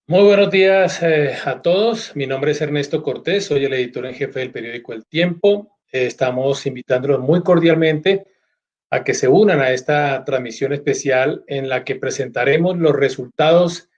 Muy buenos días a todos. Mi nombre es Ernesto Cortés, soy el editor en jefe del periódico El Tiempo. Estamos invitándolos muy cordialmente a que se unan a esta transmisión especial en la que presentaremos los resultados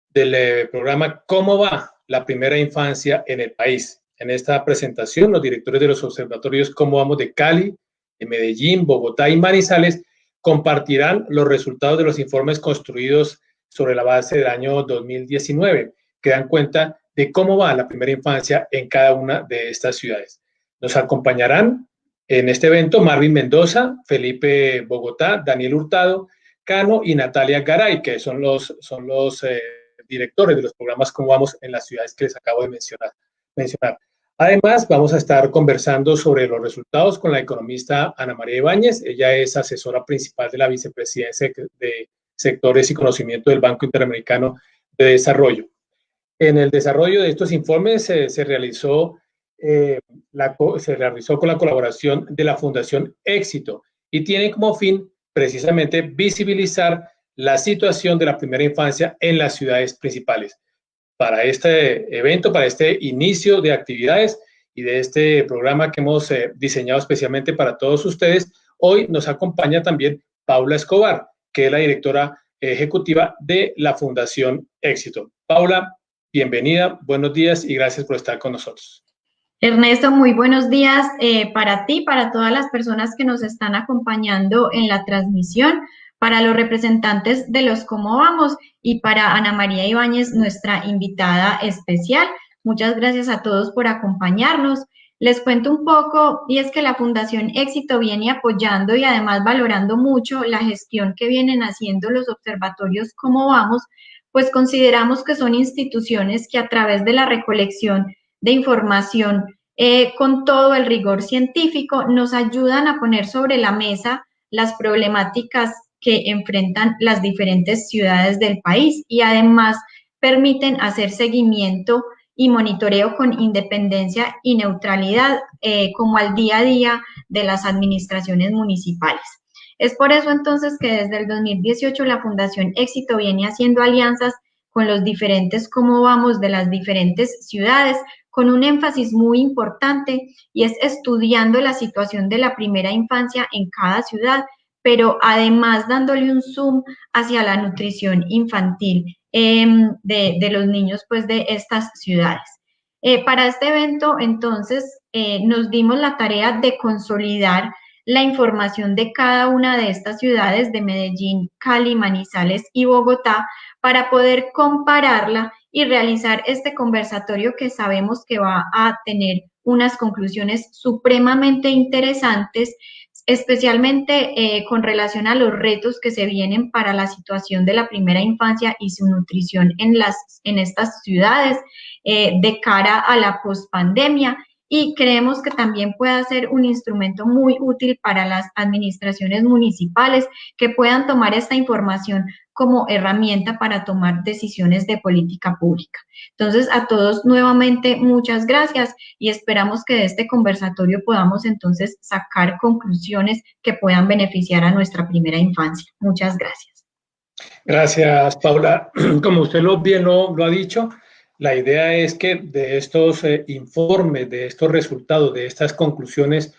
del programa ¿Cómo va la primera infancia en el país? En esta presentación, los directores de los observatorios Cómo vamos de Cali, de Medellín, Bogotá y Manizales compartirán los resultados de los informes construidos sobre la base del año 2019, que dan cuenta de cómo va la primera infancia en cada una de estas ciudades. Nos acompañarán en este evento Marvin Mendoza, Felipe Bogotá, Daniel Hurtado, Cano y Natalia Garay, que son los directores de los programas Cómo vamos en las ciudades que les acabo de mencionar. Además, vamos a estar conversando sobre los resultados con la economista Ana María Ibáñez. Ella es asesora principal de la Vicepresidencia de Sectores y Conocimiento del Banco Interamericano de Desarrollo. En el desarrollo de estos informes se realizó con la colaboración de la Fundación Éxito y tiene como fin precisamente visibilizar la situación de la primera infancia en las ciudades principales. Para este evento, para este inicio de actividades y de este programa que hemos diseñado especialmente para todos ustedes, hoy nos acompaña también Paula Escobar, que es la directora ejecutiva de la Fundación Éxito. Paula, bienvenida, buenos días y gracias por estar con nosotros. Ernesto, muy buenos días para ti, para todas las personas que nos están acompañando en la transmisión, para los representantes de los Cómo Vamos y para Ana María Ibáñez, nuestra invitada especial. Muchas gracias a todos por acompañarnos. Les cuento un poco, y es que la Fundación Éxito viene apoyando y además valorando mucho la gestión que vienen haciendo los observatorios Cómo Vamos, pues consideramos que son instituciones que a través de la recolección de información con todo el rigor científico, nos ayudan a poner sobre la mesa las problemáticas que enfrentan las diferentes ciudades del país y además permiten hacer seguimiento y monitoreo con independencia y neutralidad como al día a día de las administraciones municipales. Es por eso entonces que desde el 2018 la Fundación Éxito viene haciendo alianzas con los diferentes Cómo Vamos de las diferentes ciudades, con un énfasis muy importante y es estudiando la situación de la primera infancia en cada ciudad, pero además dándole un zoom hacia la nutrición infantil de los niños pues de estas ciudades. Para este evento entonces nos dimos la tarea de consolidar la información de cada una de estas ciudades de Medellín, Cali, Manizales y Bogotá para poder compararla y realizar este conversatorio que sabemos que va a tener unas conclusiones supremamente interesantes, especialmente con relación a los retos que se vienen para la situación de la primera infancia y su nutrición en estas ciudades de cara a la pospandemia. Y creemos que también puede ser un instrumento muy útil para las administraciones municipales que puedan tomar esta información como herramienta para tomar decisiones de política pública. Entonces, a todos nuevamente muchas gracias y esperamos que de este conversatorio podamos entonces sacar conclusiones que puedan beneficiar a nuestra primera infancia. Muchas gracias. Gracias, Paula. Como usted bien lo ha dicho, la idea es que de estos informes, de estos resultados, de estas conclusiones,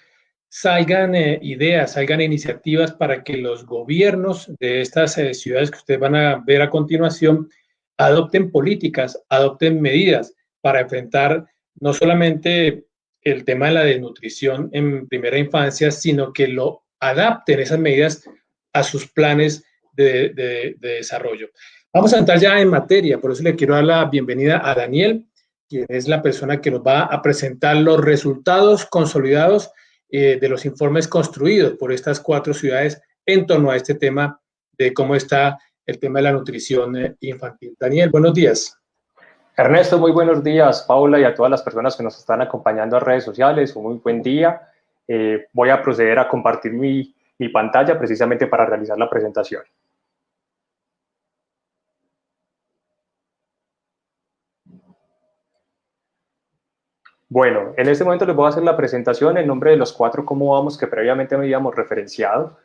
salgan ideas, salgan iniciativas para que los gobiernos de estas ciudades que ustedes van a ver a continuación adopten políticas, adopten medidas para enfrentar no solamente el tema de la desnutrición en primera infancia, sino que lo adapten esas medidas a sus planes de desarrollo. Vamos a entrar ya en materia, por eso le quiero dar la bienvenida a Daniel, quien es la persona que nos va a presentar los resultados consolidados de los informes construidos por estas 4 ciudades en torno a este tema de cómo está el tema de la nutrición infantil. Daniel, buenos días. Ernesto, muy buenos días, Paula, y a todas las personas que nos están acompañando en redes sociales. Un muy buen día. Voy a proceder a compartir mi pantalla precisamente para realizar la presentación. Bueno, en este momento les voy a hacer la presentación en nombre de los 4 Cómo Vamos que previamente habíamos referenciado.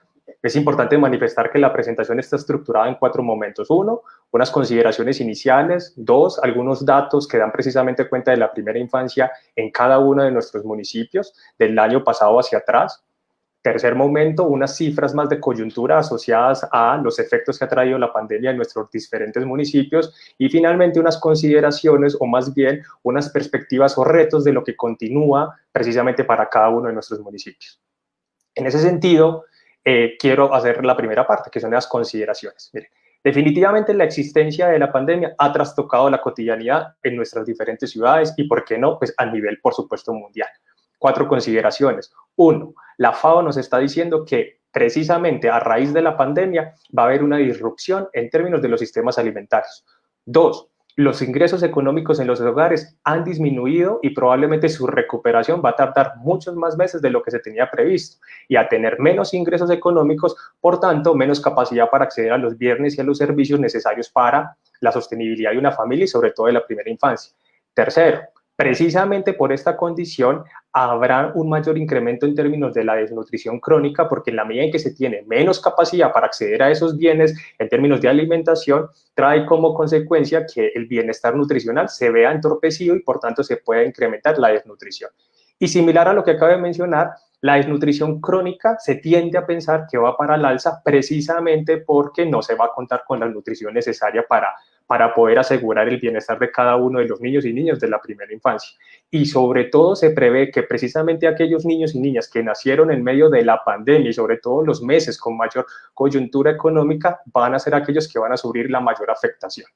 Es importante manifestar que la presentación está estructurada en 4 momentos. 1, unas consideraciones iniciales. 2, algunos datos que dan precisamente cuenta de la primera infancia en cada uno de nuestros municipios, del año pasado hacia atrás. Tercer momento, unas cifras más de coyuntura asociadas a los efectos que ha traído la pandemia en nuestros diferentes municipios. Y finalmente, unas consideraciones o más bien unas perspectivas o retos de lo que continúa precisamente para cada uno de nuestros municipios. En ese sentido, quiero hacer la primera parte, que son las consideraciones. Miren, definitivamente la existencia de la pandemia ha trastocado la cotidianidad en nuestras diferentes ciudades y, ¿por qué no?, pues a nivel, por supuesto, mundial. 4 consideraciones. 1, la FAO nos está diciendo que precisamente a raíz de la pandemia va a haber una disrupción en términos de los sistemas alimentarios. 2, los ingresos económicos en los hogares han disminuido y probablemente su recuperación va a tardar muchos más meses de lo que se tenía previsto. Y a tener menos ingresos económicos, por tanto, menos capacidad para acceder a los bienes y a los servicios necesarios para la sostenibilidad de una familia y sobre todo de la primera infancia. Tercero, precisamente por esta condición habrá un mayor incremento en términos de la desnutrición crónica, porque en la medida en que se tiene menos capacidad para acceder a esos bienes en términos de alimentación, trae como consecuencia que el bienestar nutricional se vea entorpecido y por tanto se pueda incrementar la desnutrición. Y similar a lo que acabo de mencionar, la desnutrición crónica se tiende a pensar que va para el alza precisamente porque no se va a contar con la nutrición necesaria para poder asegurar el bienestar de cada uno de los niños y niñas de la primera infancia. Y sobre todo se prevé que precisamente aquellos niños y niñas que nacieron en medio de la pandemia y sobre todo los meses con mayor coyuntura económica van a ser aquellos que van a sufrir la mayor afectación.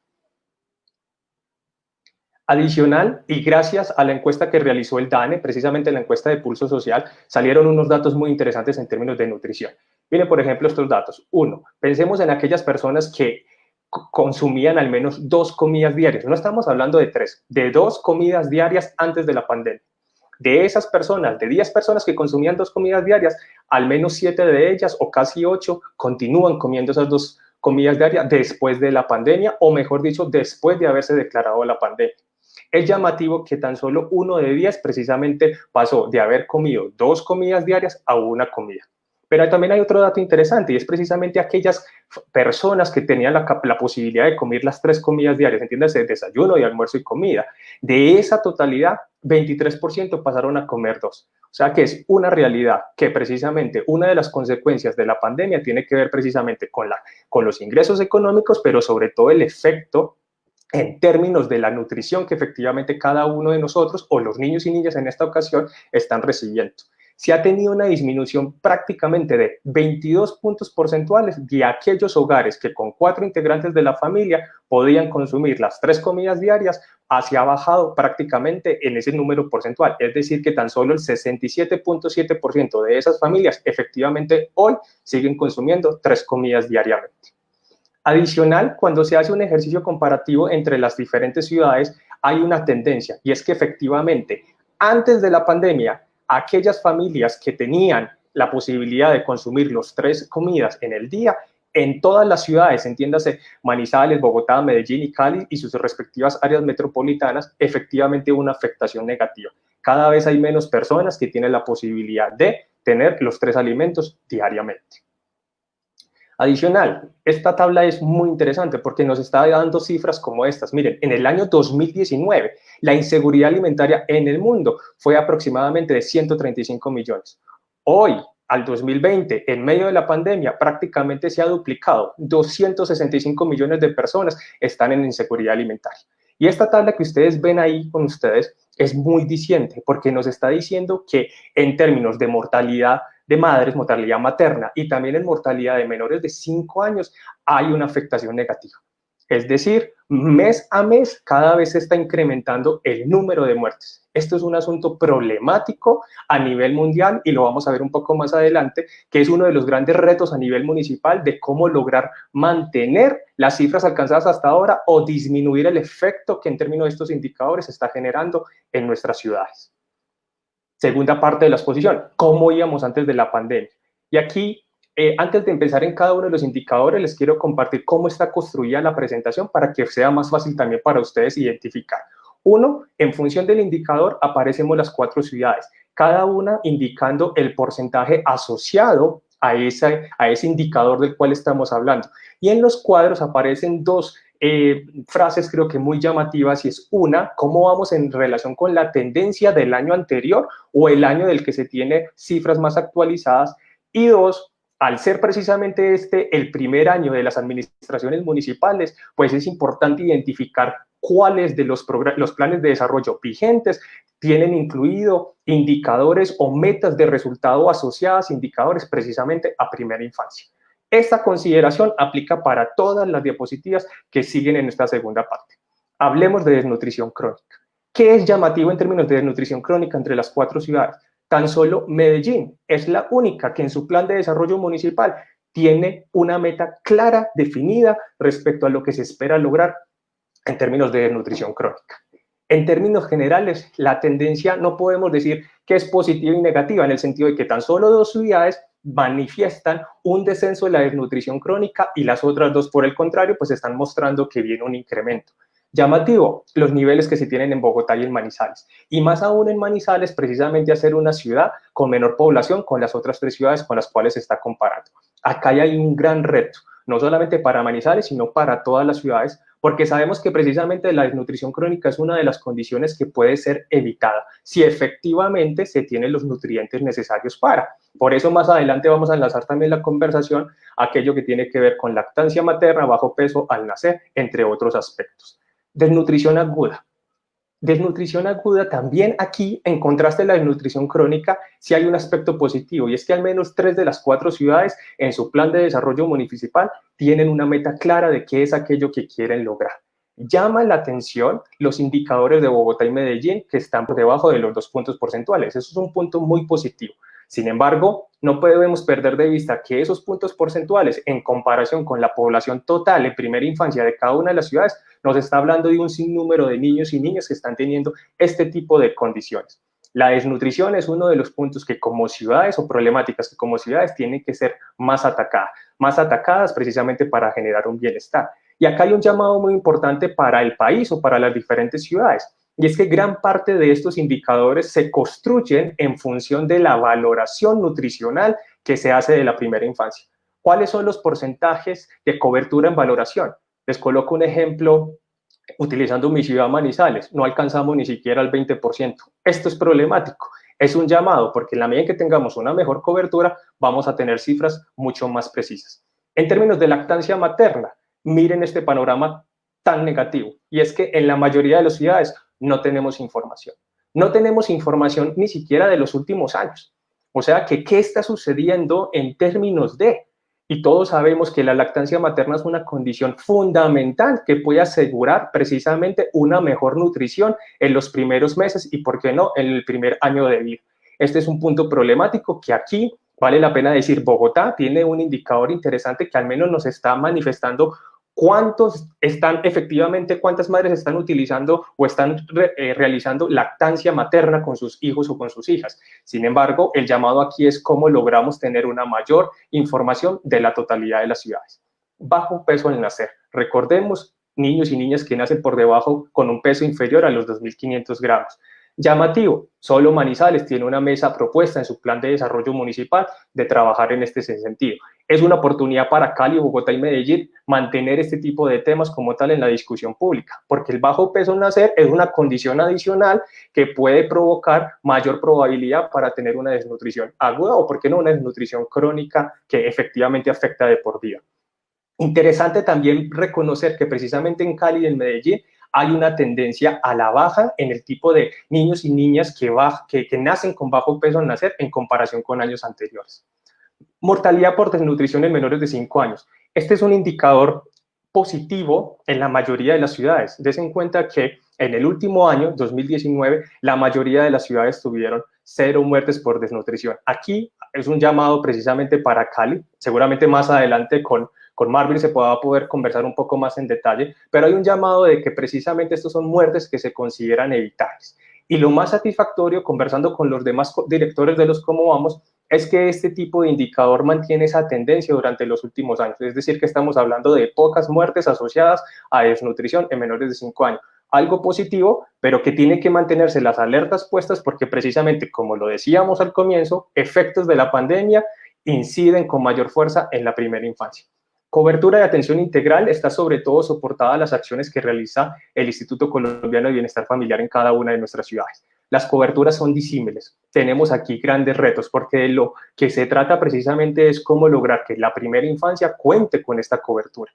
Adicional, y gracias a la encuesta que realizó el DANE, precisamente la encuesta de pulso social, salieron unos datos muy interesantes en términos de nutrición. Miren, por ejemplo, estos datos. 1, pensemos en aquellas personas que consumían al menos 2 comidas diarias. No estamos hablando de 3, de 2 comidas diarias antes de la pandemia. De esas personas, de 10 personas que consumían 2 comidas diarias, al menos 7 de ellas o casi 8 continúan comiendo esas 2 comidas diarias después de la pandemia, o mejor dicho, después de haberse declarado la pandemia. Es llamativo que tan solo 1 de 10 precisamente pasó de haber comido 2 comidas diarias a 1 comida. Pero también hay otro dato interesante y es precisamente aquellas personas que tenían la posibilidad de comer las 3 comidas diarias, entiéndase, desayuno y almuerzo y comida. De esa totalidad, 23% pasaron a comer 2. O sea que es una realidad que precisamente una de las consecuencias de la pandemia tiene que ver precisamente con los ingresos económicos, pero sobre todo el efecto en términos de la nutrición que efectivamente cada uno de nosotros o los niños y niñas en esta ocasión están recibiendo. Se ha tenido una disminución prácticamente de 22 puntos porcentuales de aquellos hogares que con 4 integrantes de la familia podían consumir las 3 comidas diarias, se ha bajado prácticamente en ese número porcentual. Es decir, que tan solo el 67.7% de esas familias efectivamente hoy siguen consumiendo 3 comidas diariamente. Adicional, cuando se hace un ejercicio comparativo entre las diferentes ciudades, hay una tendencia y es que efectivamente antes de la pandemia, aquellas familias que tenían la posibilidad de consumir las 3 comidas en el día, en todas las ciudades, entiéndase Manizales, Bogotá, Medellín y Cali y sus respectivas áreas metropolitanas, efectivamente una afectación negativa. Cada vez hay menos personas que tienen la posibilidad de tener los 3 alimentos diariamente. Adicional, esta tabla es muy interesante porque nos está dando cifras como estas. Miren, en el año 2019, la inseguridad alimentaria en el mundo fue aproximadamente de 135 millones. Hoy, al 2020, en medio de la pandemia, prácticamente se ha duplicado. 265 millones de personas están en inseguridad alimentaria. Y esta tabla que ustedes ven ahí con ustedes es muy diciente porque nos está diciendo que en términos de mortalidad de madres, mortalidad materna y también en mortalidad de menores de 5 años hay una afectación negativa. Es decir, mes a mes cada vez se está incrementando el número de muertes. Esto es un asunto problemático a nivel mundial y lo vamos a ver un poco más adelante, que es uno de los grandes retos a nivel municipal de cómo lograr mantener las cifras alcanzadas hasta ahora o disminuir el efecto que en términos de estos indicadores se está generando en nuestras ciudades. Segunda parte de la exposición, ¿cómo íbamos antes de la pandemia? Y aquí, antes de empezar en cada uno de los indicadores, les quiero compartir cómo está construida la presentación para que sea más fácil también para ustedes identificar. 1, en función del indicador aparecemos las 4 ciudades, cada una indicando el porcentaje asociado a ese indicador del cual estamos hablando. Y en los cuadros aparecen dos frases creo que muy llamativas, y es una, cómo vamos en relación con la tendencia del año anterior o el año del que se tiene cifras más actualizadas, y dos, al ser precisamente este el primer año de las administraciones municipales, pues es importante identificar cuáles de los planes de desarrollo vigentes tienen incluido indicadores o metas de resultado asociadas, indicadores precisamente a primera infancia. Esta consideración aplica para todas las diapositivas que siguen en esta segunda parte. Hablemos de desnutrición crónica. ¿Qué es llamativo en términos de desnutrición crónica entre las 4 ciudades? Tan solo Medellín es la única que en su plan de desarrollo municipal tiene una meta clara, definida respecto a lo que se espera lograr en términos de desnutrición crónica. En términos generales, la tendencia no podemos decir que es positiva y negativa, en el sentido de que tan solo 2 ciudades manifiestan un descenso de la desnutrición crónica y las otras 2, por el contrario, pues están mostrando que viene un incremento. Llamativo, los niveles que se tienen en Bogotá y en Manizales, y más aún en Manizales, precisamente hacer una ciudad con menor población con las otras 3 ciudades con las cuales se está comparando. Acá hay un gran reto, no solamente para Manizales, sino para todas las ciudades, porque sabemos que precisamente la desnutrición crónica es una de las condiciones que puede ser evitada si efectivamente se tienen los nutrientes necesarios para. Por eso más adelante vamos a enlazar también la conversación a aquello que tiene que ver con lactancia materna, bajo peso al nacer, entre otros aspectos. Desnutrición aguda. Desnutrición aguda también aquí, en contraste a la desnutrición crónica, sí hay un aspecto positivo, y es que al menos 3 de las 4 ciudades en su plan de desarrollo municipal tienen una meta clara de qué es aquello que quieren lograr. Llama la atención los indicadores de Bogotá y Medellín, que están por debajo de los 2 puntos porcentuales. Eso es un punto muy positivo. Sin embargo, no podemos perder de vista que esos puntos porcentuales, en comparación con la población total en primera infancia de cada una de las ciudades, nos está hablando de un sinnúmero de niños y niñas que están teniendo este tipo de condiciones. La desnutrición es uno de los puntos que como ciudades, o problemáticas que como ciudades tienen que ser más atacadas precisamente para generar un bienestar. Y acá hay un llamado muy importante para el país o para las diferentes ciudades. Y es que gran parte de estos indicadores se construyen en función de la valoración nutricional que se hace de la primera infancia. ¿Cuáles son los porcentajes de cobertura en valoración? Les coloco un ejemplo utilizando mi ciudad Manizales. No alcanzamos ni siquiera el 20%. Esto es problemático. Es un llamado porque en la medida en que tengamos una mejor cobertura, vamos a tener cifras mucho más precisas. En términos de lactancia materna, miren este panorama tan negativo. Y es que en la mayoría de las ciudades no tenemos información. No tenemos información ni siquiera de los últimos años. O sea, que ¿qué está sucediendo en términos de? Y todos sabemos que la lactancia materna es una condición fundamental que puede asegurar precisamente una mejor nutrición en los primeros meses y, ¿por qué no?, en el primer año de vida. Este es un punto problemático que aquí vale la pena decir, Bogotá tiene un indicador interesante que al menos nos está manifestando cuántas madres están utilizando o están realizando lactancia materna con sus hijos o con sus hijas. Sin embargo, el llamado aquí es cómo logramos tener una mayor información de la totalidad de las ciudades. Bajo peso al nacer. Recordemos, niños y niñas que nacen por debajo con un peso inferior a los 2.500 gramos. Llamativo, solo Manizales tiene una mesa propuesta en su plan de desarrollo municipal de trabajar en este sentido. Es una oportunidad para Cali, Bogotá y Medellín mantener este tipo de temas como tal en la discusión pública, porque el bajo peso al nacer es una condición adicional que puede provocar mayor probabilidad para tener una desnutrición aguda o, por qué no, una desnutrición crónica que efectivamente afecta de por vida. Interesante también reconocer que precisamente en Cali y en Medellín hay una tendencia a la baja en el tipo de niños y niñas que nacen con bajo peso al nacer en comparación con años anteriores. Mortalidad por desnutrición en menores de 5 años. Este es un indicador positivo en la mayoría de las ciudades. Des en cuenta que en el último año, 2019, la mayoría de las ciudades tuvieron 0 muertes por desnutrición. Aquí es un llamado precisamente para Cali, seguramente más adelante con Marvin se pueda poder conversar un poco más en detalle, pero hay un llamado de que precisamente estos son muertes que se consideran evitables. Y lo más satisfactorio, conversando con los demás directores de los Cómo Vamos, es que este tipo de indicador mantiene esa tendencia durante los últimos años. Es decir, que estamos hablando de pocas muertes asociadas a desnutrición en menores de 5 años. Algo positivo, pero que tiene que mantenerse las alertas puestas porque precisamente, como lo decíamos al comienzo, efectos de la pandemia inciden con mayor fuerza en la primera infancia. Cobertura de atención integral está sobre todo soportada a las acciones que realiza el Instituto Colombiano de Bienestar Familiar en cada una de nuestras ciudades. Las coberturas son disímiles. Tenemos aquí grandes retos porque de lo que se trata precisamente es cómo lograr que la primera infancia cuente con esta cobertura.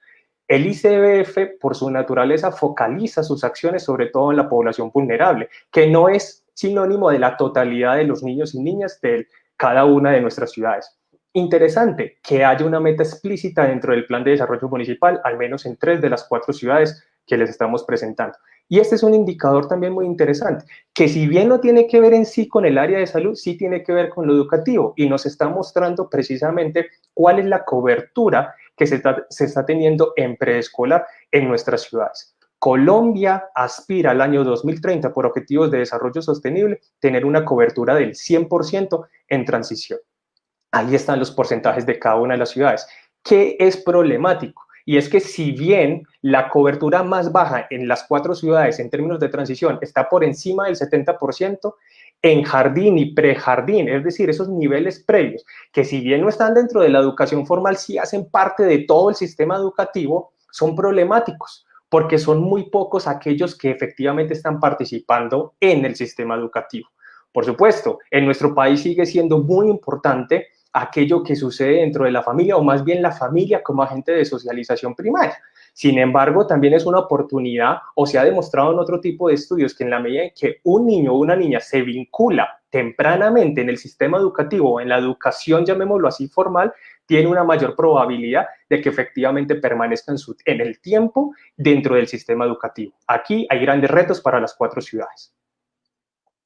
El ICBF, por su naturaleza, focaliza sus acciones sobre todo en la población vulnerable, que no es sinónimo de la totalidad de los niños y niñas de cada una de nuestras ciudades. Interesante que haya una meta explícita dentro del plan de desarrollo municipal, al menos en 3 de las 4 ciudades que les estamos presentando. Y este es un indicador también muy interesante, que si bien no tiene que ver en sí con el área de salud, sí tiene que ver con lo educativo y nos está mostrando precisamente cuál es la cobertura que se está teniendo en preescolar en nuestras ciudades. Colombia aspira al año 2030 por objetivos de desarrollo sostenible tener una cobertura del 100% en transición. Ahí están los porcentajes de cada una de las ciudades. ¿Qué es problemático? Y es que si bien la cobertura más baja en las 4 ciudades en términos de transición está por encima del 70%, en jardín y prejardín, es decir, esos niveles previos, que si bien no están dentro de la educación formal, sí hacen parte de todo el sistema educativo, son problemáticos, porque son muy pocos aquellos que efectivamente están participando en el sistema educativo. Por supuesto, en nuestro país sigue siendo muy importante aquello que sucede dentro de la familia, o más bien la familia como agente de socialización primaria. Sin embargo, también es una oportunidad, o se ha demostrado en otro tipo de estudios, que en la medida en que un niño o una niña se vincula tempranamente en el sistema educativo o en la educación, llamémoslo así, formal, tiene una mayor probabilidad de que efectivamente permanezca en el tiempo dentro del sistema educativo. Aquí hay grandes retos para las 4 ciudades.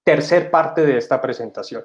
Tercer parte de esta presentación.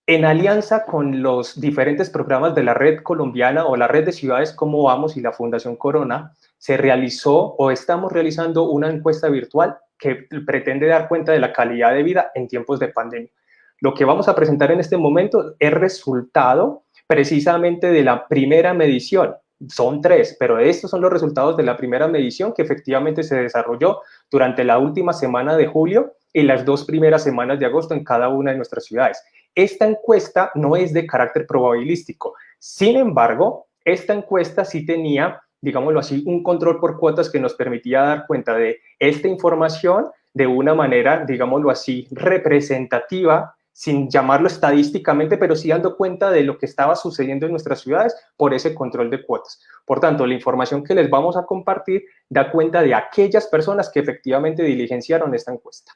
En alianza con los diferentes programas de la red colombiana o la red de ciudades Cómo Vamos y la Fundación Corona, se realizó o estamos realizando una encuesta virtual que pretende dar cuenta de la calidad de vida en tiempos de pandemia. Lo que vamos a presentar en este momento es resultado precisamente de la primera medición. Son 3, pero estos son los resultados de la primera medición que efectivamente se desarrolló durante la última semana de julio y las 2 primeras semanas de agosto en cada una de nuestras ciudades. Esta encuesta no es de carácter probabilístico. Sin embargo, esta encuesta sí tenía, digámoslo así, un control por cuotas que nos permitía dar cuenta de esta información de una manera, digámoslo así, representativa, sin llamarlo estadísticamente, pero sí dando cuenta de lo que estaba sucediendo en nuestras ciudades por ese control de cuotas. Por tanto, la información que les vamos a compartir da cuenta de aquellas personas que efectivamente diligenciaron esta encuesta.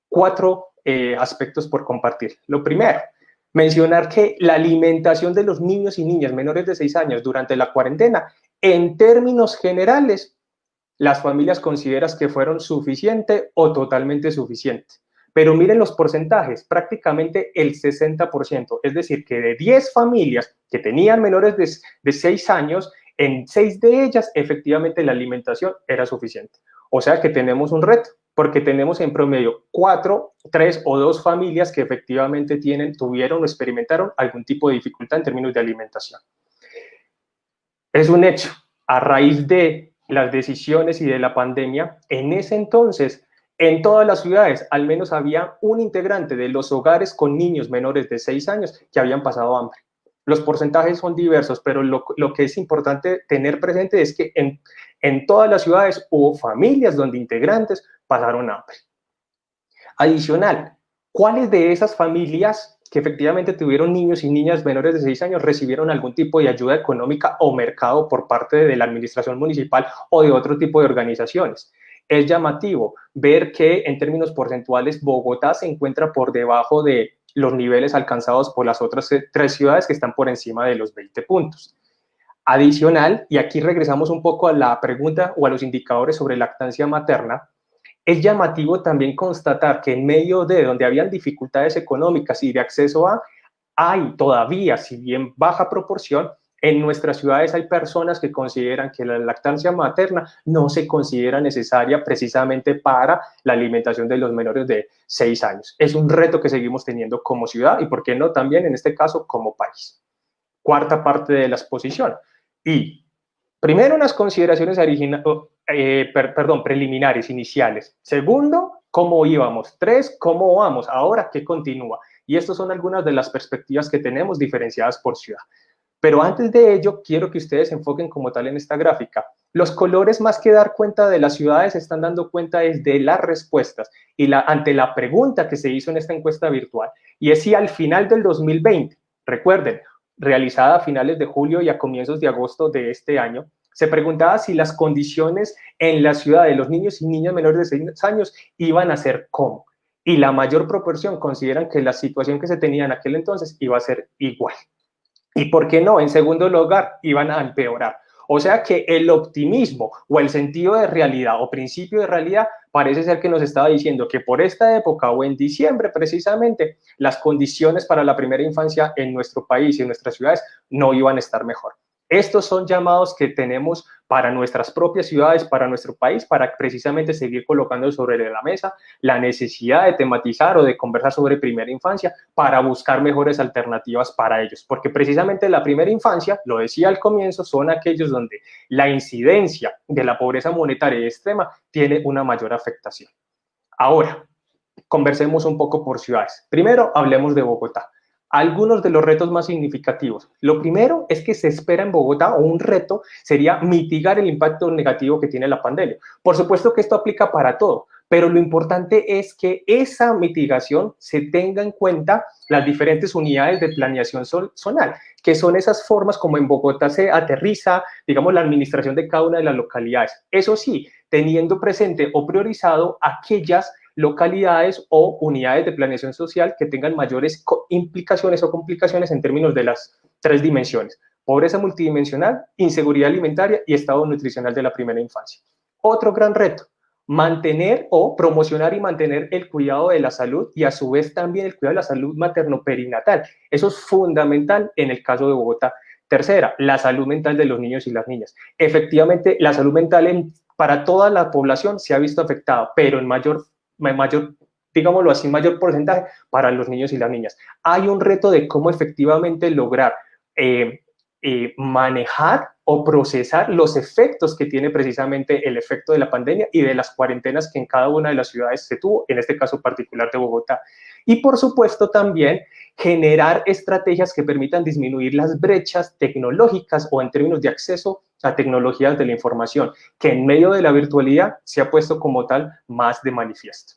4 aspectos por compartir. Lo primero, mencionar que la alimentación de los niños y niñas menores de 6 años durante la cuarentena, en términos generales, las familias consideran que fueron suficiente o totalmente suficiente. Pero miren los porcentajes, prácticamente el 60%, es decir, que de 10 familias que tenían menores de 6 años, en 6 de ellas efectivamente la alimentación era suficiente. O sea que tenemos un reto, porque tenemos en promedio 4, 3 o 2 familias que efectivamente tuvieron o experimentaron algún tipo de dificultad en términos de alimentación. Es un hecho, a raíz de las decisiones y de la pandemia, en ese entonces, en todas las ciudades, al menos había un integrante de los hogares con niños menores de 6 años que habían pasado hambre. Los porcentajes son diversos, pero lo que es importante tener presente es que en todas las ciudades hubo familias donde integrantes pasaron hambre. Adicional, ¿cuáles de esas familias que efectivamente tuvieron niños y niñas menores de 6 años recibieron algún tipo de ayuda económica o mercado por parte de la administración municipal o de otro tipo de organizaciones? Es llamativo ver que en términos porcentuales Bogotá se encuentra por debajo de los niveles alcanzados por las otras 3 ciudades que están por encima de los 20 puntos. Adicional, y aquí regresamos un poco a la pregunta o a los indicadores sobre lactancia materna, es llamativo también constatar que en medio de donde habían dificultades económicas y de acceso hay todavía, si bien baja proporción, en nuestras ciudades hay personas que consideran que la lactancia materna no se considera necesaria precisamente para la alimentación de los menores de 6 años. Es un reto que seguimos teniendo como ciudad y, ¿por qué no, también en este caso como país? Cuarta parte de la exposición. Y primero, unas consideraciones preliminares, iniciales. Segundo, ¿cómo íbamos? 3, ¿cómo vamos? Ahora, ¿qué continúa? Y estas son algunas de las perspectivas que tenemos diferenciadas por ciudad. Pero antes de ello, quiero que ustedes se enfoquen como tal en esta gráfica. Los colores, más que dar cuenta de las ciudades, están dando cuenta es de las respuestas y ante la pregunta que se hizo en esta encuesta virtual. Y es si al final del 2020, recuerden, realizada a finales de julio y a comienzos de agosto de este año, se preguntaba si las condiciones en la ciudad de los niños y niñas menores de 6 años iban a ser cómo. Y la mayor proporción consideran que la situación que se tenía en aquel entonces iba a ser igual. ¿Y por qué no? En segundo lugar, iban a empeorar. O sea que el optimismo o el sentido de realidad o principio de realidad parece ser que nos estaba diciendo que por esta época o en diciembre precisamente las condiciones para la primera infancia en nuestro país y en nuestras ciudades no iban a estar mejor. Estos son llamados que tenemos para nuestras propias ciudades, para nuestro país, para precisamente seguir colocando sobre la mesa la necesidad de tematizar o de conversar sobre primera infancia para buscar mejores alternativas para ellos. Porque precisamente la primera infancia, lo decía al comienzo, son aquellos donde la incidencia de la pobreza monetaria extrema tiene una mayor afectación. Ahora, conversemos un poco por ciudades. Primero, hablemos de Bogotá. Algunos de los retos más significativos. Lo primero es que se espera en Bogotá, o un reto sería mitigar el impacto negativo que tiene la pandemia. Por supuesto que esto aplica para todo, pero lo importante es que esa mitigación se tenga en cuenta las diferentes unidades de planeación zonal, que son esas formas como en Bogotá se aterriza, digamos, la administración de cada una de las localidades. Eso sí, teniendo presente o priorizado aquellas localidades o unidades de planeación social que tengan mayores implicaciones o complicaciones en términos de las 3 dimensiones: pobreza multidimensional, inseguridad alimentaria y estado nutricional de la primera infancia. Otro gran reto: mantener o promocionar y mantener el cuidado de la salud y a su vez también el cuidado de la salud materno-perinatal. Eso es fundamental en el caso de Bogotá. Tercera, la salud mental de los niños y las niñas. Efectivamente, la salud mental para toda la población se ha visto afectada, pero en mayor, digámoslo así, mayor porcentaje para los niños y las niñas. Hay un reto de cómo efectivamente lograr manejar o procesar los efectos que tiene precisamente el efecto de la pandemia y de las cuarentenas que en cada una de las ciudades se tuvo, en este caso particular de Bogotá. Y por supuesto también generar estrategias que permitan disminuir las brechas tecnológicas o en términos de acceso a tecnologías de la información, que en medio de la virtualidad se ha puesto como tal más de manifiesto.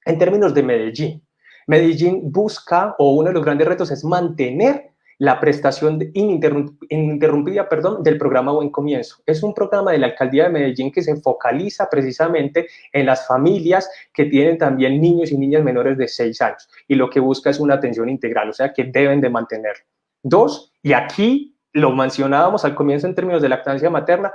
En términos de Medellín, Medellín busca, o uno de los grandes retos es mantener la prestación ininterrumpida del programa Buen Comienzo. Es un programa de la Alcaldía de Medellín que se focaliza precisamente en las familias que tienen también niños y niñas menores de 6 años y lo que busca es una atención integral, o sea que deben de mantenerlo. 2, y aquí lo mencionábamos al comienzo en términos de lactancia materna,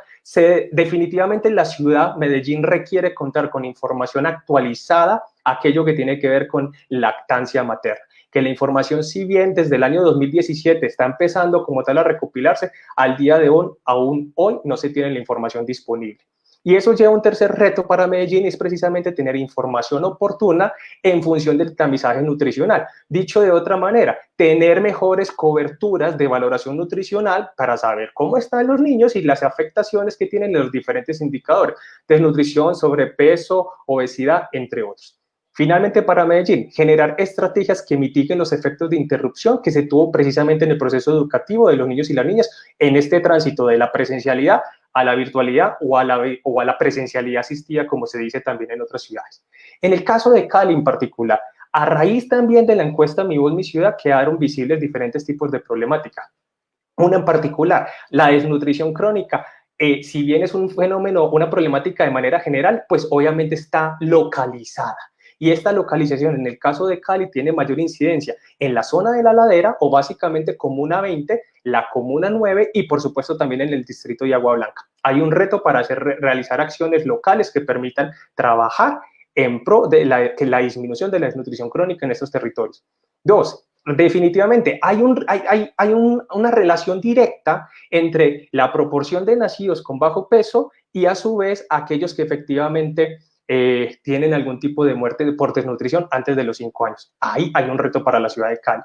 definitivamente la ciudad Medellín requiere contar con información actualizada, aquello que tiene que ver con lactancia materna, que la información, si bien desde el año 2017 está empezando como tal a recopilarse, al día de hoy, aún hoy no se tiene la información disponible. Y eso lleva a un tercer reto para Medellín, es precisamente tener información oportuna en función del tamizaje nutricional. Dicho de otra manera, tener mejores coberturas de valoración nutricional para saber cómo están los niños y las afectaciones que tienen los diferentes indicadores: desnutrición, sobrepeso, obesidad, entre otros. Finalmente, para Medellín, generar estrategias que mitiguen los efectos de interrupción que se tuvo precisamente en el proceso educativo de los niños y las niñas en este tránsito de la presencialidad a la virtualidad o a la presencialidad asistida, como se dice también en otras ciudades. En el caso de Cali en particular, a raíz también de la encuesta Mi Voz, Mi Ciudad, quedaron visibles diferentes tipos de problemática. Una en particular, la desnutrición crónica. Si bien es un fenómeno, una problemática de manera general, pues obviamente está localizada. Y esta localización, en el caso de Cali, tiene mayor incidencia en la zona de la Ladera, o básicamente Comuna 20, la Comuna 9 y por supuesto también en el distrito de Agua Blanca. Hay un reto para realizar acciones locales que permitan trabajar en pro de la disminución de la desnutrición crónica en estos territorios. 2, definitivamente hay una relación directa entre la proporción de nacidos con bajo peso y a su vez aquellos que efectivamente tienen algún tipo de muerte por desnutrición antes de los 5 años. Ahí hay un reto para la ciudad de Cali.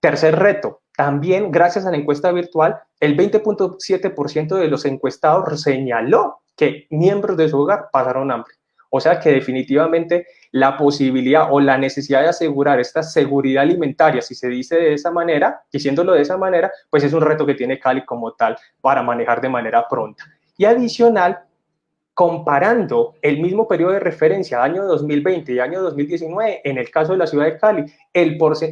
Tercer reto, también gracias a la encuesta virtual, el 20.7% de los encuestados señaló que miembros de su hogar pasaron hambre. O sea que definitivamente la posibilidad o la necesidad de asegurar esta seguridad alimentaria, si se dice de esa manera, diciéndolo de esa manera, pues es un reto que tiene Cali como tal para manejar de manera pronta. Y adicional, comparando el mismo periodo de referencia, año 2020 y año 2019, en el caso de la ciudad de Cali,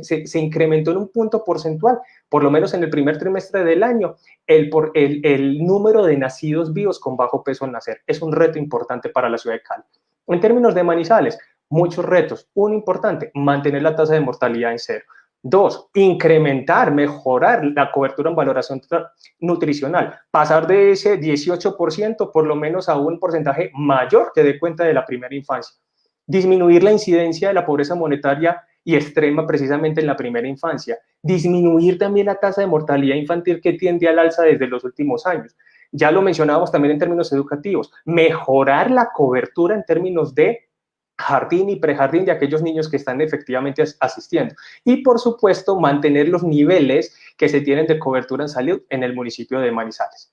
se incrementó en un punto porcentual, por lo menos en el primer trimestre del año, el número de nacidos vivos con bajo peso al nacer. Es un reto importante para la ciudad de Cali. En términos de Manizales, muchos retos. Uno importante, mantener la tasa de mortalidad en cero. Dos, incrementar, mejorar la cobertura en valoración nutricional, pasar de ese 18% por lo menos a un porcentaje mayor que dé cuenta de la primera infancia. Disminuir la incidencia de la pobreza monetaria y extrema precisamente en la primera infancia. Disminuir también la tasa de mortalidad infantil que tiende al alza desde los últimos años. Ya lo mencionábamos también en términos educativos. Mejorar la cobertura en términos de jardín y prejardín de aquellos niños que están efectivamente asistiendo. Y, por supuesto, mantener los niveles que se tienen de cobertura en salud en el municipio de Manizales.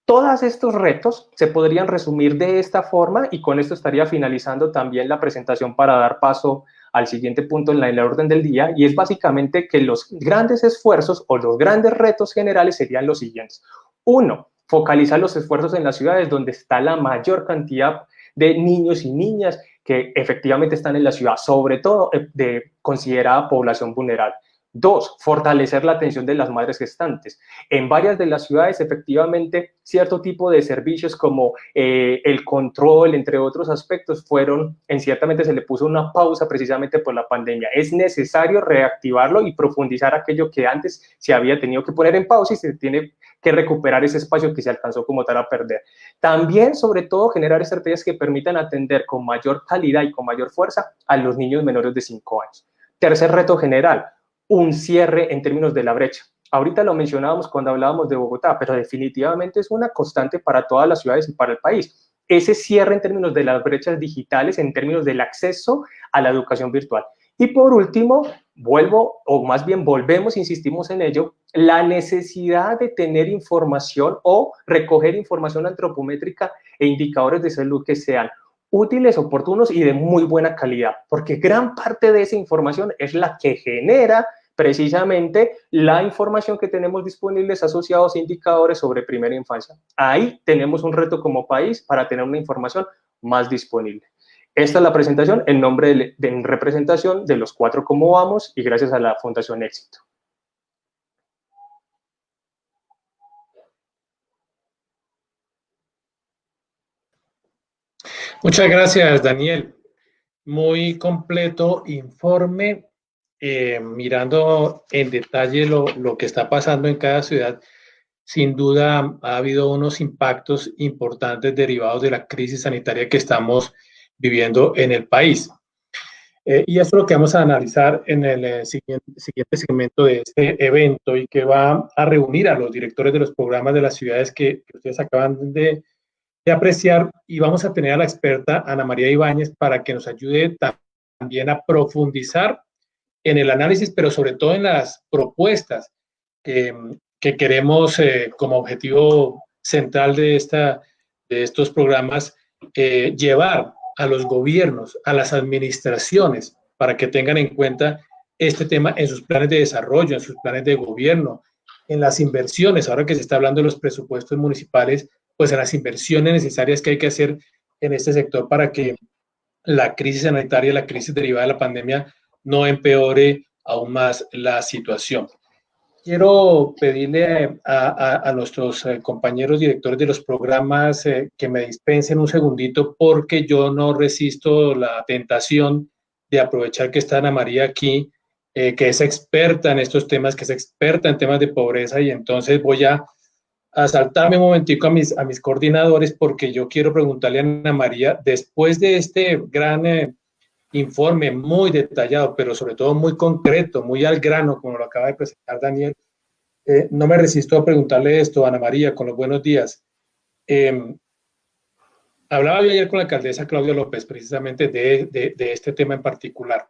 Todos estos retos se podrían resumir de esta forma y con esto estaría finalizando también la presentación para dar paso al siguiente punto en la orden del día, y es básicamente que los grandes esfuerzos o los grandes retos generales serían los siguientes. Uno, focalizar los esfuerzos en las ciudades donde está la mayor cantidad de niños y niñas que efectivamente están en la ciudad, sobre todo de considerada población vulnerable. Dos, fortalecer la atención de las madres gestantes. En varias de las ciudades, efectivamente, cierto tipo de servicios como el control, entre otros aspectos, ciertamente se le puso una pausa precisamente por la pandemia. Es necesario reactivarlo y profundizar aquello que antes se había tenido que poner en pausa y se tiene que recuperar ese espacio que se alcanzó como tal a perder. También, sobre todo, generar estrategias que permitan atender con mayor calidad y con mayor fuerza a los niños menores de 5 años. Tercer reto general, un cierre en términos de la brecha. Ahorita lo mencionábamos cuando hablábamos de Bogotá, pero definitivamente es una constante para todas las ciudades y para el país. Ese cierre en términos de las brechas digitales, en términos del acceso a la educación virtual. Y por último, volvemos, insistimos en ello, la necesidad de tener información o recoger información antropométrica e indicadores de salud que sean útiles, oportunos y de muy buena calidad, porque gran parte de esa información es la que genera precisamente la información que tenemos disponibles asociados a indicadores sobre primera infancia. Ahí tenemos un reto como país para tener una información más disponible. Esta es la presentación en representación de los 4 Cómo Vamos y gracias a la Fundación Éxito. Muchas gracias, Daniel. Muy completo informe, mirando en detalle lo que está pasando en cada ciudad. Sin duda ha habido unos impactos importantes derivados de la crisis sanitaria que estamos viviendo en el país. Y eso es lo que vamos a analizar en el siguiente segmento de este evento, y que va a reunir a los directores de los programas de las ciudades que ustedes acaban de apreciar, y vamos a tener a la experta Ana María Ibáñez para que nos ayude también a profundizar en el análisis, pero sobre todo en las propuestas que queremos como objetivo central de estos programas, llevar a los gobiernos, a las administraciones, para que tengan en cuenta este tema en sus planes de desarrollo, en sus planes de gobierno, en las inversiones. Ahora que se está hablando de los presupuestos municipales, pues en las inversiones necesarias que hay que hacer en este sector para que la crisis sanitaria, la crisis derivada de la pandemia, no empeore aún más la situación. Quiero pedirle a nuestros compañeros directores de los programas que me dispensen un segundito, porque yo no resisto la tentación de aprovechar que está Ana María aquí, que es experta en estos temas, que es experta en temas de pobreza, y entonces voy a saltarme un momentico a mis coordinadores, porque yo quiero preguntarle a Ana María, después de este gran informe muy detallado, pero sobre todo muy concreto, muy al grano, como lo acaba de presentar Daniel, no me resisto a preguntarle esto, Ana María, con los buenos días. Hablaba yo ayer con la alcaldesa Claudia López precisamente de este tema en particular,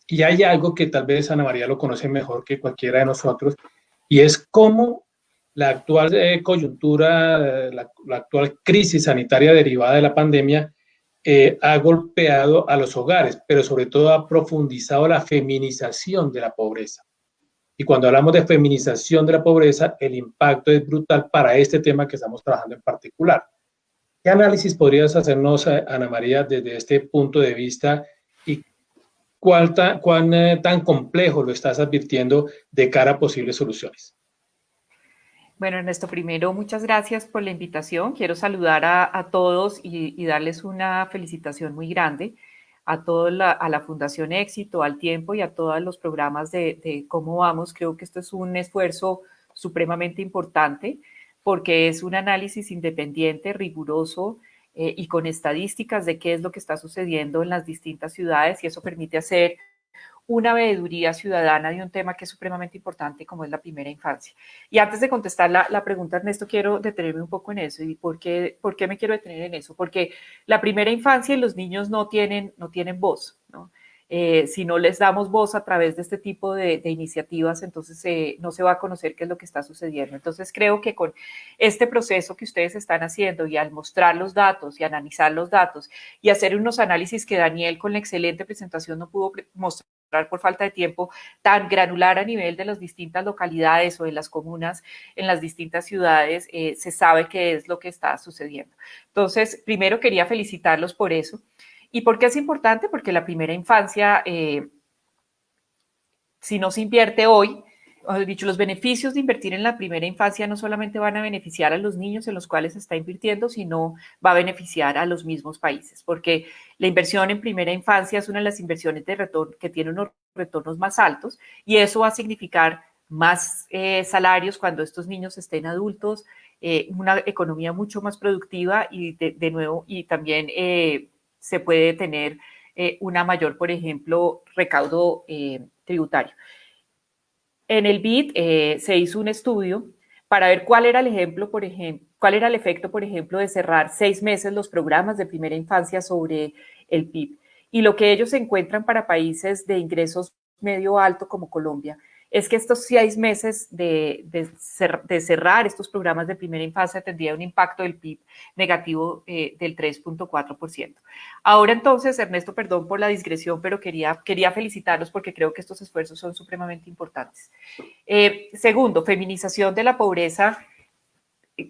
y hay algo que tal vez Ana María lo conoce mejor que cualquiera de nosotros, y es cómo la actual coyuntura, la actual crisis sanitaria derivada de la pandemia ha golpeado a los hogares, pero sobre todo ha profundizado la feminización de la pobreza. Y cuando hablamos de feminización de la pobreza, el impacto es brutal para este tema que estamos trabajando en particular. ¿Qué análisis podrías hacernos, Ana María, desde este punto de vista y cuán tan complejo lo estás advirtiendo de cara a posibles soluciones? Bueno, Ernesto, primero, muchas gracias por la invitación. Quiero saludar a todos y darles una felicitación muy grande a la Fundación Éxito, al Tiempo y a todos los programas de Cómo Vamos. Creo que esto es un esfuerzo supremamente importante porque es un análisis independiente, riguroso y con estadísticas de qué es lo que está sucediendo en las distintas ciudades, y eso permite hacer una veeduría ciudadana de un tema que es supremamente importante como es la primera infancia. Y antes de contestar la pregunta, Ernesto, quiero detenerme un poco en eso. ¿Y por qué me quiero detener en eso? Porque la primera infancia y los niños no tienen voz, ¿no? Si no les damos voz a través de este tipo de iniciativas, entonces no se va a conocer qué es lo que está sucediendo. Entonces creo que con este proceso que ustedes están haciendo y al mostrar los datos y analizar los datos y hacer unos análisis que Daniel con la excelente presentación no pudo mostrar por falta de tiempo, tan granular a nivel de las distintas localidades o de las comunas en las distintas ciudades, se sabe qué es lo que está sucediendo. Entonces, primero quería felicitarlos por eso. ¿Y por qué es importante? Porque la primera infancia, si no se invierte hoy, mejor dicho, los beneficios de invertir en la primera infancia no solamente van a beneficiar a los niños en los cuales se está invirtiendo, sino va a beneficiar a los mismos países, porque la inversión en primera infancia es una de las inversiones de retorno que tiene unos retornos más altos, y eso va a significar más salarios cuando estos niños estén adultos, una economía mucho más productiva y de nuevo, y también se puede tener una mayor, por ejemplo, recaudo tributario. En el BID se hizo un estudio para ver cuál era el efecto, por ejemplo, de cerrar 6 meses los programas de primera infancia sobre el PIB. Y lo que ellos encuentran para países de ingresos medio alto como Colombia es que estos 6 meses de cerrar estos programas de primera infancia tendría un impacto del PIB negativo del 3.4%. Ahora entonces, Ernesto, perdón por la digresión, pero quería felicitarlos porque creo que estos esfuerzos son supremamente importantes. Segundo, feminización de la pobreza.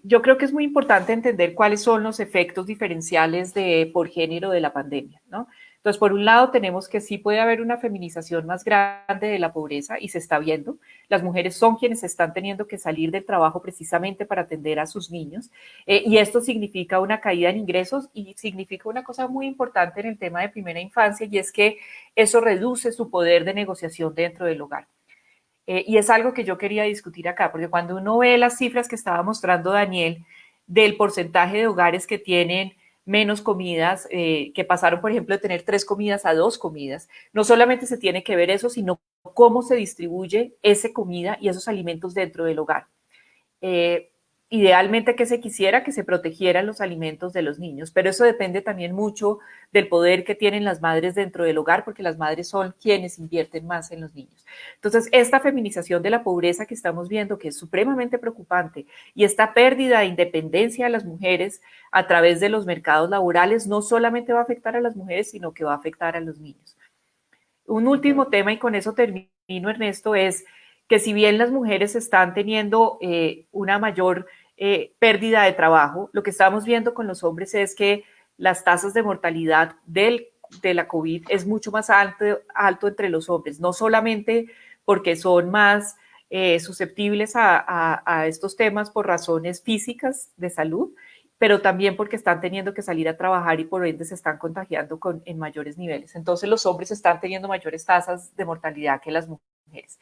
Yo creo que es muy importante entender cuáles son los efectos diferenciales por género de la pandemia, ¿no? Entonces, por un lado, tenemos que sí puede haber una feminización más grande de la pobreza y se está viendo. Las mujeres son quienes están teniendo que salir del trabajo precisamente para atender a sus niños, y esto significa una caída en ingresos y significa una cosa muy importante en el tema de primera infancia, y es que eso reduce su poder de negociación dentro del hogar. Y es algo que yo quería discutir acá, porque cuando uno ve las cifras que estaba mostrando Daniel del porcentaje de hogares que tienen menos comidas, que pasaron, por ejemplo, de tener 3 comidas a 2 comidas, no solamente se tiene que ver eso, sino cómo se distribuye esa comida y esos alimentos dentro del hogar. Idealmente que se quisiera que se protegieran los alimentos de los niños, pero eso depende también mucho del poder que tienen las madres dentro del hogar, porque las madres son quienes invierten más en los niños. Entonces, esta feminización de la pobreza que estamos viendo, que es supremamente preocupante, y esta pérdida de independencia de las mujeres a través de los mercados laborales, no solamente va a afectar a las mujeres, sino que va a afectar a los niños. Un último tema, y con eso termino, Ernesto, es que si bien las mujeres están teniendo una mayor pérdida de trabajo, lo que estamos viendo con los hombres es que las tasas de mortalidad de la COVID es mucho más alto entre los hombres, no solamente porque son más susceptibles a estos temas por razones físicas de salud, pero también porque están teniendo que salir a trabajar y por ende se están contagiando en mayores niveles. Entonces los hombres están teniendo mayores tasas de mortalidad que las mujeres.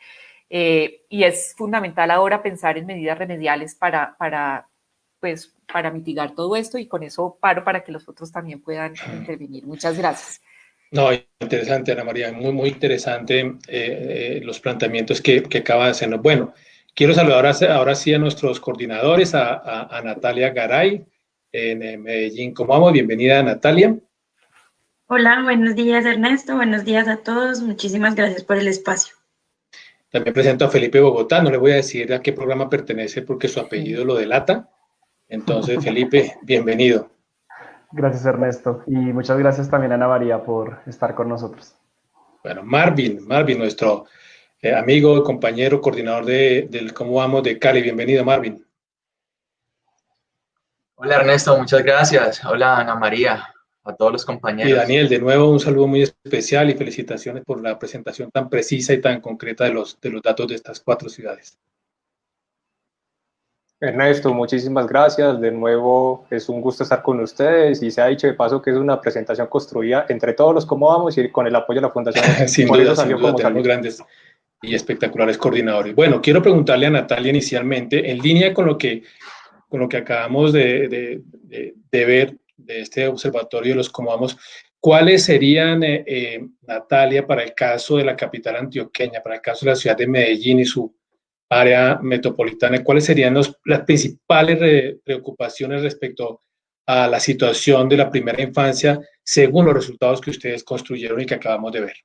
Y es fundamental ahora pensar en medidas remediales para mitigar todo esto, y con eso paro para que los otros también puedan intervenir. Muchas gracias. No, interesante, Ana María, muy, muy interesante los planteamientos que acaba de hacernos. Bueno, quiero saludar ahora sí a nuestros coordinadores, a Natalia Garay en Medellín. ¿Cómo vamos? Bienvenida, Natalia. Hola, buenos días, Ernesto. Buenos días a todos. Muchísimas gracias por el espacio. También presento a Felipe Bogotá. No le voy a decir a qué programa pertenece porque su apellido lo delata. Entonces, Felipe, bienvenido. Gracias, Ernesto. Y muchas gracias también a Ana María por estar con nosotros. Bueno, Marvin, nuestro amigo, compañero, coordinador del Cómo Vamos de Cali. Bienvenido, Marvin. Hola Ernesto, muchas gracias. Hola Ana María, a todos los Y compañeros. Daniel, de nuevo un saludo muy especial y felicitaciones por la presentación tan precisa y tan concreta de los datos de estas 4 ciudades. Ernesto, muchísimas gracias. De nuevo, es un gusto estar con ustedes y se ha dicho de paso que es una presentación construida entre todos los cómo vamos y con el apoyo de la Fundación. Sin Por duda, eso salió como tenemos salió. grandes y espectaculares coordinadores. Bueno, quiero preguntarle a Natalia inicialmente, en línea con lo que acabamos de ver de este observatorio de los cómo vamos, ¿cuáles serían, Natalia, para el caso de la capital antioqueña, para el caso de la ciudad de Medellín y su área metropolitana, cuáles serían las principales preocupaciones respecto a la situación de la primera infancia según los resultados que ustedes construyeron y que acabamos de ver?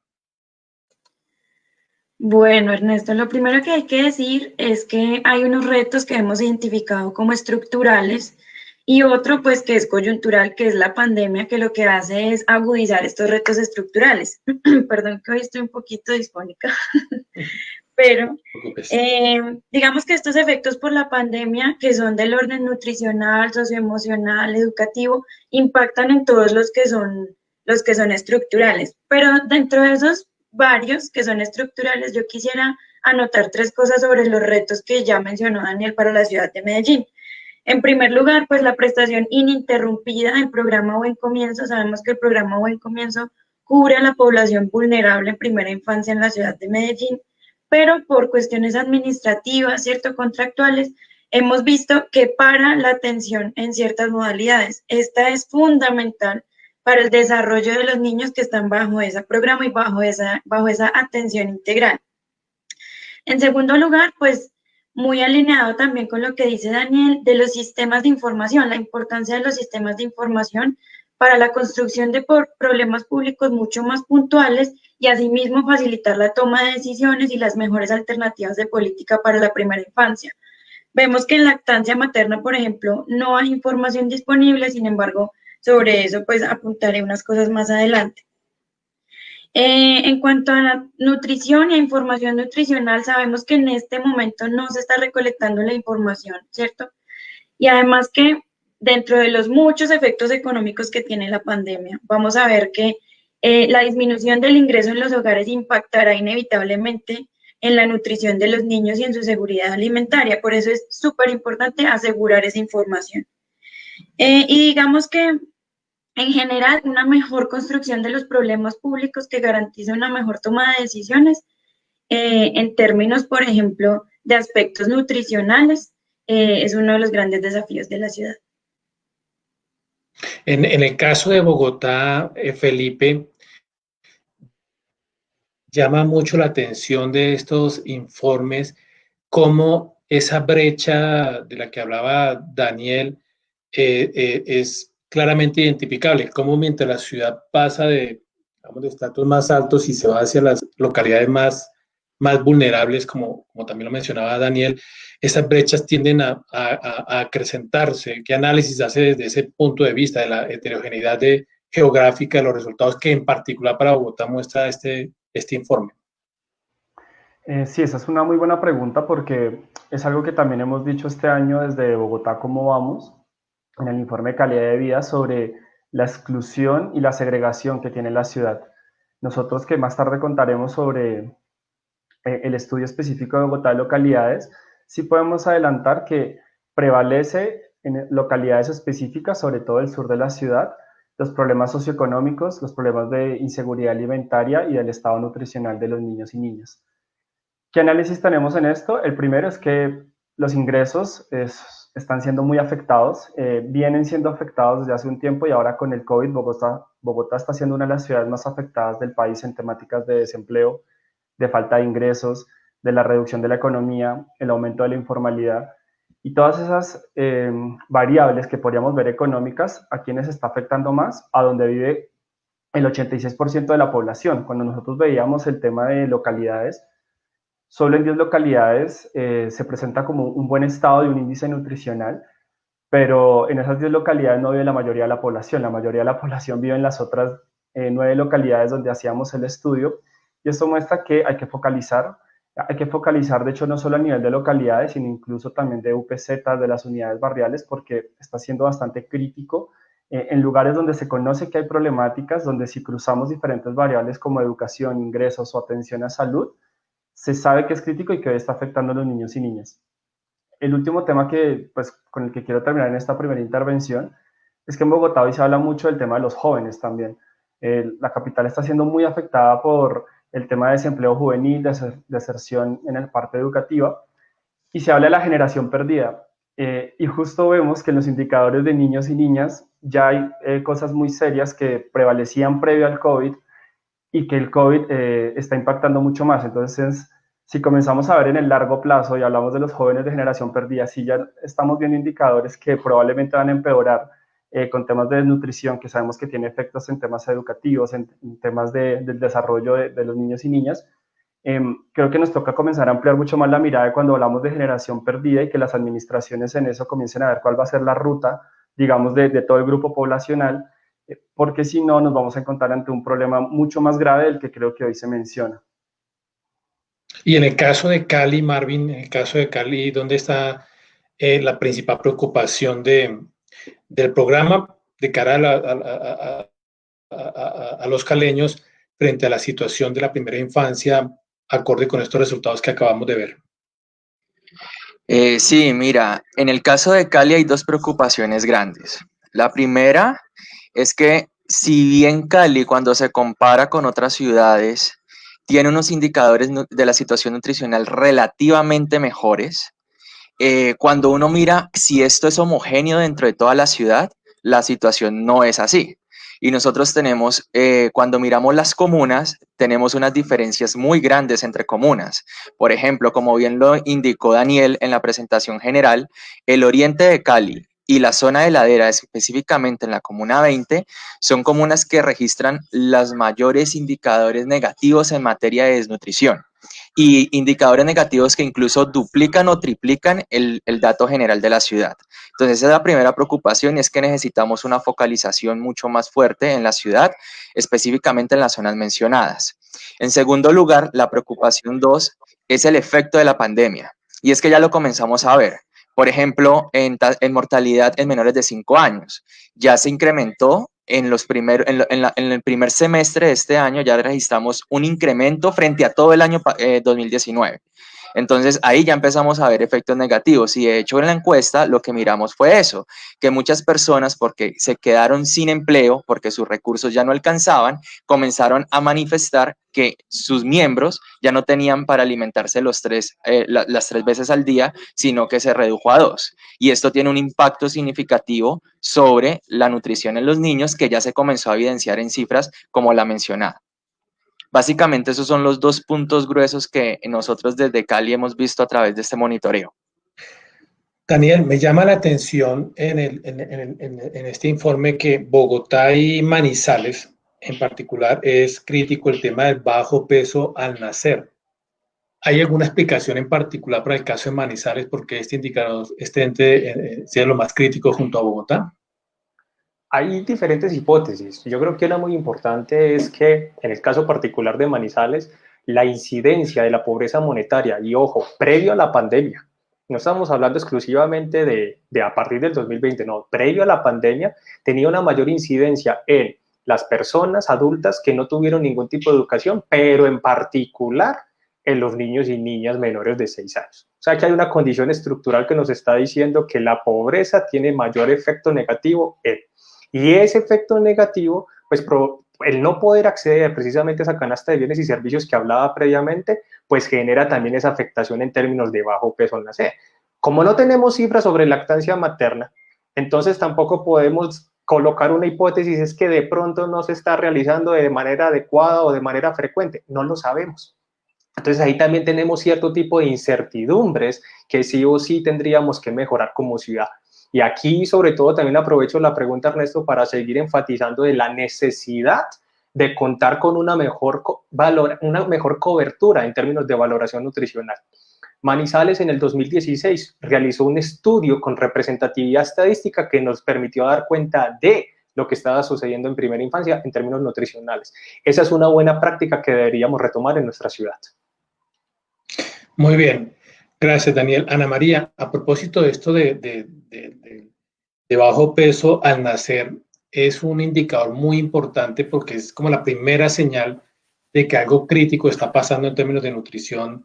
Bueno, Ernesto, lo primero que hay que decir es que hay unos retos que hemos identificado como estructurales y otro pues que es coyuntural, que es la pandemia, que lo que hace es agudizar estos retos estructurales. Perdón que hoy estoy un poquito disfónica, pero digamos que estos efectos por la pandemia, que son del orden nutricional, socioemocional, educativo, impactan en todos los que son estructurales, pero dentro de esos varios que son estructurales, yo quisiera anotar 3 cosas sobre los retos que ya mencionó Daniel para la ciudad de Medellín. En primer lugar, pues la prestación ininterrumpida del programa Buen Comienzo. Sabemos que el programa Buen Comienzo cubre a la población vulnerable en primera infancia en la ciudad de Medellín, pero por cuestiones administrativas, cierto, contractuales, hemos visto que para la atención en ciertas modalidades, esta es fundamental para el desarrollo de los niños que están bajo ese programa y bajo esa atención integral. En segundo lugar, pues muy alineado también con lo que dice Daniel de los sistemas de información, la importancia de los sistemas de información para la construcción de problemas públicos mucho más puntuales y asimismo facilitar la toma de decisiones y las mejores alternativas de política para la primera infancia. Vemos que en lactancia materna, por ejemplo, no hay información disponible, sin embargo, sobre eso pues apuntaré unas cosas más adelante. En cuanto a la nutrición y a información nutricional, sabemos que en este momento no se está recolectando la información, ¿cierto? Y además que dentro de los muchos efectos económicos que tiene la pandemia, vamos a ver que la disminución del ingreso en los hogares impactará inevitablemente en la nutrición de los niños y en su seguridad alimentaria. Por eso es súper importante asegurar esa información. Y digamos que en general, una mejor construcción de los problemas públicos que garantiza una mejor toma de decisiones en términos, por ejemplo, de aspectos nutricionales, es uno de los grandes desafíos de la ciudad. En el caso de Bogotá, Felipe, llama mucho la atención de estos informes cómo esa brecha de la que hablaba Daniel es claramente identificable, cómo mientras la ciudad pasa de estatus más altos y se va hacia las localidades más vulnerables, como también lo mencionaba Daniel, esas brechas tienden a acrecentarse. ¿Qué análisis hace desde ese punto de vista de la heterogeneidad geográfica de los resultados que en particular para Bogotá muestra este informe? Sí, esa es una muy buena pregunta porque es algo que también hemos dicho este año desde Bogotá Cómo Vamos, en el informe de calidad de vida sobre la exclusión y la segregación que tiene la ciudad. Nosotros, que más tarde contaremos sobre el estudio específico de Bogotá de localidades, sí podemos adelantar que prevalece en localidades específicas, sobre todo el sur de la ciudad, los problemas socioeconómicos, los problemas de inseguridad alimentaria y del estado nutricional de los niños y niñas. ¿Qué análisis tenemos en esto? El primero es que los ingresos están siendo muy afectados, vienen siendo afectados desde hace un tiempo y ahora con el COVID Bogotá está siendo una de las ciudades más afectadas del país en temáticas de desempleo, de falta de ingresos, de la reducción de la economía, el aumento de la informalidad y todas esas variables que podríamos ver económicas, ¿a quiénes está afectando más? A donde vive el 86% de la población. Cuando nosotros veíamos el tema de localidades, solo en 10 localidades se presenta como un buen estado de un índice nutricional, pero en esas 10 localidades no vive la mayoría de la población. La mayoría de la población vive en las otras 9 localidades donde hacíamos el estudio, y esto muestra que hay que focalizar, de hecho, no solo a nivel de localidades, sino incluso también de UPZ, de las unidades barriales, porque está siendo bastante crítico en lugares donde se conoce que hay problemáticas, donde si cruzamos diferentes variables como educación, ingresos o atención a salud, se sabe que es crítico y que hoy está afectando a los niños y niñas. El último tema pues, con el que quiero terminar en esta primera intervención es que en Bogotá hoy se habla mucho del tema de los jóvenes también. La capital está siendo muy afectada por el tema de desempleo juvenil, deserción en la parte educativa, y se habla de la generación perdida. Y justo vemos que en los indicadores de niños y niñas ya hay cosas muy serias que prevalecían previo al COVID y que el COVID está impactando mucho más. Entonces, si comenzamos a ver en el largo plazo y hablamos de los jóvenes de generación perdida, sí ya estamos viendo indicadores que probablemente van a empeorar con temas de desnutrición, que sabemos que tiene efectos en temas educativos, en temas del desarrollo de los niños y niñas. Creo que nos toca comenzar a ampliar mucho más la mirada cuando hablamos de generación perdida, y que las administraciones en eso comiencen a ver cuál va a ser la ruta, digamos, de todo el grupo poblacional, porque si no nos vamos a encontrar ante un problema mucho más grave del que creo que hoy se menciona. Y en el caso de Cali, Marvin, en el caso de Cali, ¿dónde está la principal preocupación del programa de cara a los caleños frente a la situación de la primera infancia, acorde con estos resultados que acabamos de ver? Sí, mira, en el caso de Cali hay dos preocupaciones grandes. La primera es que si bien Cali, cuando se compara con otras ciudades, tiene unos indicadores de la situación nutricional relativamente mejores, cuando uno mira si esto es homogéneo dentro de toda la ciudad, la situación no es así. Y nosotros tenemos, cuando miramos las comunas, tenemos unas diferencias muy grandes entre comunas. Por ejemplo, como bien lo indicó Daniel en la presentación general, el oriente de Cali y la zona de ladera, específicamente en la comuna 20, son comunas que registran los mayores indicadores negativos en materia de desnutrición, y indicadores negativos que incluso duplican o triplican el dato general de la ciudad. Entonces, esa es la primera preocupación, y es que necesitamos una focalización mucho más fuerte en la ciudad, específicamente en las zonas mencionadas. En segundo lugar, la preocupación 2 es el efecto de la pandemia, y es que ya lo comenzamos a ver. Por ejemplo, en mortalidad en menores de 5 años, ya se incrementó en el primer semestre de este año, ya registramos un incremento frente a todo el año 2019. Entonces ahí ya empezamos a ver efectos negativos, y de hecho en la encuesta lo que miramos fue eso, que muchas personas, porque se quedaron sin empleo, porque sus recursos ya no alcanzaban, comenzaron a manifestar que sus miembros ya no tenían para alimentarse las 3 veces al día, sino que se redujo a 2. Y esto tiene un impacto significativo sobre la nutrición en los niños, que ya se comenzó a evidenciar en cifras como la mencionada. Básicamente esos son los dos puntos gruesos que nosotros desde Cali hemos visto a través de este monitoreo. Daniel, me llama la atención en este informe que Bogotá y Manizales en particular es crítico el tema del bajo peso al nacer. ¿Hay alguna explicación en particular para el caso de Manizales por qué este indicador, este ente, sea lo más crítico junto a Bogotá? Hay diferentes hipótesis. Yo creo que una muy importante es que en el caso particular de Manizales, la incidencia de la pobreza monetaria, y ojo, previo a la pandemia, no estamos hablando exclusivamente de a partir del 2020, no, previo a la pandemia, tenía una mayor incidencia en las personas adultas que no tuvieron ningún tipo de educación, pero en particular en los niños y niñas menores de 6 años. O sea que hay una condición estructural que nos está diciendo que la pobreza tiene mayor efecto negativo y ese efecto negativo, pues el no poder acceder precisamente a esa canasta de bienes y servicios que hablaba previamente, pues genera también esa afectación en términos de bajo peso al nacer. Como no tenemos cifras sobre lactancia materna, entonces tampoco podemos colocar una hipótesis, es que de pronto no se está realizando de manera adecuada o de manera frecuente. No lo sabemos. Entonces ahí también tenemos cierto tipo de incertidumbres que sí o sí tendríamos que mejorar como ciudad. Y aquí, sobre todo, también aprovecho la pregunta, Ernesto, para seguir enfatizando de la necesidad de contar con una mejor cobertura en términos de valoración nutricional. Manizales en el 2016 realizó un estudio con representatividad estadística que nos permitió dar cuenta de lo que estaba sucediendo en primera infancia en términos nutricionales. Esa es una buena práctica que deberíamos retomar en nuestra ciudad. Muy bien, gracias Daniel. Ana María, a propósito de esto de bajo peso al nacer, es un indicador muy importante porque es como la primera señal de que algo crítico está pasando en términos de nutrición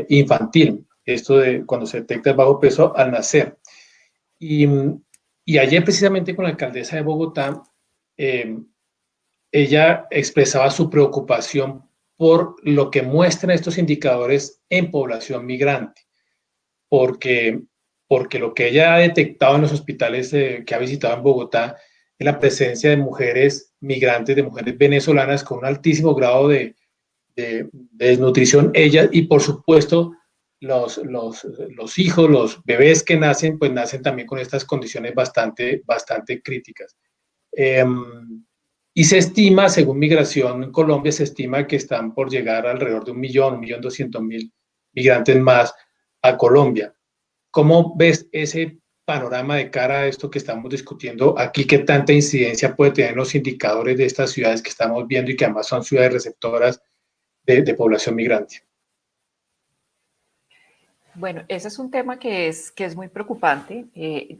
infantil, esto de cuando se detecta el bajo peso al nacer. Y ayer precisamente con la alcaldesa de Bogotá, ella expresaba su preocupación por lo que muestran estos indicadores en población migrante, porque lo que ella ha detectado en los hospitales que ha visitado en Bogotá es la presencia de mujeres migrantes, de mujeres venezolanas con un altísimo grado de desnutrición, ellas, y por supuesto los hijos, los bebés que nacen, pues nacen también con estas condiciones bastante críticas. Y se estima, según Migración en Colombia, se estima que están por llegar alrededor de 1.200.000 migrantes más a Colombia. ¿Cómo ves ese panorama de cara a esto que estamos discutiendo aquí? ¿Qué tanta incidencia puede tener los indicadores de estas ciudades que estamos viendo y que además son ciudades receptoras de población migrante? Bueno, ese es un tema que es muy preocupante.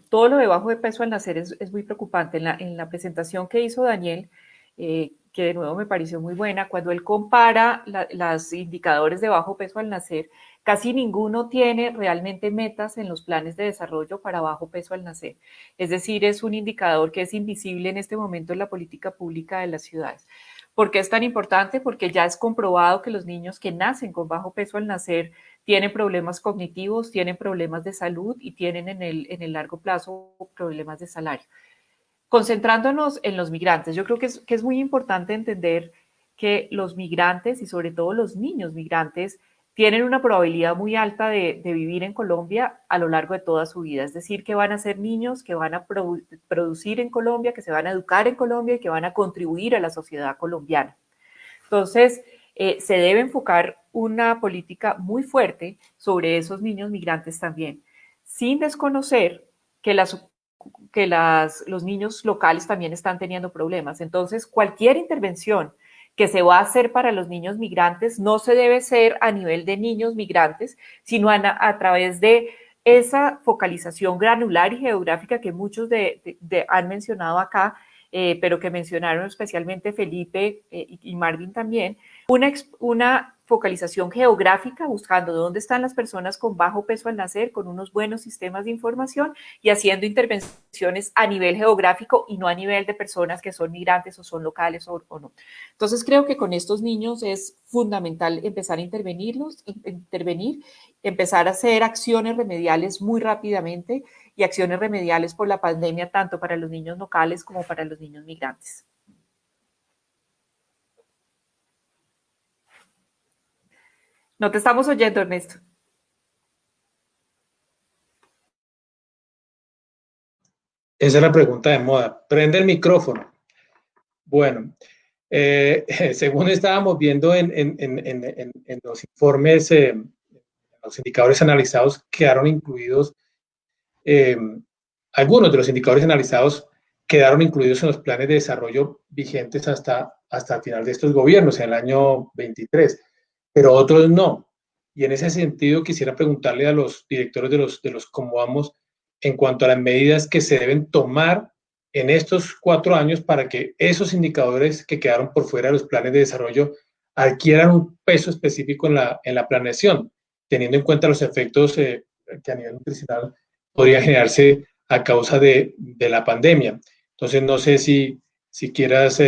Todo lo de bajo de peso al nacer es muy preocupante. En la presentación que hizo Daniel, que de nuevo me pareció muy buena, cuando él compara los indicadores de bajo peso al nacer, casi ninguno tiene realmente metas en los planes de desarrollo para bajo peso al nacer. Es decir, es un indicador que es invisible en este momento en la política pública de las ciudades. ¿Por qué es tan importante? Porque ya es comprobado que los niños que nacen con bajo peso al nacer tienen problemas cognitivos, tienen problemas de salud y tienen en el largo plazo problemas de salario. Concentrándonos en los migrantes, yo creo que es muy importante entender que los migrantes y sobre todo los niños migrantes tienen una probabilidad muy alta de vivir en Colombia a lo largo de toda su vida. Es decir, que van a ser niños que van a producir en Colombia, que se van a educar en Colombia y que van a contribuir a la sociedad colombiana. Entonces, se debe enfocar una política muy fuerte sobre esos niños migrantes también, sin desconocer que los niños locales también están teniendo problemas. Entonces, cualquier intervención que se va a hacer para los niños migrantes no se debe hacer a nivel de niños migrantes, sino a través de esa focalización granular y geográfica que muchos han mencionado acá, pero que mencionaron especialmente Felipe y Marvin también, una focalización geográfica buscando dónde están las personas con bajo peso al nacer, con unos buenos sistemas de información y haciendo intervenciones a nivel geográfico y no a nivel de personas que son migrantes o son locales o no. Entonces creo que con estos niños es fundamental empezar a intervenir, empezar a hacer acciones remediales muy rápidamente y acciones remediales por la pandemia tanto para los niños locales como para los niños migrantes. No te estamos oyendo, Ernesto. Esa es la pregunta de moda. Prende el micrófono. Bueno, según estábamos viendo en los informes, los indicadores analizados quedaron incluidos, algunos de los indicadores analizados quedaron incluidos en los planes de desarrollo vigentes hasta el final de estos gobiernos, en el año 23, pero otros no. Y en ese sentido quisiera preguntarle a los directores de los cómo vamos en cuanto a las medidas que se deben tomar en estos 4 años para que esos indicadores que quedaron por fuera de los planes de desarrollo adquieran un peso específico en la planeación, teniendo en cuenta los efectos que a nivel nutricional podrían generarse a causa de la pandemia. Entonces, no sé si quieras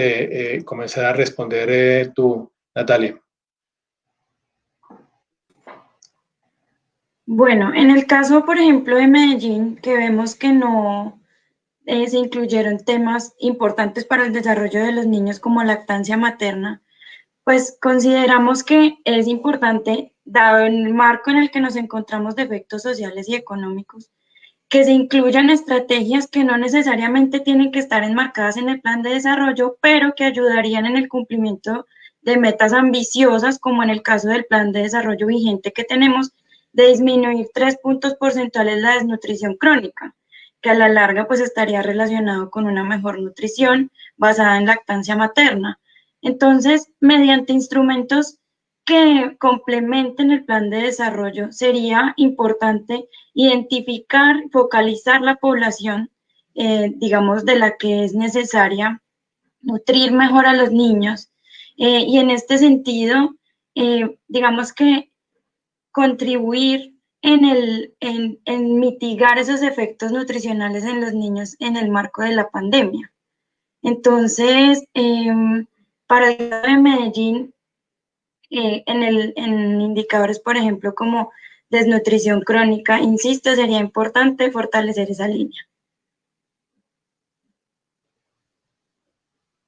comenzar a responder tú, Natalia. Bueno, en el caso, por ejemplo, de Medellín, que vemos que no se incluyeron temas importantes para el desarrollo de los niños como lactancia materna, pues consideramos que es importante, dado el marco en el que nos encontramos de efectos sociales y económicos, que se incluyan estrategias que no necesariamente tienen que estar enmarcadas en el plan de desarrollo, pero que ayudarían en el cumplimiento de metas ambiciosas, como en el caso del plan de desarrollo vigente que tenemos, de disminuir 3 puntos porcentuales la desnutrición crónica, que a la larga pues estaría relacionado con una mejor nutrición basada en lactancia materna. Entonces, mediante instrumentos que complementen el plan de desarrollo, sería importante identificar, focalizar la población, digamos, de la que es necesaria nutrir mejor a los niños. Y en este sentido, digamos que contribuir en mitigar esos efectos nutricionales en los niños en el marco de la pandemia. Entonces, para el caso de Medellín, en indicadores, por ejemplo, como desnutrición crónica, insisto, sería importante fortalecer esa línea.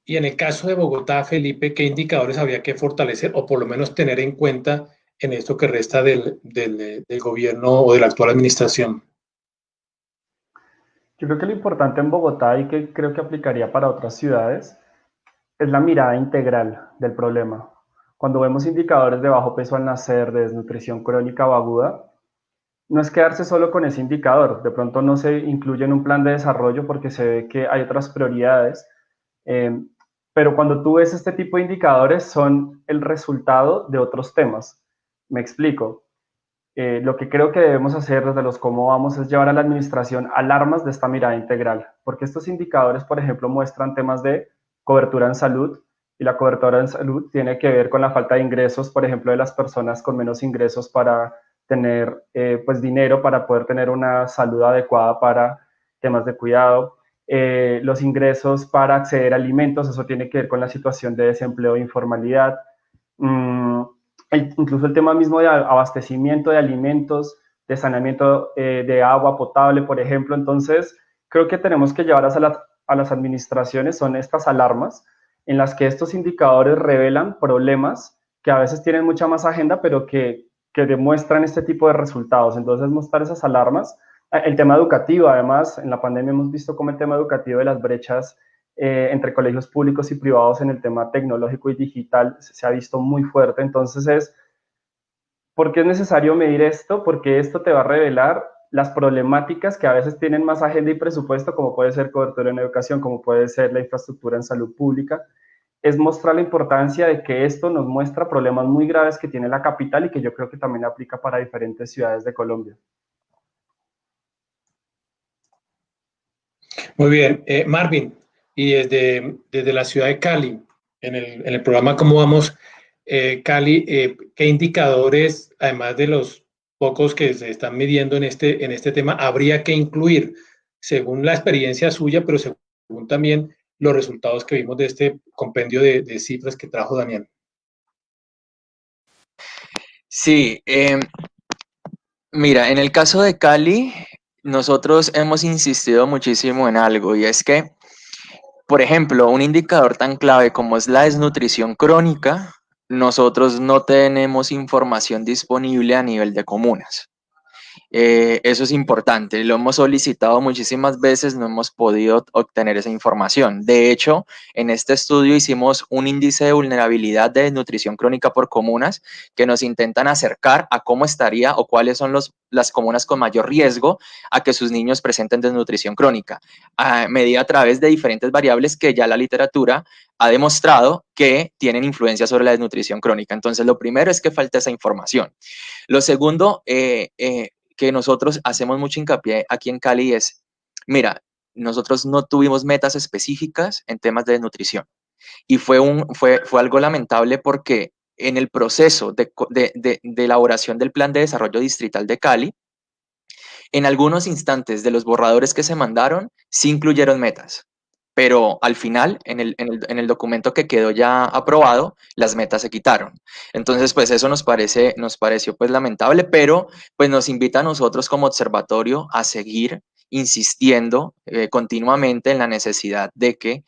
Y en el caso de Bogotá, Felipe, ¿qué indicadores habría que fortalecer o por lo menos tener en cuenta en esto que resta del gobierno o de la actual administración? Yo creo que lo importante en Bogotá y que creo que aplicaría para otras ciudades es la mirada integral del problema. Cuando vemos indicadores de bajo peso al nacer, de desnutrición crónica o aguda, no es quedarse solo con ese indicador. De pronto no se incluye en un plan de desarrollo porque se ve que hay otras prioridades. Pero cuando tú ves este tipo de indicadores son el resultado de otros temas. Me explico. Lo que creo que debemos hacer desde los cómo vamos es llevar a la administración alarmas de esta mirada integral, porque estos indicadores, por ejemplo, muestran temas de cobertura en salud, y la cobertura en salud tiene que ver con la falta de ingresos, por ejemplo, de las personas con menos ingresos para tener pues dinero para poder tener una salud adecuada para temas de cuidado. Los ingresos para acceder a alimentos, eso tiene que ver con la situación de desempleo e informalidad. Incluso el tema mismo de abastecimiento de alimentos, de saneamiento de agua potable, por ejemplo. Entonces, creo que tenemos que llevar a las administraciones, son estas alarmas en las que estos indicadores revelan problemas que a veces tienen mucha más agenda, pero que demuestran este tipo de resultados. Entonces, mostrar esas alarmas. El tema educativo, además, en la pandemia hemos visto cómo el tema educativo de las brechas entre colegios públicos y privados en el tema tecnológico y digital se ha visto muy fuerte. Entonces, ¿por qué es necesario medir esto? Porque esto te va a revelar las problemáticas que a veces tienen más agenda y presupuesto, como puede ser cobertura en educación, como puede ser la infraestructura en salud pública. Es mostrar la importancia de que esto nos muestra problemas muy graves que tiene la capital y que yo creo que también aplica para diferentes ciudades de Colombia. Muy bien. Marvin, y desde la ciudad de Cali, en el programa ¿Cómo vamos? Cali, ¿qué indicadores, además de los pocos que se están midiendo en este tema, habría que incluir según la experiencia suya, pero según también los resultados que vimos de este compendio de cifras que trajo Daniel? Sí, mira, en el caso de Cali, nosotros hemos insistido muchísimo en algo y es que, por ejemplo, un indicador tan clave como es la desnutrición crónica, nosotros no tenemos información disponible a nivel de comunas. Eso es importante, lo hemos solicitado muchísimas veces, no hemos podido obtener esa información. De hecho, en este estudio hicimos un índice de vulnerabilidad de desnutrición crónica por comunas que nos intentan acercar a cómo estaría o cuáles son las comunas con mayor riesgo a que sus niños presenten desnutrición crónica, medida a través de diferentes variables que ya la literatura ha demostrado que tienen influencia sobre la desnutrición crónica. Entonces, lo primero es que falta esa información. Lo segundo, que nosotros hacemos mucho hincapié aquí en Cali es, mira, nosotros no tuvimos metas específicas en temas de nutrición y fue algo lamentable porque en el proceso de elaboración del plan de desarrollo distrital de Cali, en algunos instantes de los borradores que se mandaron, sí incluyeron metas, pero al final, en el documento que quedó ya aprobado, las metas se quitaron. Entonces, pues eso nos pareció pues lamentable, pero pues nos invita a nosotros como observatorio a seguir insistiendo continuamente en la necesidad de que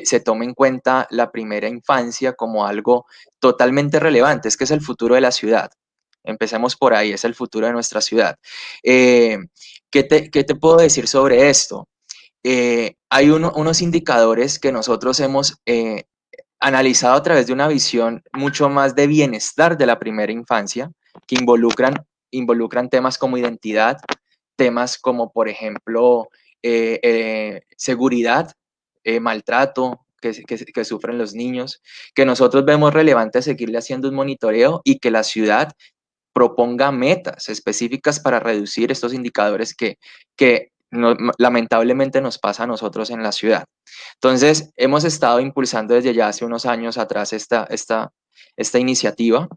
se tome en cuenta la primera infancia como algo totalmente relevante, es que es el futuro de la ciudad. Empecemos por ahí, es el futuro de nuestra ciudad. ¿Qué te puedo decir sobre esto? Hay unos indicadores que nosotros hemos analizado a través de una visión mucho más de bienestar de la primera infancia, que involucran involucran temas como identidad, temas como, por ejemplo, seguridad, maltrato que sufren los niños, que nosotros vemos relevante seguirle haciendo un monitoreo y que la ciudad proponga metas específicas para reducir estos indicadores que lamentablemente nos pasa a nosotros en la ciudad. Entonces, hemos estado impulsando desde ya hace unos años atrás esta iniciativa.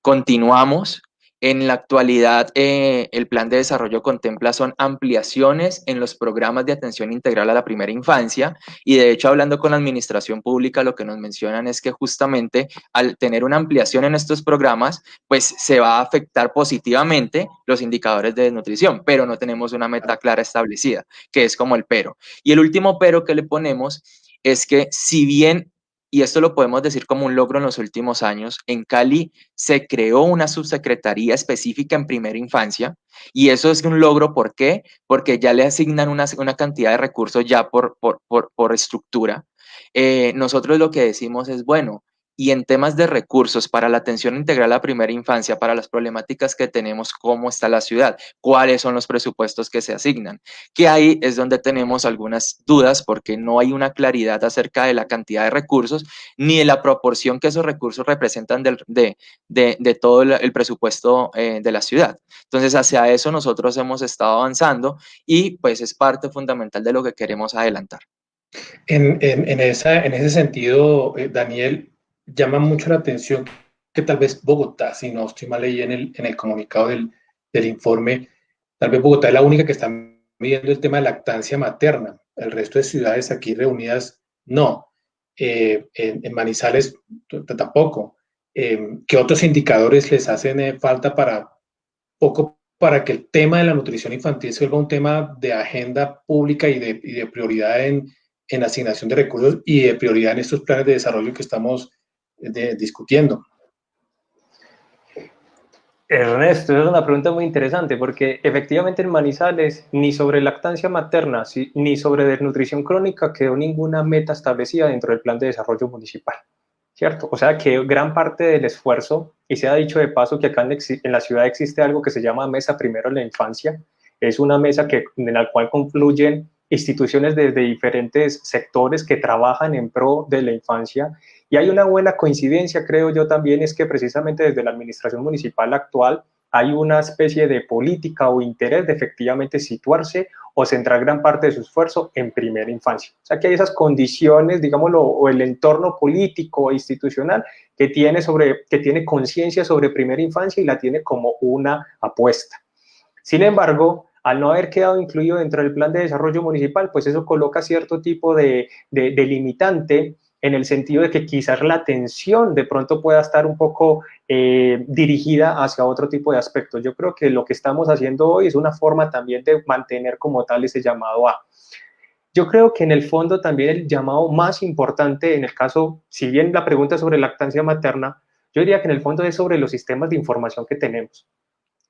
Continuamos. En la actualidad, el plan de desarrollo contempla son ampliaciones en los programas de atención integral a la primera infancia y de hecho hablando con la administración pública lo que nos mencionan es que justamente al tener una ampliación en estos programas pues se va a afectar positivamente los indicadores de desnutrición, pero no tenemos una meta clara establecida, que es como el pero. Y el último pero que le ponemos es que si bien y esto lo podemos decir como un logro en los últimos años, en Cali se creó una subsecretaría específica en primera infancia y eso es un logro, ¿por qué? Porque ya le asignan una cantidad de recursos ya por estructura. Nosotros lo que decimos es, bueno, y en temas de recursos para la atención integral a la primera infancia, para las problemáticas que tenemos, cómo está la ciudad, cuáles son los presupuestos que se asignan, que ahí es donde tenemos algunas dudas porque no hay una claridad acerca de la cantidad de recursos ni de la proporción que esos recursos representan de todo el presupuesto de la ciudad. Entonces, hacia eso nosotros hemos estado avanzando y pues es parte fundamental de lo que queremos adelantar. En ese sentido, Daniel, llama mucho la atención que tal vez Bogotá, si no estoy mal ahí en el comunicado del informe, tal vez Bogotá es la única que está midiendo el tema de lactancia materna. El resto de ciudades aquí reunidas, no. En Manizales tampoco. ¿Qué otros indicadores les hacen falta para que el tema de la nutrición infantil se vuelva un tema de agenda pública y de prioridad en asignación de recursos y de prioridad en estos planes de desarrollo que estamos discutiendo? Ernesto, esa es una pregunta muy interesante porque efectivamente en Manizales ni sobre lactancia materna ni sobre desnutrición crónica quedó ninguna meta establecida dentro del plan de desarrollo municipal, ¿cierto? O sea que gran parte del esfuerzo, y se ha dicho de paso que acá en la ciudad existe algo que se llama Mesa Primero en la Infancia, es una mesa en la cual confluyen instituciones desde diferentes sectores que trabajan en pro de la infancia. Y hay una buena coincidencia, creo yo también, es que precisamente desde la administración municipal actual hay una especie de política o interés de efectivamente situarse o centrar gran parte de su esfuerzo en primera infancia. O sea que hay esas condiciones, digámoslo, o el entorno político e institucional que tiene conciencia sobre primera infancia y la tiene como una apuesta. Sin embargo, al no haber quedado incluido dentro del plan de desarrollo municipal, pues eso coloca cierto tipo de limitante en el sentido de que quizás la atención de pronto pueda estar un poco dirigida hacia otro tipo de aspectos. Yo creo que lo que estamos haciendo hoy es una forma también de mantener como tal ese llamado a. Yo creo que en el fondo también el llamado más importante en el caso, si bien la pregunta es sobre lactancia materna, yo diría que en el fondo es sobre los sistemas de información que tenemos.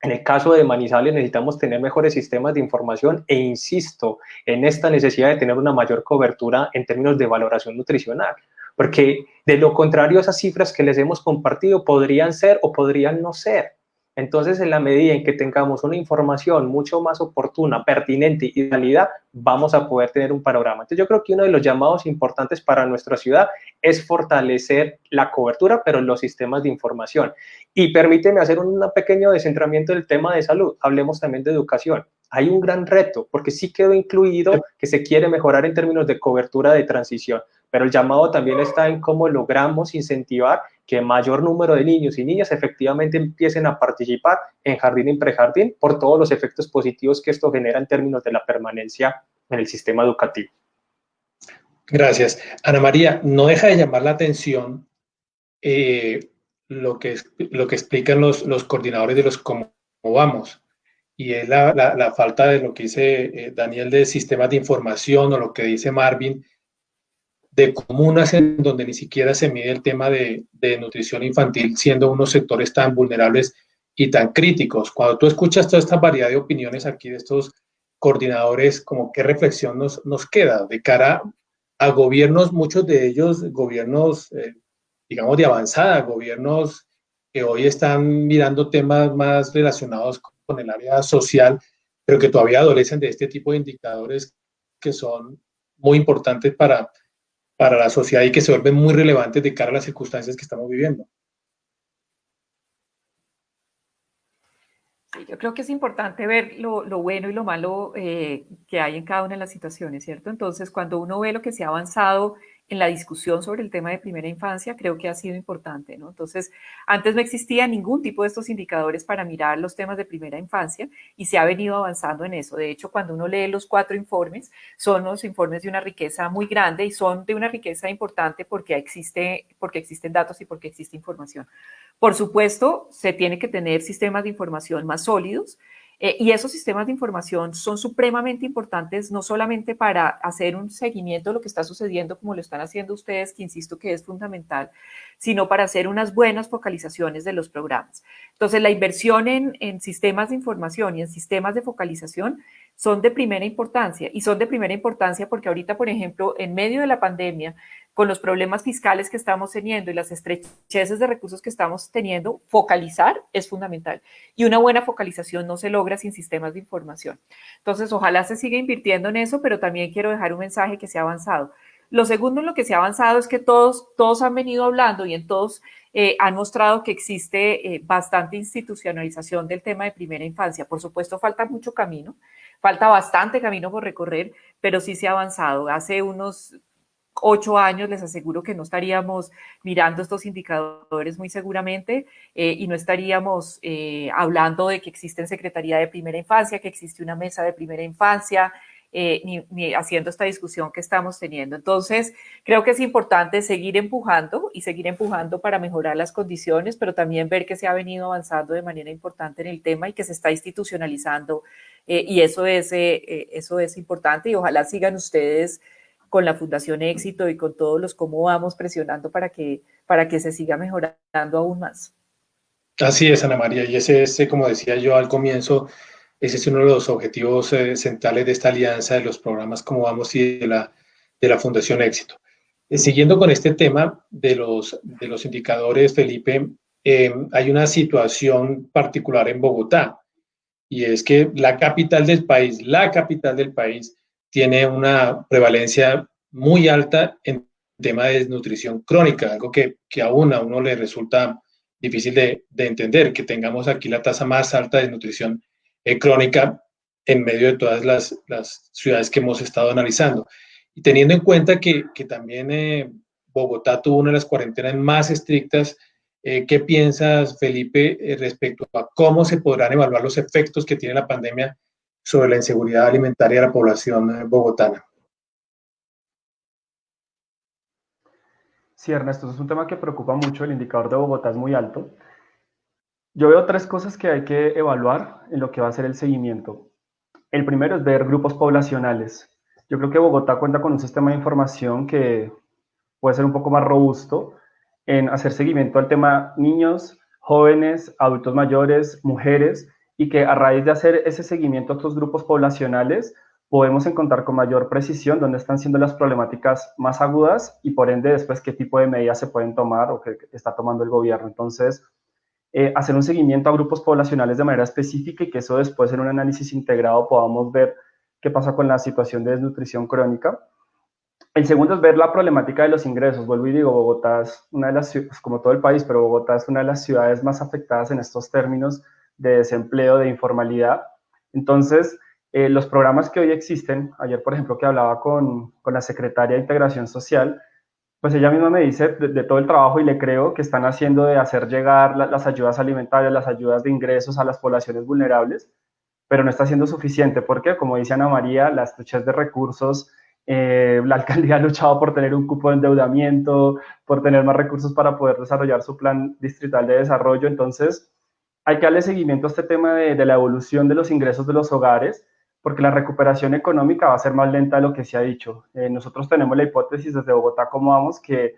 En el caso de Manizales necesitamos tener mejores sistemas de información e insisto en esta necesidad de tener una mayor cobertura en términos de valoración nutricional, porque de lo contrario esas cifras que les hemos compartido podrían ser o podrían no ser. Entonces, en la medida en que tengamos una información mucho más oportuna, pertinente y de calidad, vamos a poder tener un panorama. Entonces, yo creo que uno de los llamados importantes para nuestra ciudad es fortalecer la cobertura, pero los sistemas de información. Y permíteme hacer un pequeño descentramiento del tema de salud. Hablemos también de educación. Hay un gran reto, porque sí quedó incluido que se quiere mejorar en términos de cobertura de transición, pero el llamado también está en cómo logramos incentivar que mayor número de niños y niñas efectivamente empiecen a participar en jardín y prejardín por todos los efectos positivos que esto genera en términos de la permanencia en el sistema educativo. Gracias. Ana María, no deja de llamar la atención lo que explican los coordinadores de los cómo vamos, y es la falta de lo que dice Daniel de sistemas de información o lo que dice Marvin de comunas en donde ni siquiera se mide el tema de nutrición infantil, siendo unos sectores tan vulnerables y tan críticos. Cuando tú escuchas toda esta variedad de opiniones aquí de estos coordinadores, como qué reflexión nos queda de cara a gobiernos, muchos de ellos gobiernos, digamos, de avanzada, gobiernos que hoy están mirando temas más relacionados con el área social, pero que todavía adolecen de este tipo de indicadores que son muy importantes para la sociedad y que se vuelven muy relevantes de cara a las circunstancias que estamos viviendo. Sí, yo creo que es importante ver lo bueno y lo malo que hay en cada una de las situaciones, ¿cierto? Entonces, cuando uno ve lo que se ha avanzado en la discusión sobre el tema de primera infancia, creo que ha sido importante, ¿no? Entonces, antes no existía ningún tipo de estos indicadores para mirar los temas de primera infancia y se ha venido avanzando en eso. De hecho, cuando uno lee los 4 informes, son los informes de una riqueza muy grande y son de una riqueza importante porque existen datos y porque existe información. Por supuesto, se tiene que tener sistemas de información más sólidos y esos sistemas de información son supremamente importantes no solamente para hacer un seguimiento de lo que está sucediendo como lo están haciendo ustedes, que insisto que es fundamental, sino para hacer unas buenas focalizaciones de los programas. Entonces, la inversión en sistemas de información y en sistemas de focalización son de primera importancia y son de primera importancia porque ahorita, por ejemplo, en medio de la pandemia, con los problemas fiscales que estamos teniendo y las estrecheces de recursos que estamos teniendo, focalizar es fundamental. Y una buena focalización no se logra sin sistemas de información. Entonces, ojalá se siga invirtiendo en eso, pero también quiero dejar un mensaje que se ha avanzado. Lo segundo en lo que se ha avanzado es que todos han venido hablando y en todos han mostrado que existe bastante institucionalización del tema de primera infancia. Por supuesto, falta mucho camino, falta bastante camino por recorrer, pero sí se ha avanzado. Hace unos 8 años les aseguro que no estaríamos mirando estos indicadores muy seguramente y no estaríamos hablando de que existe Secretaría de Primera Infancia, que existe una mesa de primera infancia, ni haciendo esta discusión que estamos teniendo. Entonces, creo que es importante seguir empujando para mejorar las condiciones, pero también ver que se ha venido avanzando de manera importante en el tema y que se está institucionalizando y eso es importante y ojalá sigan ustedes con la Fundación Éxito y con todos los cómo vamos presionando para que se siga mejorando aún más. Así es, Ana María, y ese es, como decía yo al comienzo, ese es uno de los objetivos centrales de esta alianza de los programas Cómo Vamos y de la Fundación Éxito. Siguiendo con este tema de los indicadores, Felipe, hay una situación particular en Bogotá, y es que la capital del país, tiene una prevalencia muy alta en tema de desnutrición crónica, algo que aún a uno le resulta difícil de entender, que tengamos aquí la tasa más alta de desnutrición crónica en medio de todas las ciudades que hemos estado analizando. Y teniendo en cuenta que también Bogotá tuvo una de las cuarentenas más estrictas, ¿qué piensas, Felipe, respecto a cómo se podrán evaluar los efectos que tiene la pandemia sobre la inseguridad alimentaria de la población bogotana? Sí, Ernesto, eso es un tema que preocupa mucho. El indicador de Bogotá es muy alto. Yo veo 3 cosas que hay que evaluar en lo que va a ser el seguimiento. El primero es ver grupos poblacionales. Yo creo que Bogotá cuenta con un sistema de información que puede ser un poco más robusto en hacer seguimiento al tema niños, jóvenes, adultos mayores, mujeres, y que a raíz de hacer ese seguimiento a estos grupos poblacionales podemos encontrar con mayor precisión dónde están siendo las problemáticas más agudas y por ende después qué tipo de medidas se pueden tomar o que está tomando el gobierno. Entonces, hacer un seguimiento a grupos poblacionales de manera específica y que eso después en un análisis integrado podamos ver qué pasa con la situación de desnutrición crónica. El segundo es ver la problemática de los ingresos. Vuelvo y digo, Bogotá es una de las ciudades, como todo el país, pero Bogotá es una de las ciudades más afectadas en estos términos de desempleo, de informalidad. Entonces, los programas que hoy existen, ayer por ejemplo que hablaba con la secretaria de Integración Social, pues ella misma me dice de todo el trabajo y le creo que están haciendo de hacer llegar las ayudas alimentarias, las ayudas de ingresos a las poblaciones vulnerables, pero no está siendo suficiente porque, como dice Ana María, la estrechez de recursos, la alcaldía ha luchado por tener un cupo de endeudamiento, por tener más recursos para poder desarrollar su plan distrital de desarrollo. Entonces, hay que darle seguimiento a este tema de la evolución de los ingresos de los hogares, porque la recuperación económica va a ser más lenta de lo que se ha dicho. Nosotros tenemos la hipótesis desde Bogotá, como vamos, que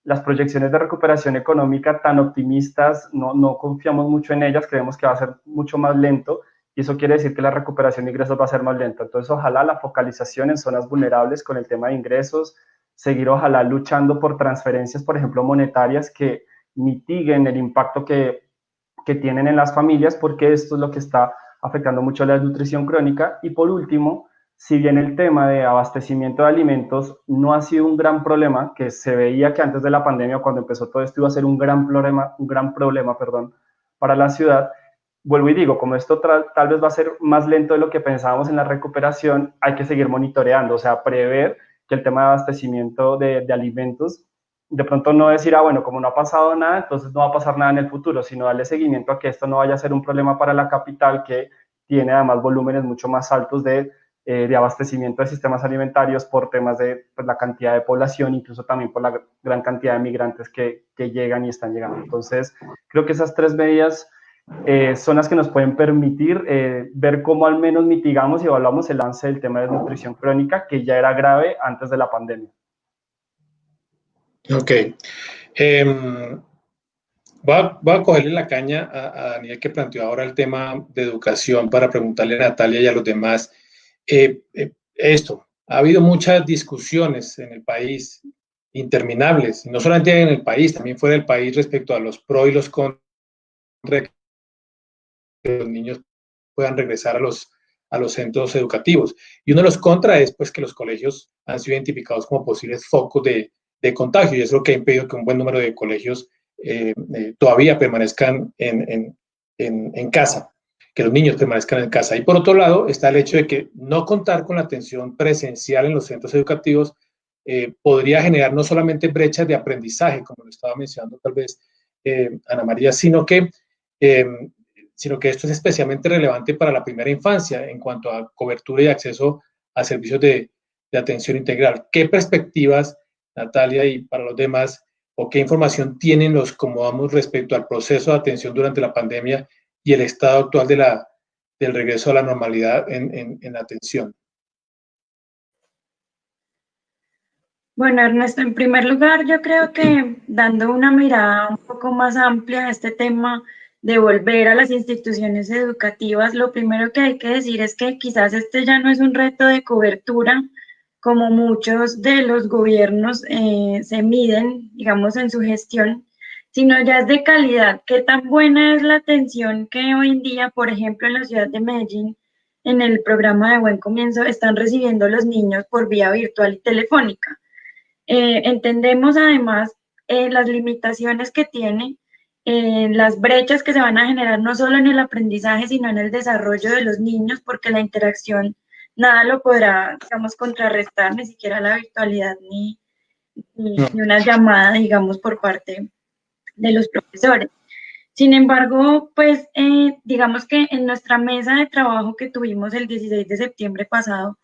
las proyecciones de recuperación económica tan optimistas, no confiamos mucho en ellas, creemos que va a ser mucho más lento, y eso quiere decir que la recuperación de ingresos va a ser más lenta. Entonces, ojalá la focalización en zonas vulnerables con el tema de ingresos, seguir ojalá luchando por transferencias, por ejemplo, monetarias, que mitiguen el impacto que tienen en las familias, porque esto es lo que está afectando mucho a la desnutrición crónica. Y por último, si bien el tema de abastecimiento de alimentos no ha sido un gran problema, que se veía que antes de la pandemia, cuando empezó todo esto, iba a ser un gran problema, para la ciudad, vuelvo y digo, como esto tal vez va a ser más lento de lo que pensábamos en la recuperación, hay que seguir monitoreando, o sea, prever que el tema de abastecimiento de alimentos, de pronto no decir, bueno, como no ha pasado nada, entonces no va a pasar nada en el futuro, sino darle seguimiento a que esto no vaya a ser un problema para la capital, que tiene además volúmenes mucho más altos de abastecimiento de sistemas alimentarios por temas de pues, la cantidad de población, incluso también por la gran cantidad de migrantes que llegan y están llegando. Entonces, creo que esas tres medidas son las que nos pueden permitir ver cómo al menos mitigamos y evaluamos el avance del tema de desnutrición crónica, que ya era grave antes de la pandemia. Ok. Voy a cogerle la caña a Daniel, que planteó ahora el tema de educación, para preguntarle a Natalia y a los demás. Ha habido muchas discusiones en el país, interminables, no solamente en el país, también fuera del país, respecto a los pros y los contras de que los niños puedan regresar a los centros educativos. Y uno de los contras es pues, que los colegios han sido identificados como posibles focos de contagio, y es lo que ha impedido que un buen número de colegios todavía permanezcan en casa, que los niños permanezcan en casa. Y por otro lado está el hecho de que no contar con la atención presencial en los centros educativos podría generar no solamente brechas de aprendizaje, como lo estaba mencionando tal vez Ana María, sino que esto es especialmente relevante para la primera infancia en cuanto a cobertura y acceso a servicios de atención integral. ¿Qué perspectivas, Natalia, y para los demás, o qué información tienen los Cómo respecto al proceso de atención durante la pandemia y el estado actual del regreso a la normalidad en la atención? Bueno, Ernesto, en primer lugar, yo creo que dando una mirada un poco más amplia a este tema de volver a las instituciones educativas, lo primero que hay que decir es que quizás este ya no es un reto de cobertura, como muchos de los gobiernos se miden, digamos, en su gestión, sino ya es de calidad. ¿Qué tan buena es la atención que hoy en día, por ejemplo, en la ciudad de Medellín, en el programa de Buen Comienzo, están recibiendo los niños por vía virtual y telefónica? Entendemos además las limitaciones que tiene, las brechas que se van a generar no solo en el aprendizaje, sino en el desarrollo de los niños, porque la interacción nada lo podrá, digamos, contrarrestar, ni siquiera la virtualidad ni una llamada, digamos, por parte de los profesores. Sin embargo, pues digamos que en nuestra mesa de trabajo que tuvimos el 16 de septiembre pasado,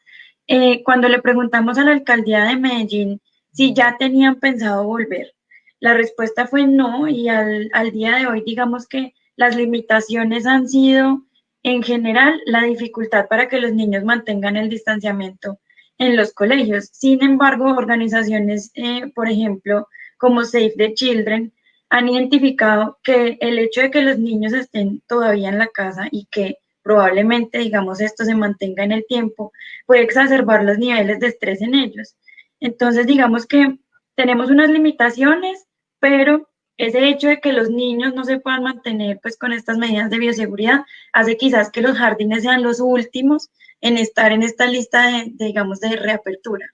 cuando le preguntamos a la alcaldía de Medellín si ya tenían pensado volver, la respuesta fue no, y al día de hoy digamos que las limitaciones han sido en general la dificultad para que los niños mantengan el distanciamiento en los colegios. Sin embargo, organizaciones, por ejemplo, como Save the Children, han identificado que el hecho de que los niños estén todavía en la casa y que probablemente, digamos, esto se mantenga en el tiempo, puede exacerbar los niveles de estrés en ellos. Entonces, digamos que tenemos unas limitaciones, pero ese hecho de que los niños no se puedan mantener pues con estas medidas de bioseguridad hace quizás que los jardines sean los últimos en estar en esta lista digamos, de reapertura.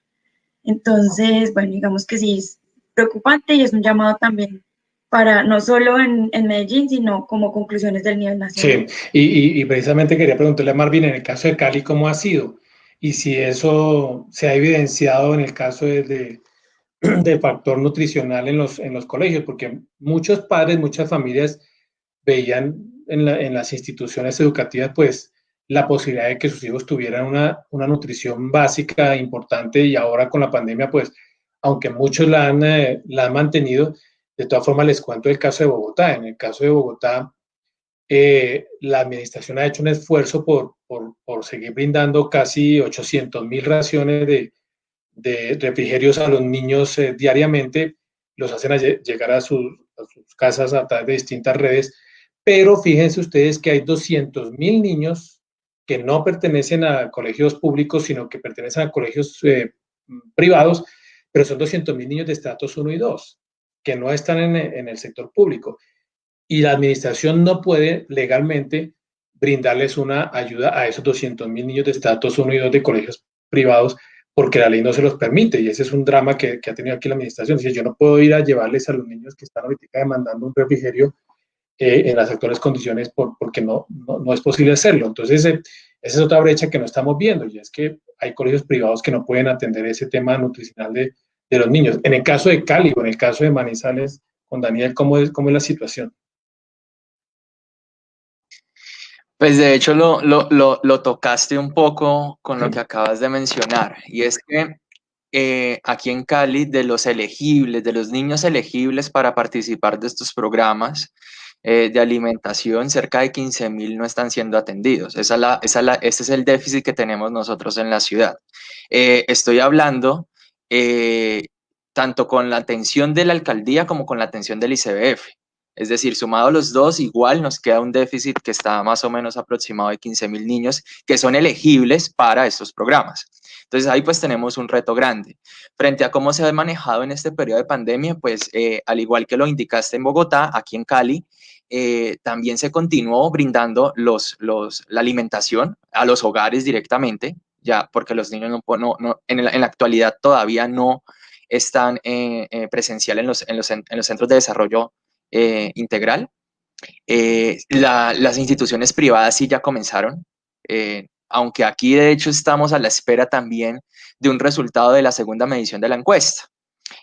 Entonces, bueno, digamos que sí es preocupante y es un llamado también para no solo en Medellín, sino como conclusiones del nivel nacional. Sí, y precisamente quería preguntarle a Marvin, en el caso de Cali, ¿cómo ha sido? Y si eso se ha evidenciado en el caso de factor nutricional en los colegios, porque muchos padres, muchas familias veían en las instituciones educativas, pues, la posibilidad de que sus hijos tuvieran una nutrición básica importante, y ahora con la pandemia, pues, aunque muchos la han mantenido, de todas formas les cuento el caso de Bogotá. En el caso de Bogotá, la administración ha hecho un esfuerzo por seguir brindando casi 800.000 raciones de refrigerios a los niños diariamente. Los hacen llegar a sus casas a través de distintas redes, pero fíjense ustedes que hay 200.000 niños que no pertenecen a colegios públicos, sino que pertenecen a colegios privados, pero son 200.000 niños de estratos 1 y 2, que no están en el sector público. Y la administración no puede legalmente brindarles una ayuda a esos 200.000 niños de estratos 1 y 2 de colegios privados porque la ley no se los permite. Y ese es un drama que ha tenido aquí la administración. Dice, yo no puedo ir a llevarles a los niños que están ahorita demandando un refrigerio en las actuales condiciones porque no es posible hacerlo. Entonces, esa es otra brecha que no estamos viendo, y es que hay colegios privados que no pueden atender ese tema nutricional de los niños. En el caso de Cali o en el caso de Manizales, con Daniel, ¿cómo es la situación? Pues de hecho lo tocaste un poco con lo que acabas de mencionar, y es que aquí en Cali, de los elegibles, de los niños elegibles para participar de estos programas de alimentación, cerca de 15.000 no están siendo atendidos. Ese es el déficit que tenemos nosotros en la ciudad. Estoy hablando tanto con la atención de la alcaldía como con la atención del ICBF. Es decir, sumado los dos, igual nos queda un déficit que está más o menos aproximado de 15.000 niños que son elegibles para estos programas. Entonces ahí pues tenemos un reto grande. Frente a cómo se ha manejado en este periodo de pandemia, pues al igual que lo indicaste en Bogotá, aquí en Cali, también se continuó brindando la alimentación a los hogares directamente, ya porque los niños en la actualidad todavía no están presencial en los centros de desarrollo integral. Las instituciones privadas sí ya comenzaron, aunque aquí de hecho estamos a la espera también de un resultado de la segunda medición de la encuesta,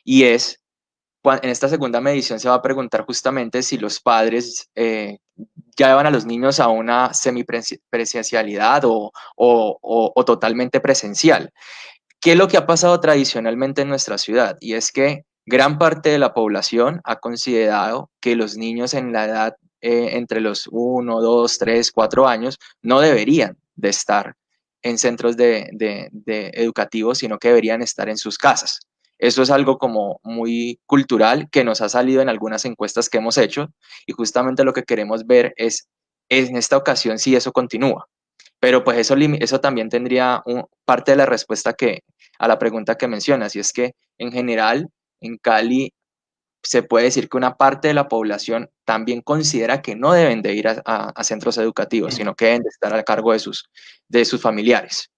y en esta segunda medición se va a preguntar justamente si los padres ya llevan a los niños a una semipresencialidad o totalmente presencial. ¿Qué es lo que ha pasado tradicionalmente en nuestra ciudad? Y es que gran parte de la población ha considerado que los niños en la edad entre los 1, 2, 3, 4 años no deberían de estar en centros educativos, sino que deberían estar en sus casas. Eso es algo como muy cultural que nos ha salido en algunas encuestas que hemos hecho, y justamente lo que queremos ver es en esta ocasión si eso continúa. Pero pues eso también tendría parte de la respuesta a la pregunta que mencionas, y es que en general en Cali se puede decir que una parte de la población también considera que no deben de ir a centros educativos, sino que deben de estar a cargo de sus familiares.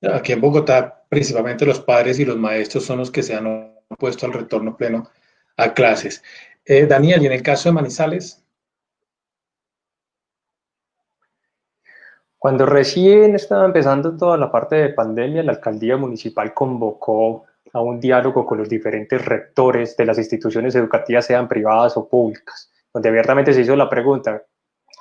Aquí en Bogotá, principalmente los padres y los maestros son los que se han opuesto al retorno pleno a clases. Daniel, ¿y en el caso de Manizales? Cuando recién estaba empezando toda la parte de pandemia, la alcaldía municipal convocó a un diálogo con los diferentes rectores de las instituciones educativas, sean privadas o públicas, donde abiertamente se hizo la pregunta,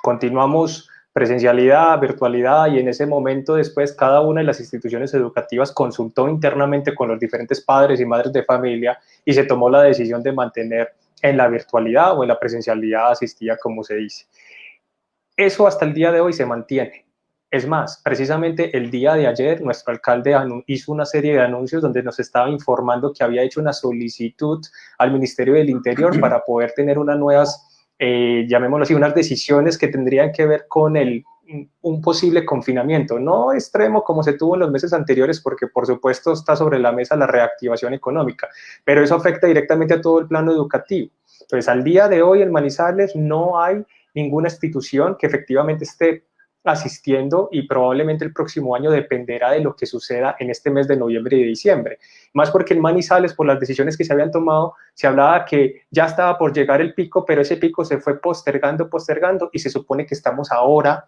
¿continuamos presencialidad, virtualidad? Y en ese momento después cada una de las instituciones educativas consultó internamente con los diferentes padres y madres de familia y se tomó la decisión de mantener en la virtualidad o en la presencialidad asistida, como se dice. Eso hasta el día de hoy se mantiene. Es más, precisamente el día de ayer nuestro alcalde hizo una serie de anuncios donde nos estaba informando que había hecho una solicitud al Ministerio del Interior para poder tener unas nuevas, llamémoslo así, unas decisiones que tendrían que ver con un posible confinamiento, no extremo como se tuvo en los meses anteriores, porque por supuesto está sobre la mesa la reactivación económica, pero eso afecta directamente a todo el plano educativo. Entonces, al día de hoy en Manizales no hay ninguna institución que efectivamente esté asistiendo, y probablemente el próximo año dependerá de lo que suceda en este mes de noviembre y de diciembre. Más porque en Manizales, por las decisiones que se habían tomado, se hablaba que ya estaba por llegar el pico, pero ese pico se fue postergando, y se supone que estamos ahora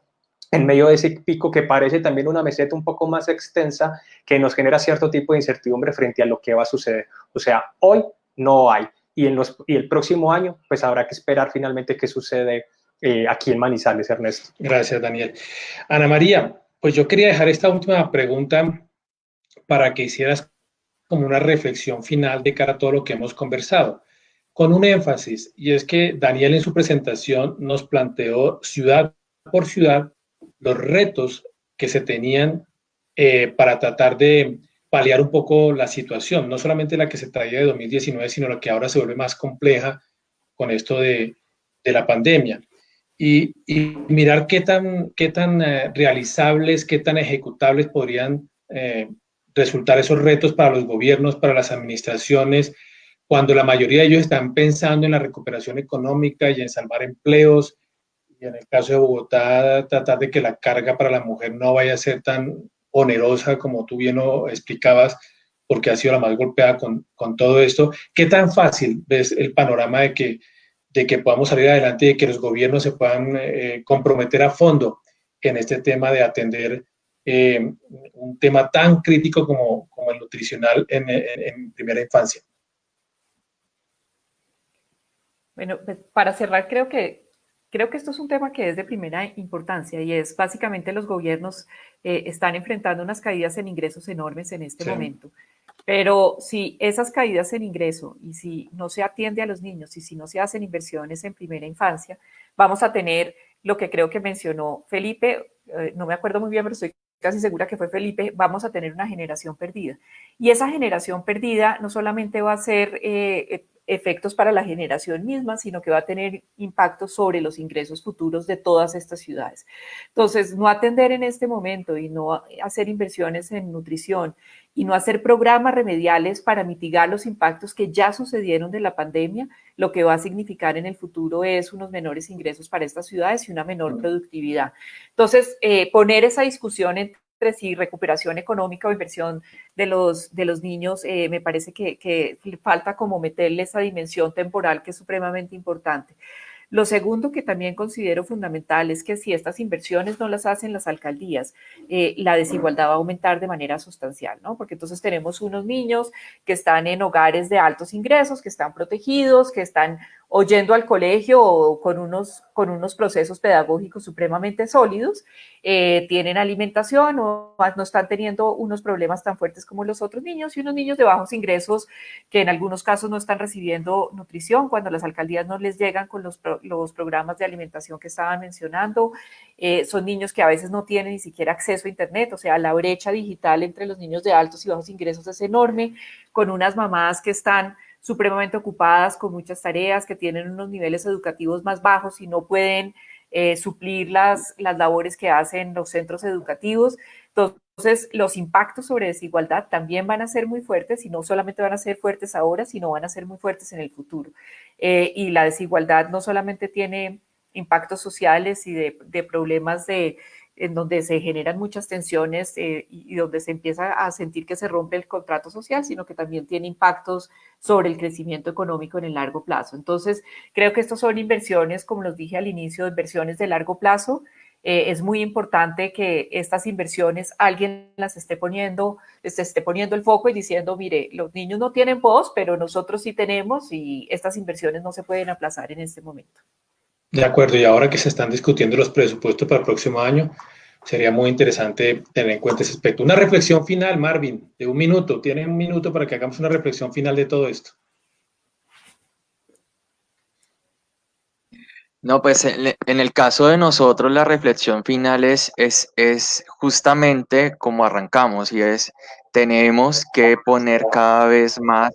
en medio de ese pico que parece también una meseta un poco más extensa, que nos genera cierto tipo de incertidumbre frente a lo que va a suceder. O sea, hoy no hay, y el próximo año pues habrá que esperar finalmente qué sucede aquí en Manizales, Ernesto. Gracias, Daniel. Ana María, pues yo quería dejar esta última pregunta para que hicieras como una reflexión final de cara a todo lo que hemos conversado, con un énfasis, y es que Daniel en su presentación nos planteó ciudad por ciudad los retos que se tenían para tratar de paliar un poco la situación, no solamente la que se traía de 2019, sino la que ahora se vuelve más compleja con esto de la pandemia. Y mirar qué tan realizables, qué tan ejecutables podrían resultar esos retos para los gobiernos, para las administraciones, cuando la mayoría de ellos están pensando en la recuperación económica y en salvar empleos, y en el caso de Bogotá, tratar de que la carga para la mujer no vaya a ser tan onerosa como tú bien lo explicabas, porque ha sido la más golpeada con todo esto. ¿Qué tan fácil ves el panorama de que podamos salir adelante y de que los gobiernos se puedan comprometer a fondo en este tema de atender un tema tan crítico como el nutricional en primera infancia? Bueno, pues para cerrar, creo que esto es un tema que es de primera importancia y es básicamente los gobiernos están enfrentando unas caídas en ingresos enormes en este momento. Pero si esas caídas en ingreso y si no se atiende a los niños y si no se hacen inversiones en primera infancia, vamos a tener lo que creo que mencionó Felipe, no me acuerdo muy bien, pero estoy casi segura que fue Felipe, vamos a tener una generación perdida. Y esa generación perdida no solamente va a ser efectos para la generación misma, sino que va a tener impactos sobre los ingresos futuros de todas estas ciudades. Entonces, no atender en este momento y no hacer inversiones en nutrición y no hacer programas remediales para mitigar los impactos que ya sucedieron de la pandemia, lo que va a significar en el futuro es unos menores ingresos para estas ciudades y una menor productividad. Entonces, poner esa discusión entre si recuperación económica o inversión de los niños, me parece que falta como meterle esa dimensión temporal que es supremamente importante. Lo segundo que también considero fundamental es que si estas inversiones no las hacen las alcaldías, la desigualdad va a aumentar de manera sustancial, ¿no? Porque entonces tenemos unos niños que están en hogares de altos ingresos, que están protegidos, que están o yendo al colegio o con unos procesos pedagógicos supremamente sólidos, tienen alimentación o no están teniendo unos problemas tan fuertes como los otros niños, y unos niños de bajos ingresos que en algunos casos no están recibiendo nutrición cuando las alcaldías no les llegan con los programas de alimentación que estaban mencionando. Son niños que a veces no tienen ni siquiera acceso a internet, o sea, la brecha digital entre los niños de altos y bajos ingresos es enorme, con unas mamás que están supremamente ocupadas con muchas tareas, que tienen unos niveles educativos más bajos y no pueden suplir las labores que hacen los centros educativos. Entonces, los impactos sobre desigualdad también van a ser muy fuertes y no solamente van a ser fuertes ahora, sino van a ser muy fuertes en el futuro. Y la desigualdad no solamente tiene impactos sociales y de problemas en donde se generan muchas tensiones y donde se empieza a sentir que se rompe el contrato social, sino que también tiene impactos sobre el crecimiento económico en el largo plazo. Entonces, creo que estas son inversiones, como los dije al inicio, inversiones de largo plazo. Es muy importante que estas inversiones alguien las esté poniendo el foco y diciendo, mire, los niños no tienen voz, pero nosotros sí tenemos, y estas inversiones no se pueden aplazar en este momento. De acuerdo, y ahora que se están discutiendo los presupuestos para el próximo año, sería muy interesante tener en cuenta ese aspecto. Una reflexión final, Marvin, de 1 minuto. Tienen 1 minuto para que hagamos una reflexión final de todo esto. No, pues en el caso de nosotros la reflexión final es justamente como arrancamos, y es tenemos que poner cada vez más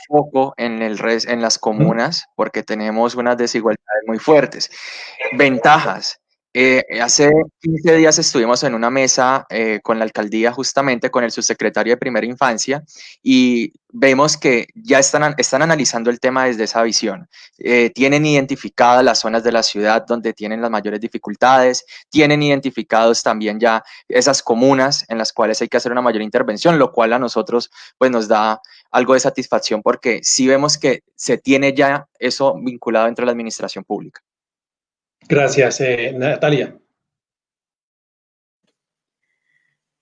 foco en las comunas porque tenemos unas desigualdades muy fuertes. Ventajas. Hace 15 días estuvimos en una mesa con la alcaldía, justamente con el subsecretario de Primera Infancia, y vemos que ya están analizando el tema desde esa visión. Tienen identificadas las zonas de la ciudad donde tienen las mayores dificultades, tienen identificados también ya esas comunas en las cuales hay que hacer una mayor intervención, lo cual a nosotros pues nos da algo de satisfacción porque sí vemos que se tiene ya eso vinculado dentro de la administración pública. Gracias, Natalia.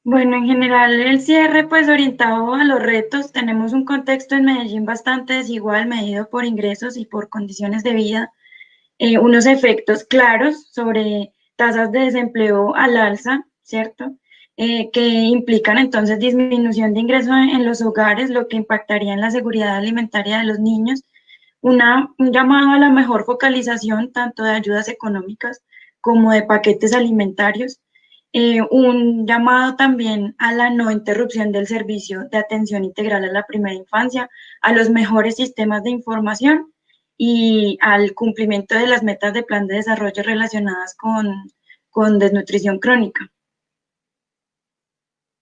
Bueno, en general el cierre pues orientado a los retos. Tenemos un contexto en Medellín bastante desigual, medido por ingresos y por condiciones de vida, unos efectos claros sobre tasas de desempleo al alza, ¿cierto? Que implican entonces disminución de ingresos en los hogares, lo que impactaría en la seguridad alimentaria de los niños. Un llamado a la mejor focalización tanto de ayudas económicas como de paquetes alimentarios. Un llamado también a la no interrupción del servicio de atención integral a la primera infancia, a los mejores sistemas de información y al cumplimiento de las metas de plan de desarrollo relacionadas con desnutrición crónica.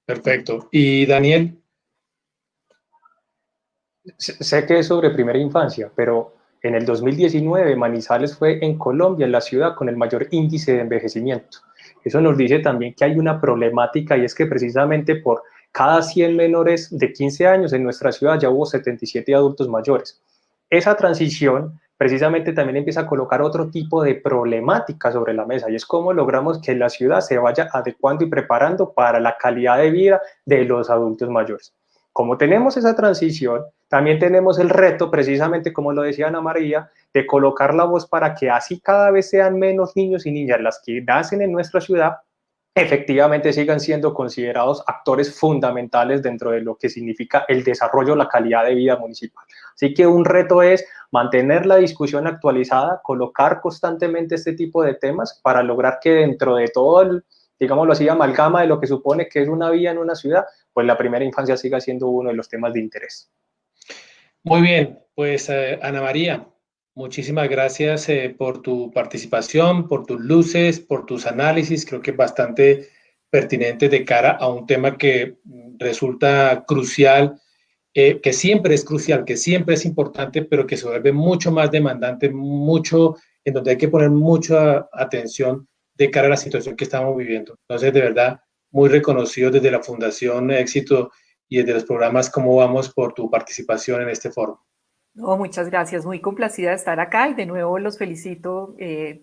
Perfecto. ¿Y Daniel? Sé que es sobre primera infancia, pero en el 2019 Manizales fue en Colombia la ciudad con el mayor índice de envejecimiento. Eso nos dice también que hay una problemática, y es que precisamente por cada 100 menores de 15 años en nuestra ciudad ya hubo 77 adultos mayores. Esa transición precisamente también empieza a colocar otro tipo de problemática sobre la mesa, y es cómo logramos que la ciudad se vaya adecuando y preparando para la calidad de vida de los adultos mayores. Como tenemos esa transición, también tenemos el reto, precisamente como lo decía Ana María, de colocar la voz para que así cada vez sean menos niños y niñas las que nacen en nuestra ciudad, efectivamente sigan siendo considerados actores fundamentales dentro de lo que significa el desarrollo, la calidad de vida municipal. Así que un reto es mantener la discusión actualizada, colocar constantemente este tipo de temas para lograr que dentro de todo el, digámoslo así, amalgama de lo que supone que es una vida en una ciudad, pues la primera infancia siga siendo uno de los temas de interés. Muy bien, pues Ana María, muchísimas gracias por tu participación, por tus luces, por tus análisis. Creo que es bastante pertinente de cara a un tema que resulta crucial, que siempre es crucial, que siempre es importante, pero que se vuelve mucho más demandante, mucho, en donde hay que poner mucha atención de cara a la situación que estamos viviendo. Entonces, de verdad, muy reconocido desde la Fundación Éxito y desde los programas Cómo Vamos por tu participación en este foro. No, muchas gracias, muy complacida de estar acá y de nuevo los felicito.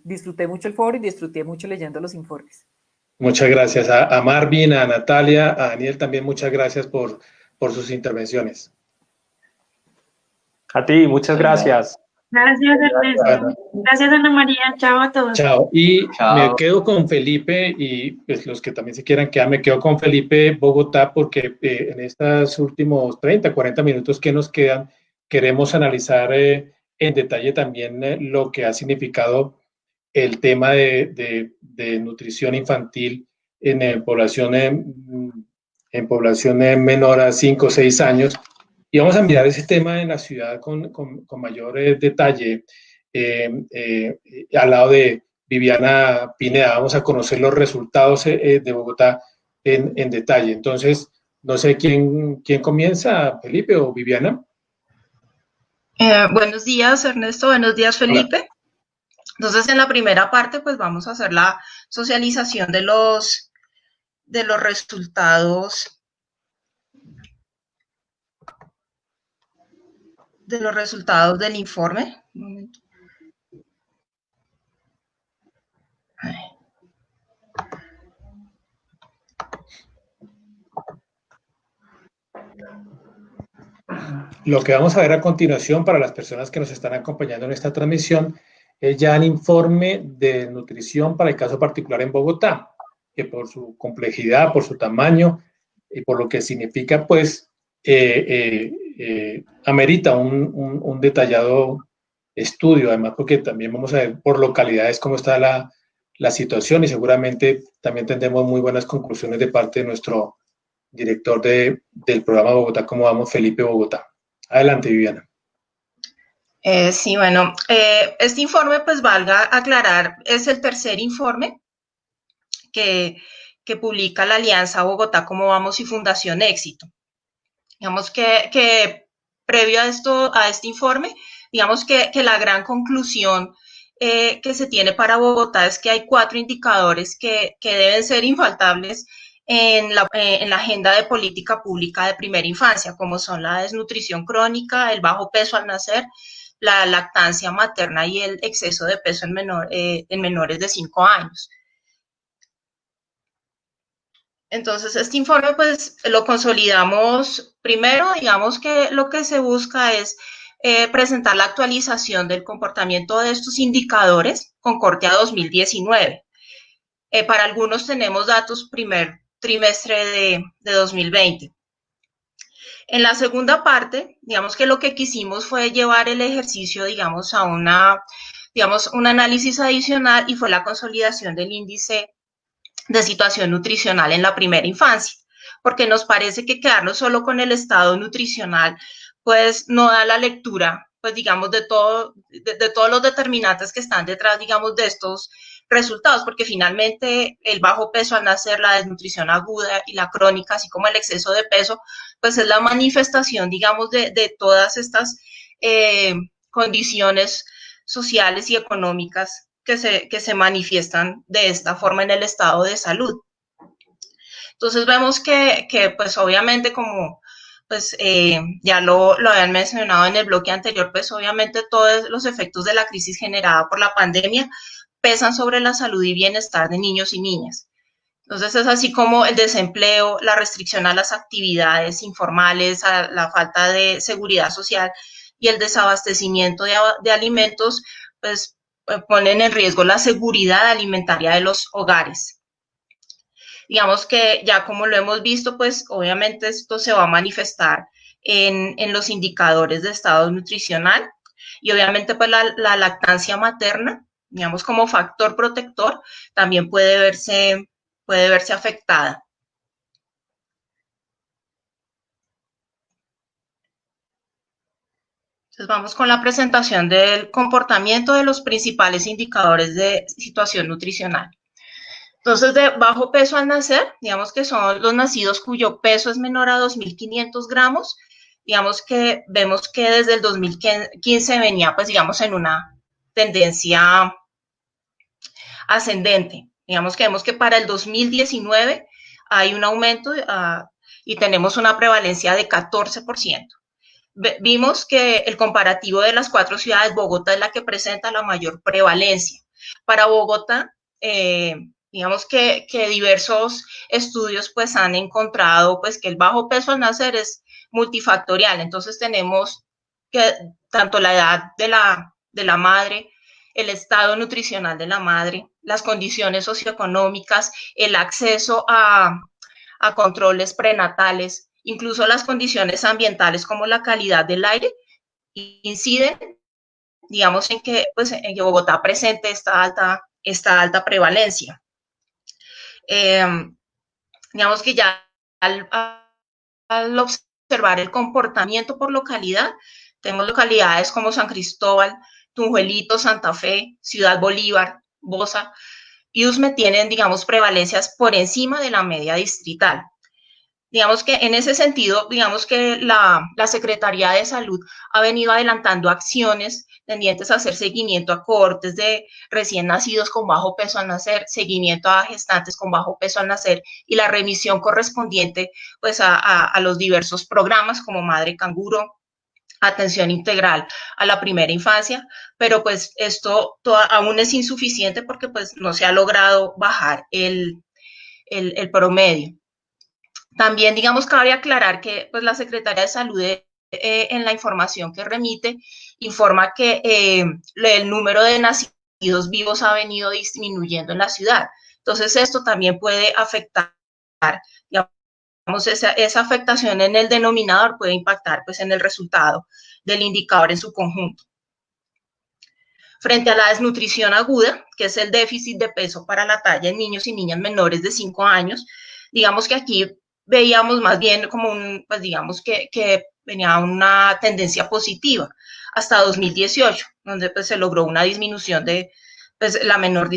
Disfruté mucho el foro y disfruté mucho leyendo los informes. Muchas gracias a Marvin, a Natalia, a Daniel también, muchas gracias por sus intervenciones. A ti, muchas gracias. Gracias, Ernesto. Gracias, Ana María. Chao a todos. Chao. Y Chao. me quedo con Felipe, y pues los que también se quieran quedar, me quedo con Felipe Bogotá, porque en estos últimos 30, 40 minutos que nos quedan, queremos analizar en detalle también lo que ha significado el tema de nutrición infantil en población menor a 5 o 6 años. Y vamos a mirar ese tema en la ciudad con mayor detalle. Al lado de Viviana Pineda, vamos a conocer los resultados de Bogotá en detalle. Entonces, no sé quién comienza, Felipe o Viviana. Buenos días, Ernesto. Buenos días, Felipe. Hola. Entonces, en la primera parte, pues vamos a hacer la socialización de los resultados del informe. Un momento. Lo que vamos a ver a continuación para las personas que nos están acompañando en esta transmisión es ya el informe de nutrición para el caso particular en Bogotá, que por su complejidad, por su tamaño y por lo que significa, pues, amerita un detallado estudio, además porque también vamos a ver por localidades cómo está la situación, y seguramente también tendremos muy buenas conclusiones de parte de nuestro director del programa Bogotá Cómo Vamos, Felipe Bogotá. Adelante, Viviana. Sí, bueno, este informe, pues valga aclarar, es el tercer informe que publica la Alianza Bogotá Cómo Vamos y Fundación Éxito. Digamos que previo a este informe, digamos que la gran conclusión que se tiene para Bogotá es que hay 4 indicadores que deben ser infaltables en la agenda de política pública de primera infancia, como son la desnutrición crónica, el bajo peso al nacer, la lactancia materna y el exceso de peso en menores de 5 años. Entonces, este informe, pues, lo consolidamos primero. Digamos que lo que se busca es presentar la actualización del comportamiento de estos indicadores con corte a 2019. Para algunos tenemos datos primer trimestre de 2020. En la segunda parte, digamos que lo que quisimos fue llevar el ejercicio, digamos, a un análisis adicional, y fue la consolidación del índice de situación nutricional en la primera infancia, porque nos parece que quedarnos solo con el estado nutricional, pues no da la lectura, pues digamos, de todos los determinantes que están detrás, digamos, de estos resultados, porque finalmente el bajo peso al nacer, la desnutrición aguda y la crónica, así como el exceso de peso, pues es la manifestación, digamos, de todas estas condiciones sociales y económicas que se manifiestan de esta forma en el estado de salud. Entonces vemos que pues obviamente como pues ya lo habían mencionado en el bloque anterior, pues obviamente todos los efectos de la crisis generada por la pandemia pesan sobre la salud y bienestar de niños y niñas. Entonces es así como el desempleo, la restricción a las actividades informales, a la falta de seguridad social y el desabastecimiento de alimentos, pues ponen en riesgo la seguridad alimentaria de los hogares. Digamos que ya como lo hemos visto, pues obviamente esto se va a manifestar en los indicadores de estado nutricional y obviamente pues la lactancia materna, digamos como factor protector, también puede verse afectada. Entonces vamos con la presentación del comportamiento de los principales indicadores de situación nutricional. Entonces, de bajo peso al nacer, digamos que son los nacidos cuyo peso es menor a 2.500 gramos. Digamos que vemos que desde el 2015 venía, pues, digamos, en una tendencia ascendente. Digamos que vemos que para el 2019 hay un aumento y tenemos una prevalencia de 14%. Vimos que el comparativo de las 4 ciudades, Bogotá es la que presenta la mayor prevalencia. Para Bogotá, digamos que diversos estudios pues han encontrado pues que el bajo peso al nacer es multifactorial. Entonces tenemos que tanto la edad de la madre, el estado nutricional de la madre, las condiciones socioeconómicas, el acceso a controles prenatales, incluso las condiciones ambientales como la calidad del aire, inciden, digamos, en que Bogotá presente esta alta prevalencia. Digamos que ya al observar el comportamiento por localidad, tenemos localidades como San Cristóbal, Tunjuelito, Santa Fe, Ciudad Bolívar, Bosa y Usme tienen, digamos, prevalencias por encima de la media distrital. Digamos que en ese sentido, digamos que la Secretaría de Salud ha venido adelantando acciones tendientes a hacer seguimiento a cohortes de recién nacidos con bajo peso al nacer, seguimiento a gestantes con bajo peso al nacer y la remisión correspondiente pues a los diversos programas como Madre Canguro, atención integral a la primera infancia, pero pues esto aún es insuficiente porque pues no se ha logrado bajar el promedio. También, digamos, cabe aclarar que pues, la Secretaría de Salud en la información que remite informa que el número de nacidos vivos ha venido disminuyendo en la ciudad. Entonces, esto también puede afectar, digamos, esa afectación en el denominador puede impactar pues, en el resultado del indicador en su conjunto. Frente a la desnutrición aguda, que es el déficit de peso para la talla en niños y niñas menores de 5 años, digamos que aquí veíamos más bien como pues digamos que venía una tendencia positiva hasta 2018, donde pues se logró una disminución de pues la mayor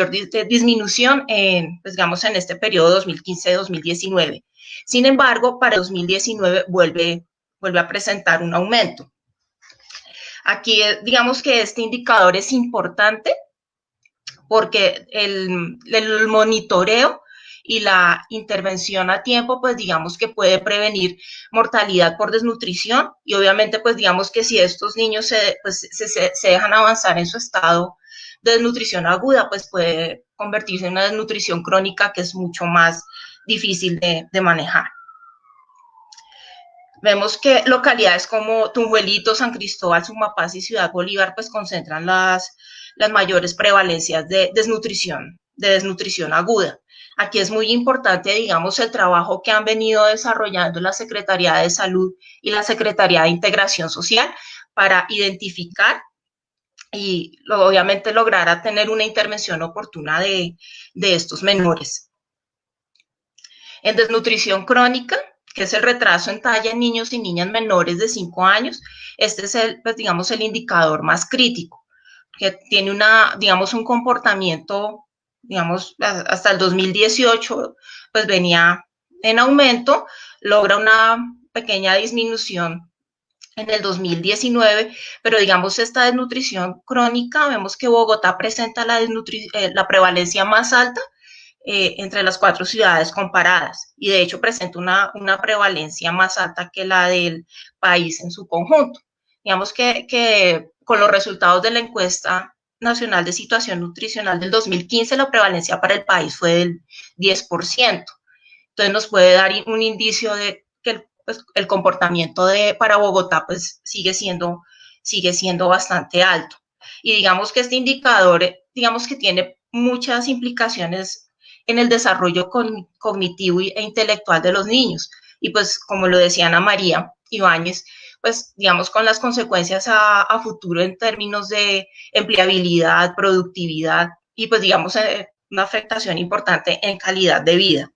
disminución en, pues digamos en este periodo 2015-2019. Sin embargo, para 2019 vuelve a presentar un aumento. Aquí digamos que este indicador es importante porque el monitoreo y la intervención a tiempo, pues digamos que puede prevenir mortalidad por desnutrición y obviamente pues digamos que si estos niños se dejan avanzar en su estado de desnutrición aguda, pues puede convertirse en una desnutrición crónica que es mucho más difícil de manejar. Vemos que localidades como Tunjuelito, San Cristóbal, Sumapaz y Ciudad Bolívar pues concentran las mayores prevalencias de desnutrición aguda. Aquí es muy importante, digamos, el trabajo que han venido desarrollando la Secretaría de Salud y la Secretaría de Integración Social para identificar y obviamente lograr tener una intervención oportuna de estos menores. En desnutrición crónica, que es el retraso en talla en niños y niñas menores de 5 años, este es pues, digamos, el indicador más crítico, que tiene digamos, un comportamiento, digamos, hasta el 2018, pues venía en aumento, logra una pequeña disminución en el 2019, pero digamos esta desnutrición crónica, vemos que Bogotá presenta la prevalencia más alta entre las 4 ciudades comparadas, y de hecho presenta una prevalencia más alta que la del país en su conjunto. Digamos que con los resultados de la encuesta nacional de situación nutricional del 2015, la prevalencia para el país fue del 10%. Entonces nos puede dar un indicio de que el comportamiento para Bogotá pues sigue siendo bastante alto. Y digamos que este indicador, digamos que tiene muchas implicaciones en el desarrollo cognitivo e intelectual de los niños. Y pues como lo decía Ana María Ibáñez, pues digamos con las consecuencias a futuro en términos de empleabilidad, productividad y pues digamos una afectación importante en calidad de vida.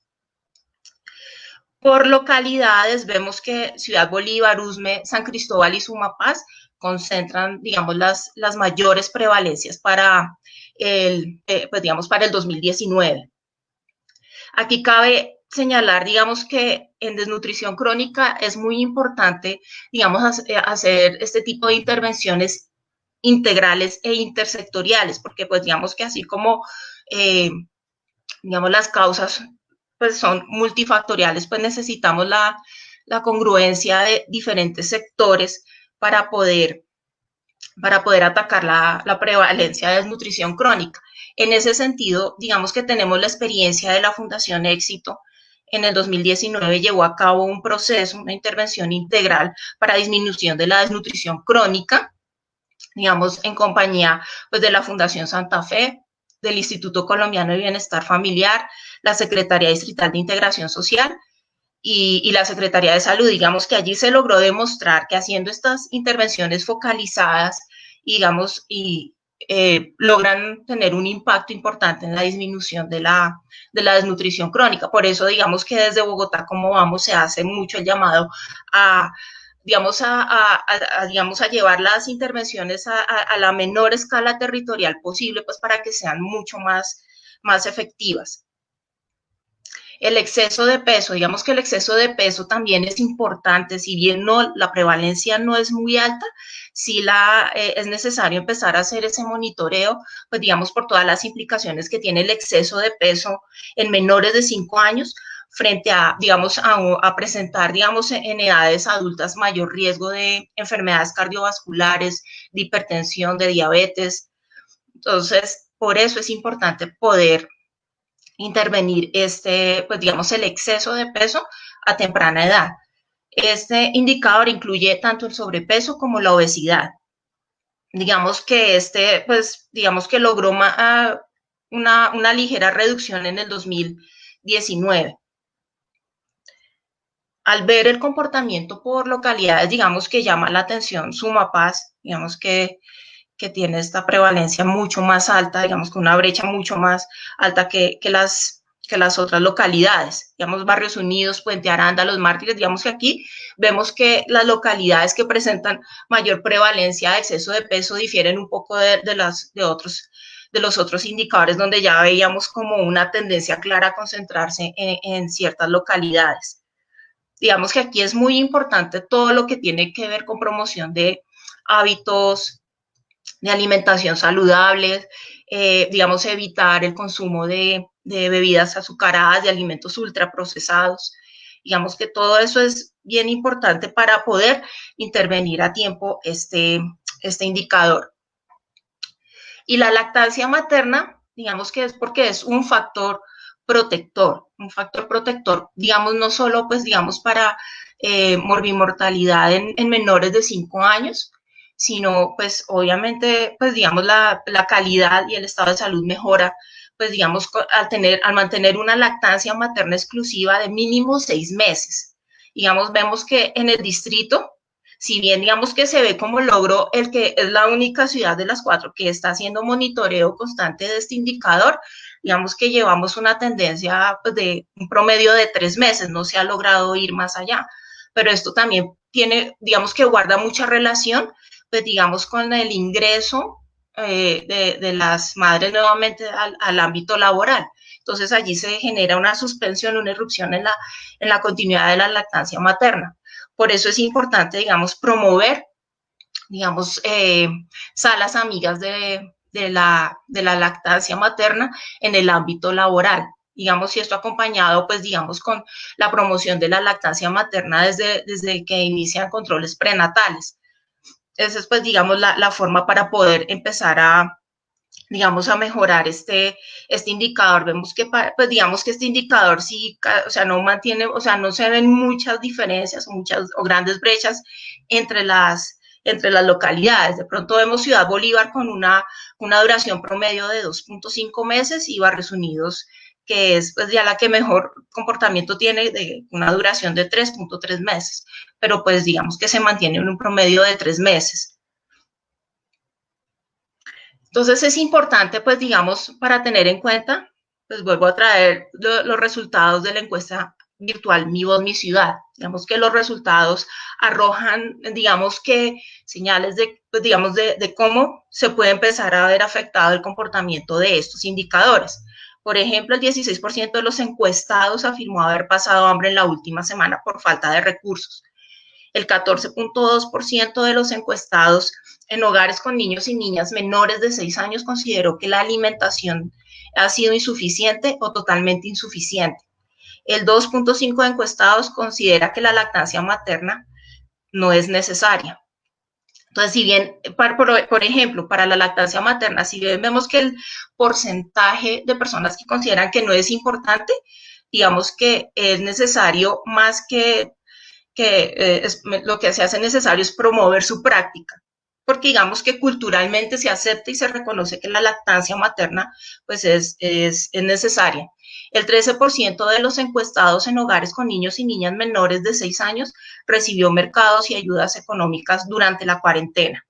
Por localidades vemos que Ciudad Bolívar, Usme, San Cristóbal y Sumapaz concentran, digamos, las mayores prevalencias para pues, digamos, para el 2019. Aquí cabe señalar, digamos, que en desnutrición crónica es muy importante, digamos, hacer este tipo de intervenciones integrales e intersectoriales, porque pues digamos que así como, digamos, las causas pues son multifactoriales, pues necesitamos la congruencia de diferentes sectores para poder atacar la prevalencia de desnutrición crónica. En ese sentido, digamos que tenemos la experiencia de la Fundación Éxito. En el 2019 llevó a cabo un proceso, una intervención integral para disminución de la desnutrición crónica, digamos, en compañía pues, de la Fundación Santa Fe, del Instituto Colombiano de Bienestar Familiar, la Secretaría Distrital de Integración Social y la Secretaría de Salud. Digamos que allí se logró demostrar que haciendo estas intervenciones focalizadas, digamos, logran tener un impacto importante en la disminución de la desnutrición crónica. Por eso, digamos que desde Bogotá, como vamos, se hace mucho el llamado a digamos, digamos, a llevar las intervenciones a la menor escala territorial posible, pues para que sean mucho más efectivas. El exceso de peso, digamos que el exceso de peso también es importante, si bien la prevalencia no es muy alta, sí es necesario empezar a hacer ese monitoreo, pues digamos por todas las implicaciones que tiene el exceso de peso en menores de 5 años, frente a, digamos, a presentar, digamos, en edades adultas mayor riesgo de enfermedades cardiovasculares, de hipertensión, de diabetes. Entonces, por eso es importante poder intervenir pues digamos, el exceso de peso a temprana edad. Este indicador incluye tanto el sobrepeso como la obesidad. Digamos que pues, digamos que logró una ligera reducción en el 2019. Al ver el comportamiento por localidades, digamos que llama la atención Sumapaz, digamos que tiene esta prevalencia mucho más alta, digamos, con una brecha mucho más alta que las otras localidades. Digamos, Barrios Unidos, Puente Aranda, Los Mártires, digamos que aquí vemos que las localidades que presentan mayor prevalencia de exceso de peso difieren un poco de los otros indicadores donde ya veíamos como una tendencia clara a concentrarse en ciertas localidades. Digamos que aquí es muy importante todo lo que tiene que ver con promoción de hábitos de alimentación saludable, digamos, evitar el consumo de bebidas azucaradas, de alimentos ultraprocesados. Digamos que todo eso es bien importante para poder intervenir a tiempo este indicador. Y la lactancia materna, digamos que es porque es un factor protector, digamos, no solo, pues, digamos, para morbimortalidad en menores de 5 años, sino, pues, obviamente, pues, digamos, la calidad y el estado de salud mejora, pues, digamos, al mantener una lactancia materna exclusiva de mínimo 6 meses. Digamos, vemos que en el distrito, si bien digamos que se ve como logro el que es la única ciudad de las 4 que está haciendo monitoreo constante de este indicador, digamos que llevamos una tendencia pues, de un promedio de 3 meses, no se ha logrado ir más allá, pero esto también tiene, digamos que guarda mucha relación, pues digamos con el ingreso de las madres nuevamente al ámbito laboral. Entonces allí se genera una suspensión, una irrupción en la continuidad de la lactancia materna. Por eso es importante, digamos, promover, digamos, salas amigas de la lactancia materna en el ámbito laboral. Digamos, si esto acompañado, pues, digamos, con la promoción de la lactancia materna desde que inician controles prenatales. Esa es, pues, digamos, la forma para poder empezar digamos, a mejorar este indicador. Vemos que, pues, digamos que este indicador sí, o sea, no mantiene, o sea, no se ven muchas diferencias o grandes brechas entre las localidades. De pronto vemos Ciudad Bolívar con una duración promedio de 2.5 meses y Barrios Unidos, que es, pues, ya la que mejor comportamiento tiene, de una duración de 3.3 meses, pero pues digamos que se mantiene en un promedio de 3 meses. Entonces es importante, pues, digamos, para tener en cuenta, pues vuelvo a traer los resultados de la encuesta virtual Mi Voz, Mi Ciudad. Digamos que los resultados arrojan, digamos que señales pues, digamos, de cómo se puede empezar a ver afectado el comportamiento de estos indicadores. Por ejemplo, el 16% de los encuestados afirmó haber pasado hambre en la última semana por falta de recursos. El 14.2% de los encuestados en hogares con niños y niñas menores de 6 años consideró que la alimentación ha sido insuficiente o totalmente insuficiente. El 2.5% de encuestados considera que la lactancia materna no es necesaria. Entonces, si bien, por ejemplo, para la lactancia materna, si bien vemos que el porcentaje de personas que consideran que no es importante, digamos que es necesario más que lo que se hace necesario es promover su práctica, porque digamos que culturalmente se acepta y se reconoce que la lactancia materna pues es necesaria. El 13% de los encuestados en hogares con niños y niñas menores de 6 años recibió mercados y ayudas económicas durante la cuarentena.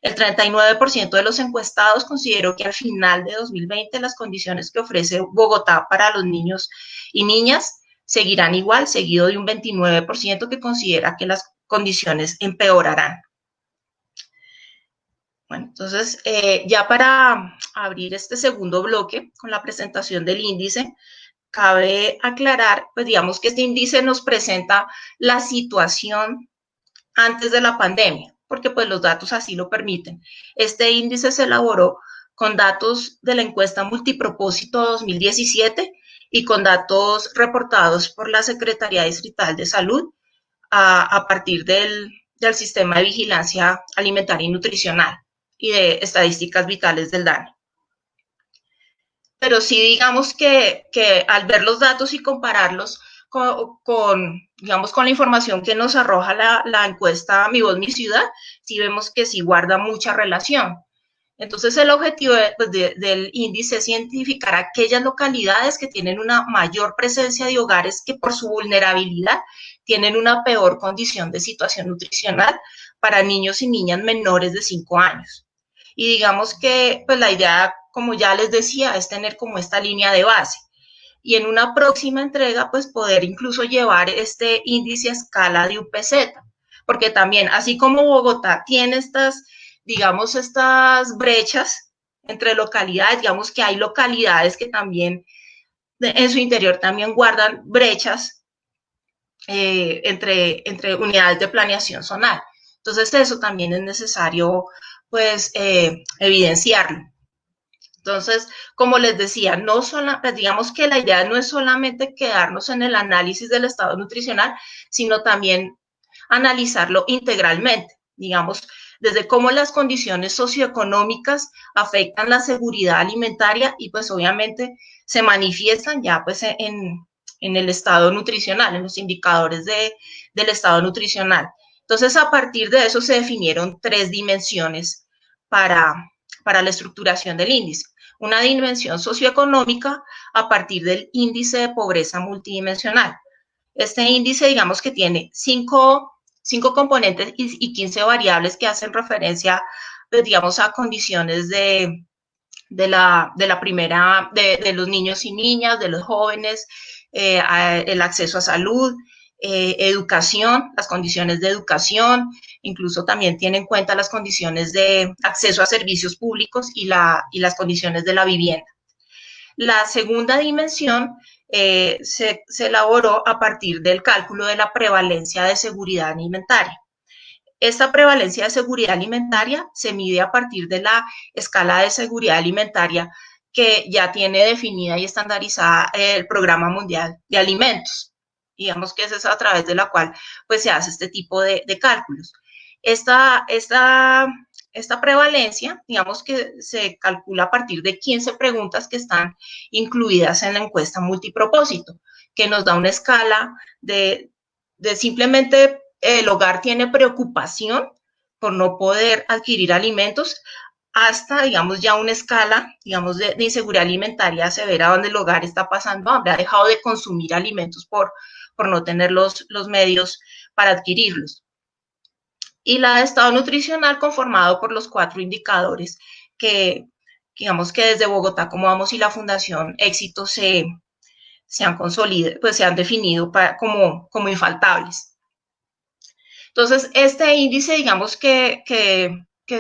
El 39% de los encuestados consideró que al final de 2020 las condiciones que ofrece Bogotá para los niños y niñas seguirán igual, seguido de un 29% que considera que las condiciones empeorarán. Bueno, entonces, ya para abrir este segundo bloque con la presentación del índice, cabe aclarar, pues digamos que este índice nos presenta la situación antes de la pandemia, porque pues los datos así lo permiten. Este índice se elaboró con datos de la encuesta multipropósito 2017 y con datos reportados por la Secretaría Distrital de Salud a partir del Sistema de Vigilancia Alimentaria y Nutricional y de estadísticas vitales del DANE. Pero sí, digamos que al ver los datos y compararlos digamos, con la información que nos arroja la encuesta Mi Voz, Mi Ciudad, sí vemos que sí guarda mucha relación. Entonces, el objetivo del índice es identificar aquellas localidades que tienen una mayor presencia de hogares que por su vulnerabilidad tienen una peor condición de situación nutricional para niños y niñas menores de 5 años. Y digamos que pues, la idea, como ya les decía, es tener como esta línea de base. Y en una próxima entrega, pues poder incluso llevar este índice a escala de UPZ, porque también, así como Bogotá tiene estas brechas entre localidades, digamos que hay localidades que también en su interior también guardan brechas entre unidades de planeación zonal. Entonces eso también es necesario pues evidenciarlo. Entonces, como les decía, digamos que la idea no es solamente quedarnos en el análisis del estado nutricional, sino también analizarlo integralmente, digamos, desde cómo las condiciones socioeconómicas afectan la seguridad alimentaria y pues obviamente se manifiestan ya pues en el estado nutricional, en los indicadores del estado nutricional. Entonces, a partir de eso se definieron 3 dimensiones para la estructuración del índice. Una dimensión socioeconómica a partir del índice de pobreza multidimensional. Este índice, digamos que tiene 5 componentes y 15 variables que hacen referencia, pues, digamos, a condiciones de los niños y niñas, de los jóvenes, el acceso a salud, educación, las condiciones de educación, incluso también tiene en cuenta las condiciones de acceso a servicios públicos y las condiciones de la vivienda. La segunda dimensión se elaboró a partir del cálculo de la prevalencia de seguridad alimentaria. Esta prevalencia de seguridad alimentaria se mide a partir de la escala de seguridad alimentaria que ya tiene definida y estandarizada el Programa Mundial de Alimentos. Digamos que esa es a través de la cual pues, se hace este tipo de cálculos. Esta prevalencia, digamos que se calcula a partir de 15 preguntas que están incluidas en la encuesta multipropósito, que nos da una escala de simplemente el hogar tiene preocupación por no poder adquirir alimentos, hasta, digamos, ya una escala, digamos, de inseguridad alimentaria severa, donde el hogar está pasando hambre, ha dejado de consumir alimentos por no tener los medios para adquirirlos. Y la de estado nutricional conformado por los 4 indicadores que, digamos, que desde Bogotá Cómo Vamos y la Fundación Éxito se han consolidado, pues se han definido como infaltables. Entonces, este índice, digamos que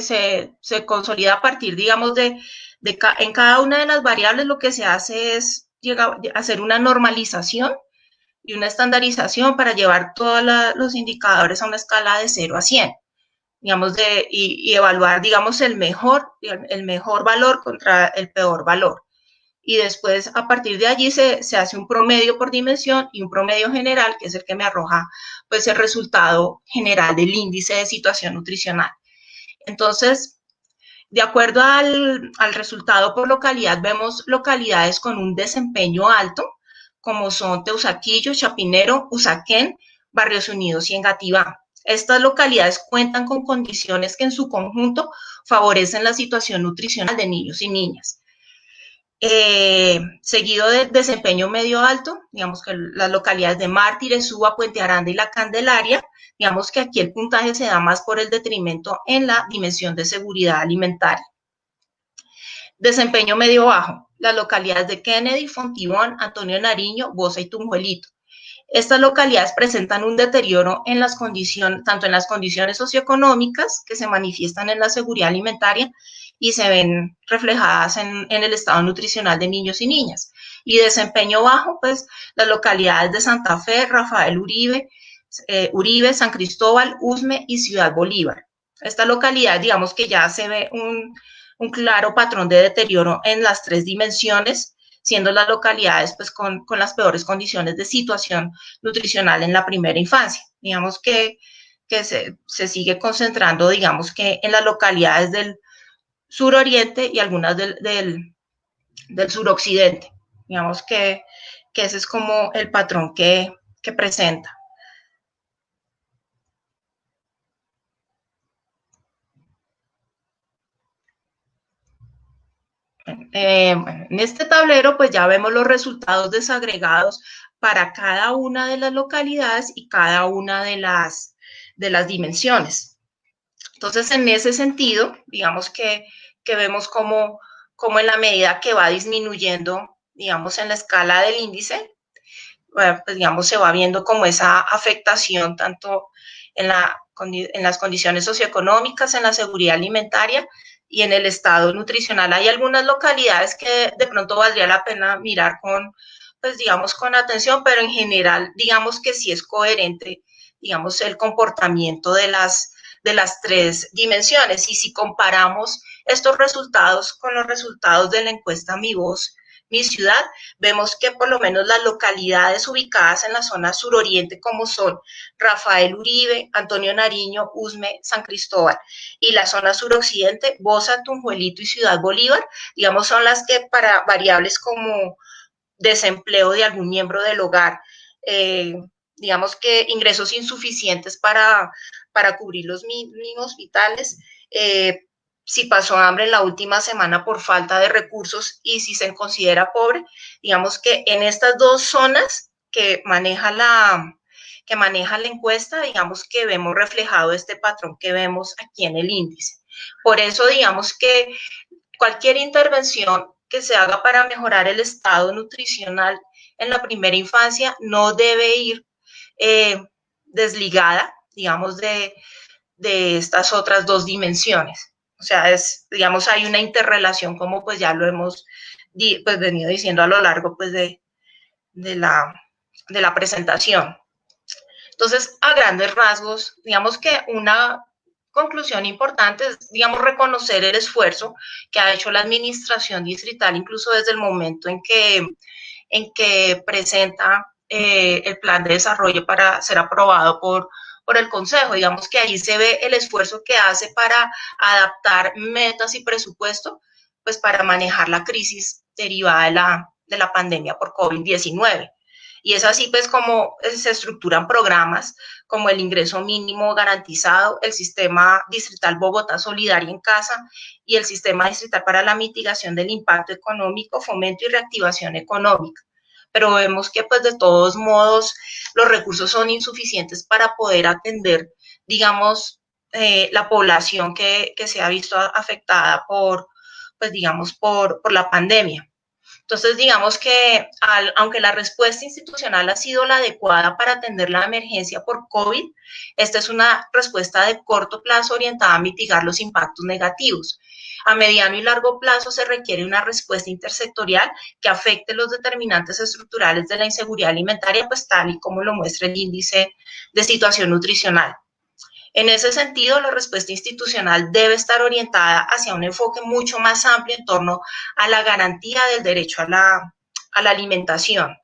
se consolida a partir, digamos, en cada una de las variables lo que se hace es hacer una normalización y una estandarización para llevar todos los indicadores a una escala de 0 a 100, digamos, y evaluar, digamos, el mejor valor contra el peor valor. Y después, a partir de allí, se hace un promedio por dimensión y un promedio general, que es el que me arroja, pues, el resultado general del índice de situación nutricional. Entonces, de acuerdo al resultado por localidad, vemos localidades con un desempeño alto, como son Teusaquillo, Chapinero, Usaquén, Barrios Unidos y Engativá. Estas localidades cuentan con condiciones que en su conjunto favorecen la situación nutricional de niños y niñas. Seguido de desempeño medio alto, digamos que las localidades de Mártires, Suba, Puente Aranda y La Candelaria, digamos que aquí el puntaje se da más por el detrimento en la dimensión de seguridad alimentaria. Desempeño medio bajo, las localidades de Kennedy, Fontibón, Antonio Nariño, Bosa y Tunjuelito. Estas localidades presentan un deterioro en las condiciones, tanto en las condiciones socioeconómicas que se manifiestan en la seguridad alimentaria y se ven reflejadas en el estado nutricional de niños y niñas. Y desempeño bajo, pues las localidades de Santa Fe, Rafael Uribe, San Cristóbal, Usme y Ciudad Bolívar. Esta localidad, digamos que ya se ve un claro patrón de deterioro en las 3 dimensiones, siendo las localidades pues con las peores condiciones de situación nutricional en la primera infancia. Digamos que se sigue concentrando, digamos que en las localidades del suroriente y algunas del suroccidente. Digamos que ese es como el patrón que presenta. En este tablero pues ya vemos los resultados desagregados para cada una de las localidades y cada una de las dimensiones. Entonces, en ese sentido, digamos que vemos como en la medida que va disminuyendo, digamos, en la escala del índice, pues, digamos, se va viendo como esa afectación tanto en las condiciones socioeconómicas, en la seguridad alimentaria y en el estado nutricional. Hay algunas localidades que de pronto valdría la pena mirar pues digamos, con atención, pero en general, digamos que sí es coherente, digamos, el comportamiento de las 3 dimensiones. Y si comparamos estos resultados con los resultados de la encuesta Mi Voz, Mi Ciudad, vemos que por lo menos las localidades ubicadas en la zona suroriente, como son Rafael Uribe, Antonio Nariño, Usme, San Cristóbal, y la zona suroccidente, Bosa, Tunjuelito y Ciudad Bolívar, digamos, son las que para variables como desempleo de algún miembro del hogar, digamos que ingresos insuficientes para cubrir los mínimos vitales, si pasó hambre en la última semana por falta de recursos y si se considera pobre, digamos que en estas 2 zonas que maneja la encuesta, digamos que vemos reflejado este patrón que vemos aquí en el índice. Por eso, digamos que cualquier intervención que se haga para mejorar el estado nutricional en la primera infancia no debe ir desligada, digamos, de estas otras dos dimensiones. O sea, digamos, hay una interrelación, como pues ya lo hemos pues, venido diciendo a lo largo pues, de la presentación. Entonces, a grandes rasgos, digamos que una conclusión importante es, digamos, reconocer el esfuerzo que ha hecho la administración distrital, incluso desde el momento en que presenta el plan de desarrollo para ser aprobado por el Consejo. Digamos que ahí se ve el esfuerzo que hace para adaptar metas y presupuesto, pues para manejar la crisis derivada de la pandemia por COVID-19. Y es así pues como se estructuran programas como el ingreso mínimo garantizado, el sistema distrital Bogotá Solidaria en Casa y el sistema distrital para la mitigación del impacto económico, fomento y reactivación económica. Pero vemos que pues de todos modos los recursos son insuficientes para poder atender, digamos, la población que se ha visto afectada por, pues digamos, por la pandemia. Entonces, digamos que aunque la respuesta institucional ha sido la adecuada para atender la emergencia por COVID, esta es una respuesta de corto plazo orientada a mitigar los impactos negativos. A mediano y largo plazo se requiere una respuesta intersectorial que afecte los determinantes estructurales de la inseguridad alimentaria, pues tal y como lo muestra el índice de situación nutricional. En ese sentido, la respuesta institucional debe estar orientada hacia un enfoque mucho más amplio en torno a la garantía del derecho a la alimentación.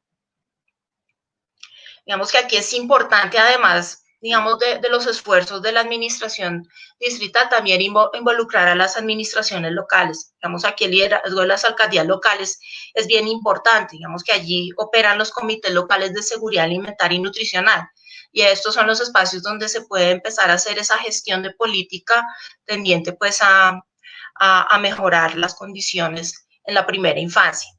Digamos que aquí es importante, además, digamos, de los esfuerzos de la administración distrital, también involucrar a las administraciones locales. Digamos, aquí el liderazgo de las alcaldías locales es bien importante. Digamos que allí operan los comités locales de seguridad alimentaria y nutricional. Y estos son los espacios donde se puede empezar a hacer esa gestión de política tendiente pues a mejorar las condiciones en la primera infancia.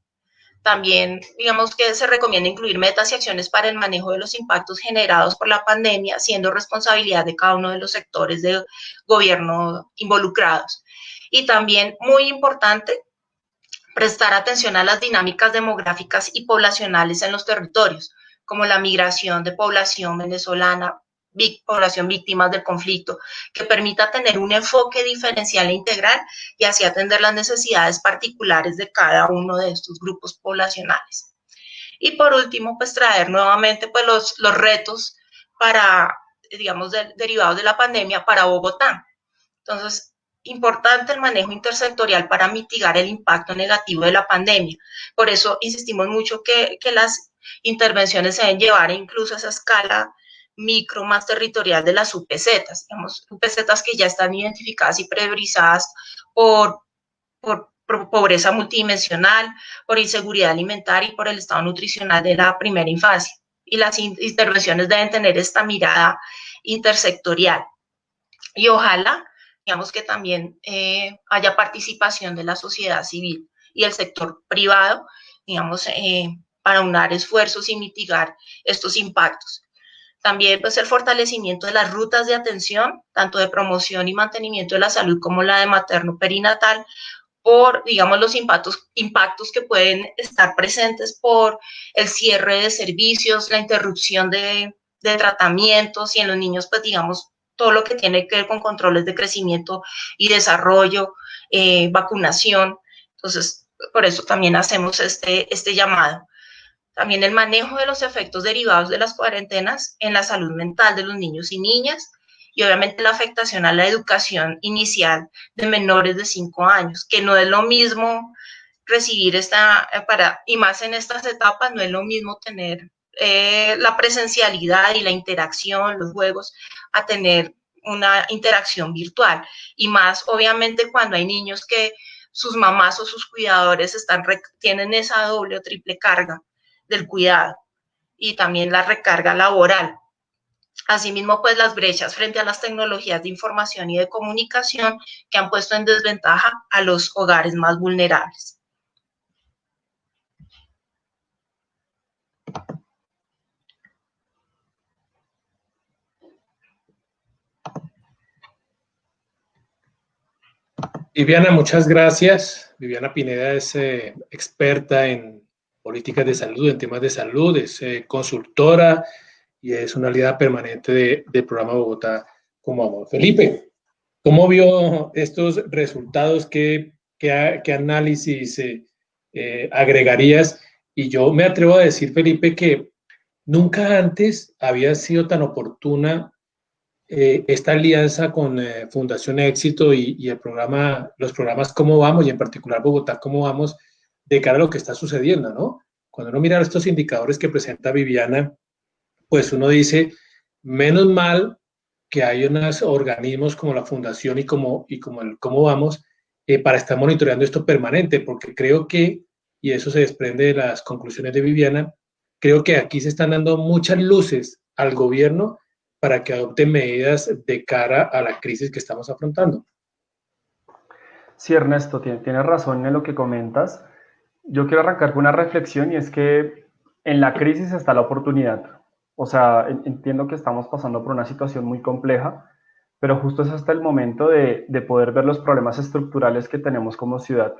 También, digamos que se recomienda incluir metas y acciones para el manejo de los impactos generados por la pandemia, siendo responsabilidad de cada uno de los sectores de gobierno involucrados. Y también, muy importante, prestar atención a las dinámicas demográficas y poblacionales en los territorios, como la migración de población venezolana, población víctimas del conflicto, que permita tener un enfoque diferencial e integral y así atender las necesidades particulares de cada uno de estos grupos poblacionales. Y por último, pues traer nuevamente pues, los retos para, digamos, derivados de la pandemia para Bogotá. Entonces, importante el manejo intersectorial para mitigar el impacto negativo de la pandemia. Por eso insistimos mucho que las intervenciones se deben llevar incluso a esa escala micro más territorial de las UPZs, digamos, UPZs que ya están identificadas y priorizadas por pobreza multidimensional, por inseguridad alimentaria y por el estado nutricional de la primera infancia. Y las intervenciones deben tener esta mirada intersectorial. Y ojalá, digamos, que también haya participación de la sociedad civil y el sector privado, digamos, para unar esfuerzos y mitigar estos impactos. También pues el fortalecimiento de las rutas de atención, tanto de promoción y mantenimiento de la salud como la de materno-perinatal, por, digamos, los impactos que pueden estar presentes por el cierre de servicios, la interrupción de tratamientos y en los niños, pues, digamos, todo lo que tiene que ver con controles de crecimiento y desarrollo, vacunación. Entonces, por eso también hacemos este llamado. También el manejo de los efectos derivados de las cuarentenas en la salud mental de los niños y niñas y obviamente la afectación a la educación inicial de menores de 5 años, que no es lo mismo recibir y más en estas etapas, no es lo mismo tener la presencialidad y la interacción, los juegos, a tener una interacción virtual. Y más obviamente cuando hay niños que sus mamás o sus cuidadores tienen esa doble o triple carga del cuidado y también la recarga laboral. Asimismo, pues las brechas frente a las tecnologías de información y de comunicación que han puesto en desventaja a los hogares más vulnerables. Viviana, muchas gracias. Viviana Pineda es experta en políticas de salud, en temas de salud, es consultora y es una aliada permanente del programa Bogotá Cómo Vamos. Felipe, ¿cómo vio estos resultados? ¿Qué análisis agregarías? Y yo me atrevo a decir, Felipe, que nunca antes había sido tan oportuna esta alianza con Fundación Éxito y los programas Cómo Vamos, y en particular Bogotá Cómo Vamos, de cara a lo que está sucediendo, ¿no? Cuando uno mira estos indicadores que presenta Viviana, pues uno dice, menos mal que hay unos organismos como la Fundación y como el Cómo Vamos para estar monitoreando esto permanente, porque creo que, y eso se desprende de las conclusiones de Viviana, creo que aquí se están dando muchas luces al gobierno para que adopte medidas de cara a la crisis que estamos afrontando. Sí, Ernesto, tienes razón en lo que comentas. Yo quiero arrancar con una reflexión y es que en la crisis está la oportunidad. O sea, entiendo que estamos pasando por una situación muy compleja, pero justo es hasta el momento de poder ver los problemas estructurales que tenemos como ciudad.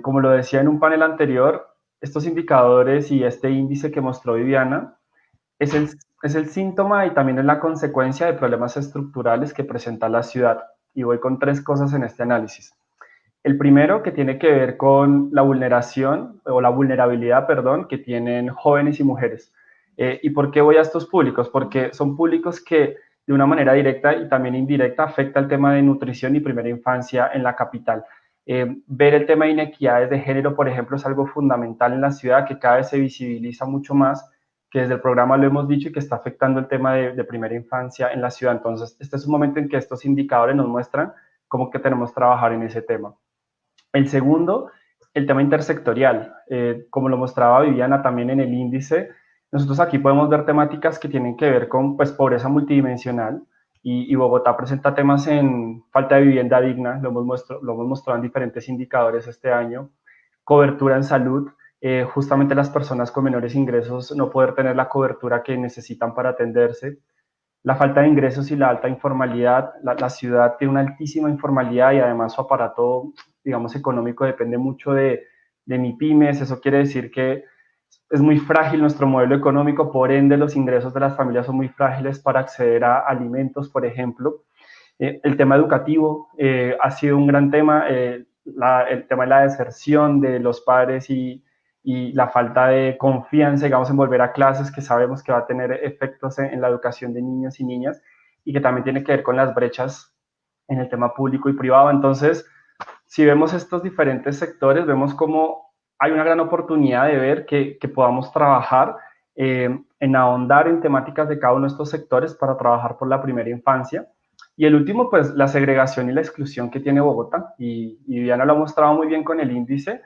Como lo decía en un panel anterior, estos indicadores y este índice que mostró Viviana es el síntoma y también es la consecuencia de problemas estructurales que presenta la ciudad. Y voy con 3 cosas en este análisis. El primero, que tiene que ver con la vulneración o la vulnerabilidad, perdón, que tienen jóvenes y mujeres. ¿Y por qué voy a estos públicos? Porque son públicos que de una manera directa y también indirecta afecta el tema de nutrición y primera infancia en la capital. Ver el tema de inequidades de género, por ejemplo, es algo fundamental en la ciudad que cada vez se visibiliza mucho más, que desde el programa lo hemos dicho y que está afectando el tema de primera infancia en la ciudad. Entonces, este es un momento en que estos indicadores nos muestran cómo que tenemos que trabajar en ese tema. El segundo, el tema intersectorial. Como lo mostraba Viviana también en el índice, nosotros aquí podemos ver temáticas que tienen que ver con pues, pobreza multidimensional, y Bogotá presenta temas en falta de vivienda digna, lo hemos mostrado en diferentes indicadores este año, cobertura en salud, justamente las personas con menores ingresos no poder tener la cobertura que necesitan para atenderse, la falta de ingresos y la alta informalidad. La ciudad tiene una altísima informalidad y además su aparato, digamos, económico depende mucho de MIPYMES. Eso quiere decir que es muy frágil nuestro modelo económico, por ende los ingresos de las familias son muy frágiles para acceder a alimentos, por ejemplo. El tema educativo ha sido un gran tema, el tema de la deserción de los padres y la falta de confianza, digamos, en volver a clases, que sabemos que va a tener efectos en la educación de niños y niñas, y que también tiene que ver con las brechas en el tema público y privado. Entonces, si vemos estos diferentes sectores, vemos cómo hay una gran oportunidad de ver que podamos trabajar en ahondar en temáticas de cada uno de estos sectores para trabajar por la primera infancia. Y el último, pues la segregación y la exclusión que tiene Bogotá, y Viviana lo ha mostrado muy bien con el índice,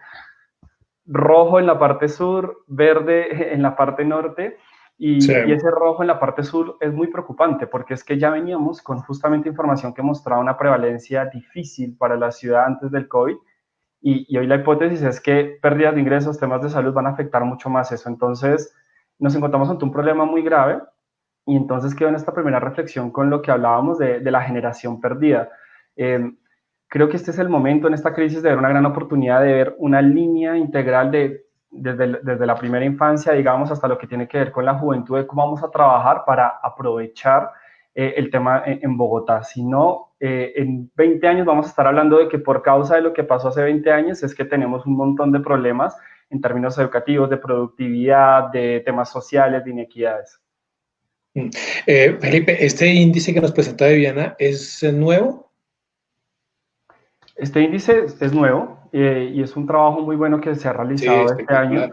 rojo en la parte sur, verde en la parte norte, y ese rojo en la parte sur es muy preocupante, porque es que ya veníamos con justamente información que mostraba una prevalencia difícil para la ciudad antes del COVID, y hoy la hipótesis es que pérdidas de ingresos, temas de salud van a afectar mucho más eso. Entonces nos encontramos ante un problema muy grave, y entonces quedo en esta primera reflexión con lo que hablábamos de la generación perdida. Creo que este es el momento en esta crisis de ver una gran oportunidad de ver una línea integral desde la primera infancia, digamos, hasta lo que tiene que ver con la juventud, de cómo vamos a trabajar para aprovechar el tema en Bogotá. Si no, en 20 años vamos a estar hablando de que por causa de lo que pasó hace 20 años es que tenemos un montón de problemas en términos educativos, de productividad, de temas sociales, de inequidades. Felipe, ¿este índice que nos presenta Viviana es nuevo? Este índice es nuevo y es un trabajo muy bueno que se ha realizado este año,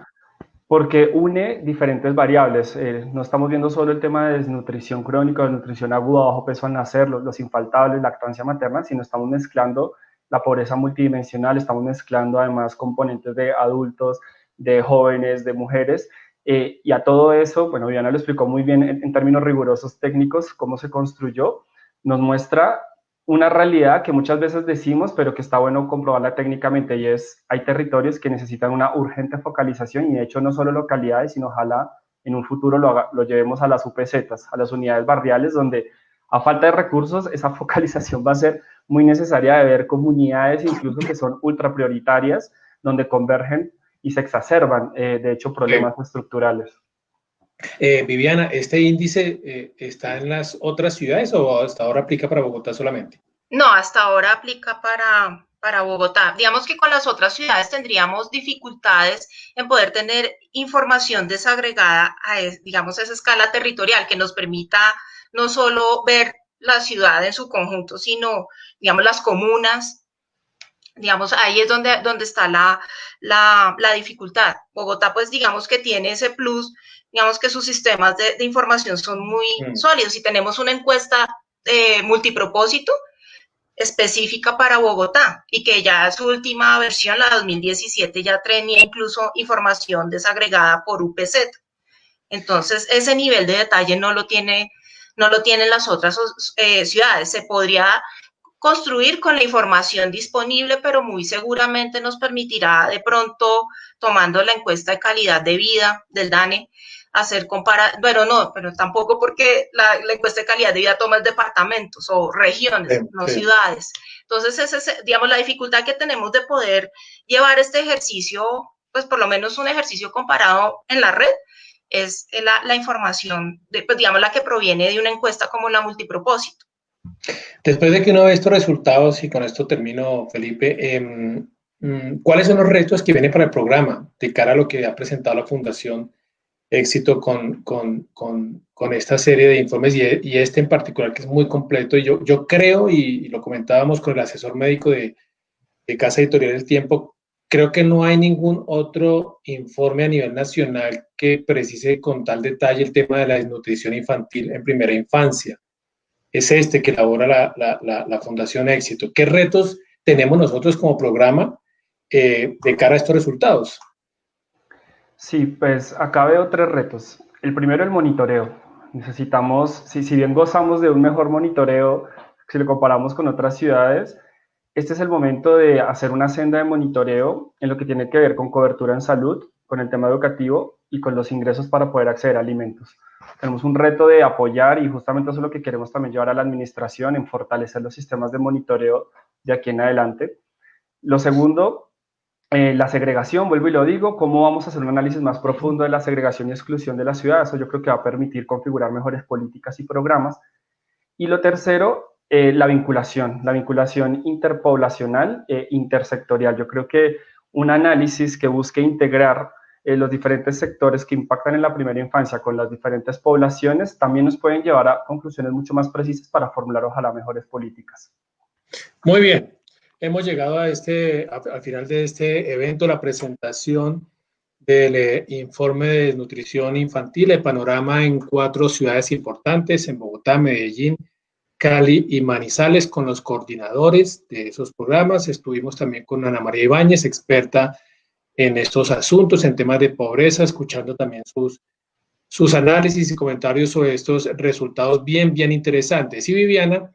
porque une diferentes variables. No estamos viendo solo el tema de desnutrición crónica, desnutrición aguda, bajo peso al nacer, los infaltables, lactancia materna, sino estamos mezclando la pobreza multidimensional, estamos mezclando además componentes de adultos, de jóvenes, de mujeres, y a todo eso, bueno, Viviana lo explicó muy bien en términos rigurosos técnicos, cómo se construyó, nos muestra una realidad que muchas veces decimos, pero que está bueno comprobarla técnicamente, y es, hay territorios que necesitan una urgente focalización, y de hecho no solo localidades, sino ojalá en un futuro lo llevemos a las UPZs, a las unidades barriales, donde a falta de recursos esa focalización va a ser muy necesaria, de ver comunidades incluso que son ultra prioritarias, donde convergen y se exacerban, de hecho, problemas estructurales. Viviana, ¿este índice está en las otras ciudades o hasta ahora aplica para Bogotá solamente? No, hasta ahora aplica para Bogotá. Digamos que con las otras ciudades tendríamos dificultades en poder tener información desagregada a, digamos, esa escala territorial que nos permita no solo ver la ciudad en su conjunto, sino, digamos, las comunas. Digamos, ahí es donde está la dificultad. Bogotá, pues, digamos que tiene ese plus, digamos que sus sistemas de información son muy sólidos y tenemos una encuesta multipropósito específica para Bogotá y que ya su última versión, la 2017, ya tenía incluso información desagregada por UPZ. Entonces, ese nivel de detalle no lo tienen las otras ciudades. Se podría construir con la información disponible, pero muy seguramente nos permitirá de pronto, tomando la encuesta de calidad de vida del DANE, hacer pero tampoco porque la encuesta de calidad de vida toma departamentos o regiones, no ciudades. Entonces, esa es, digamos, la dificultad que tenemos de poder llevar este ejercicio, pues por lo menos un ejercicio comparado en la red, es la información, pues, digamos, la que proviene de una encuesta como la multipropósito. Después de que uno ve estos resultados, y con esto termino, Felipe, ¿cuáles son los retos que vienen para el programa de cara a lo que ha presentado la Fundación Éxito con esta serie de informes y este en particular que es muy completo? Y yo creo, y lo comentábamos con el asesor médico de Casa Editorial del Tiempo, creo que no hay ningún otro informe a nivel nacional que precise con tal detalle el tema de la desnutrición infantil en primera infancia. Es este que elabora la Fundación Éxito. ¿Qué retos tenemos nosotros como programa de cara a estos resultados? Sí, pues acá veo 3 retos. El primero, el monitoreo. Necesitamos, si bien gozamos de un mejor monitoreo, si lo comparamos con otras ciudades, este es el momento de hacer una senda de monitoreo en lo que tiene que ver con cobertura en salud, con el tema educativo y con los ingresos para poder acceder a alimentos. Tenemos un reto de apoyar y justamente eso es lo que queremos también llevar a la administración, en fortalecer los sistemas de monitoreo de aquí en adelante. Lo segundo, la segregación, vuelvo y lo digo, cómo vamos a hacer un análisis más profundo de la segregación y exclusión de la ciudad. Eso yo creo que va a permitir configurar mejores políticas y programas. Y lo tercero, la vinculación interpoblacional e intersectorial. Yo creo que un análisis que busque integrar los diferentes sectores que impactan en la primera infancia con las diferentes poblaciones también nos pueden llevar a conclusiones mucho más precisas para formular ojalá mejores políticas. Muy bien. Hemos llegado al final de este evento, la presentación del informe de nutrición infantil, el panorama en 4 ciudades importantes, en Bogotá, Medellín, Cali y Manizales, con los coordinadores de esos programas. Estuvimos también con Ana María Ibáñez, experta en estos asuntos, en temas de pobreza, escuchando también sus análisis y comentarios sobre estos resultados bien interesantes. Y Viviana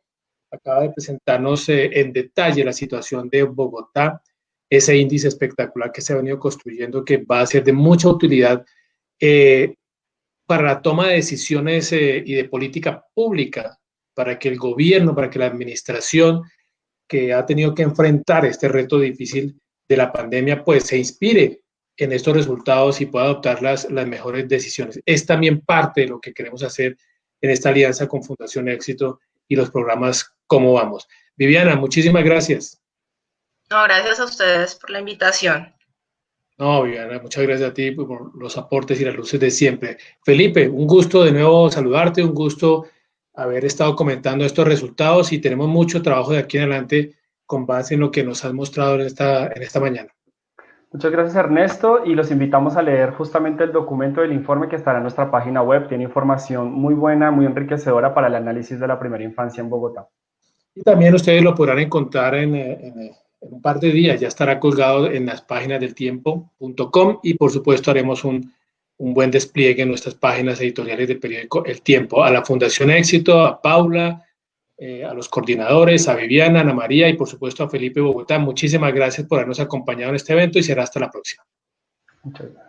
acaba de presentarnos en detalle la situación de Bogotá, ese índice espectacular que se ha venido construyendo, que va a ser de mucha utilidad para la toma de decisiones y de política pública, para que el gobierno, para que la administración que ha tenido que enfrentar este reto difícil de la pandemia, pues se inspire en estos resultados y pueda adoptar las mejores decisiones. Es también parte de lo que queremos hacer en esta alianza con Fundación Éxito y los programas Cómo Vamos. Viviana, muchísimas gracias. No, gracias a ustedes por la invitación. No, Viviana, muchas gracias a ti por los aportes y las luces de siempre. Felipe, un gusto de nuevo saludarte, un gusto haber estado comentando estos resultados y tenemos mucho trabajo de aquí en adelante con base en lo que nos has mostrado en esta mañana. Muchas gracias, Ernesto, y los invitamos a leer justamente el documento del informe que estará en nuestra página web. Tiene información muy buena, muy enriquecedora para el análisis de la primera infancia en Bogotá. Y también ustedes lo podrán encontrar en un par de días. Ya estará colgado en las páginas del tiempo.com y, por supuesto, haremos un buen despliegue en nuestras páginas editoriales del periódico El Tiempo. A la Fundación Éxito, a Paula, a los coordinadores, a Viviana, a Ana María y, por supuesto, a Felipe Bogotá. Muchísimas gracias por habernos acompañado en este evento y será hasta la próxima. Muchas gracias.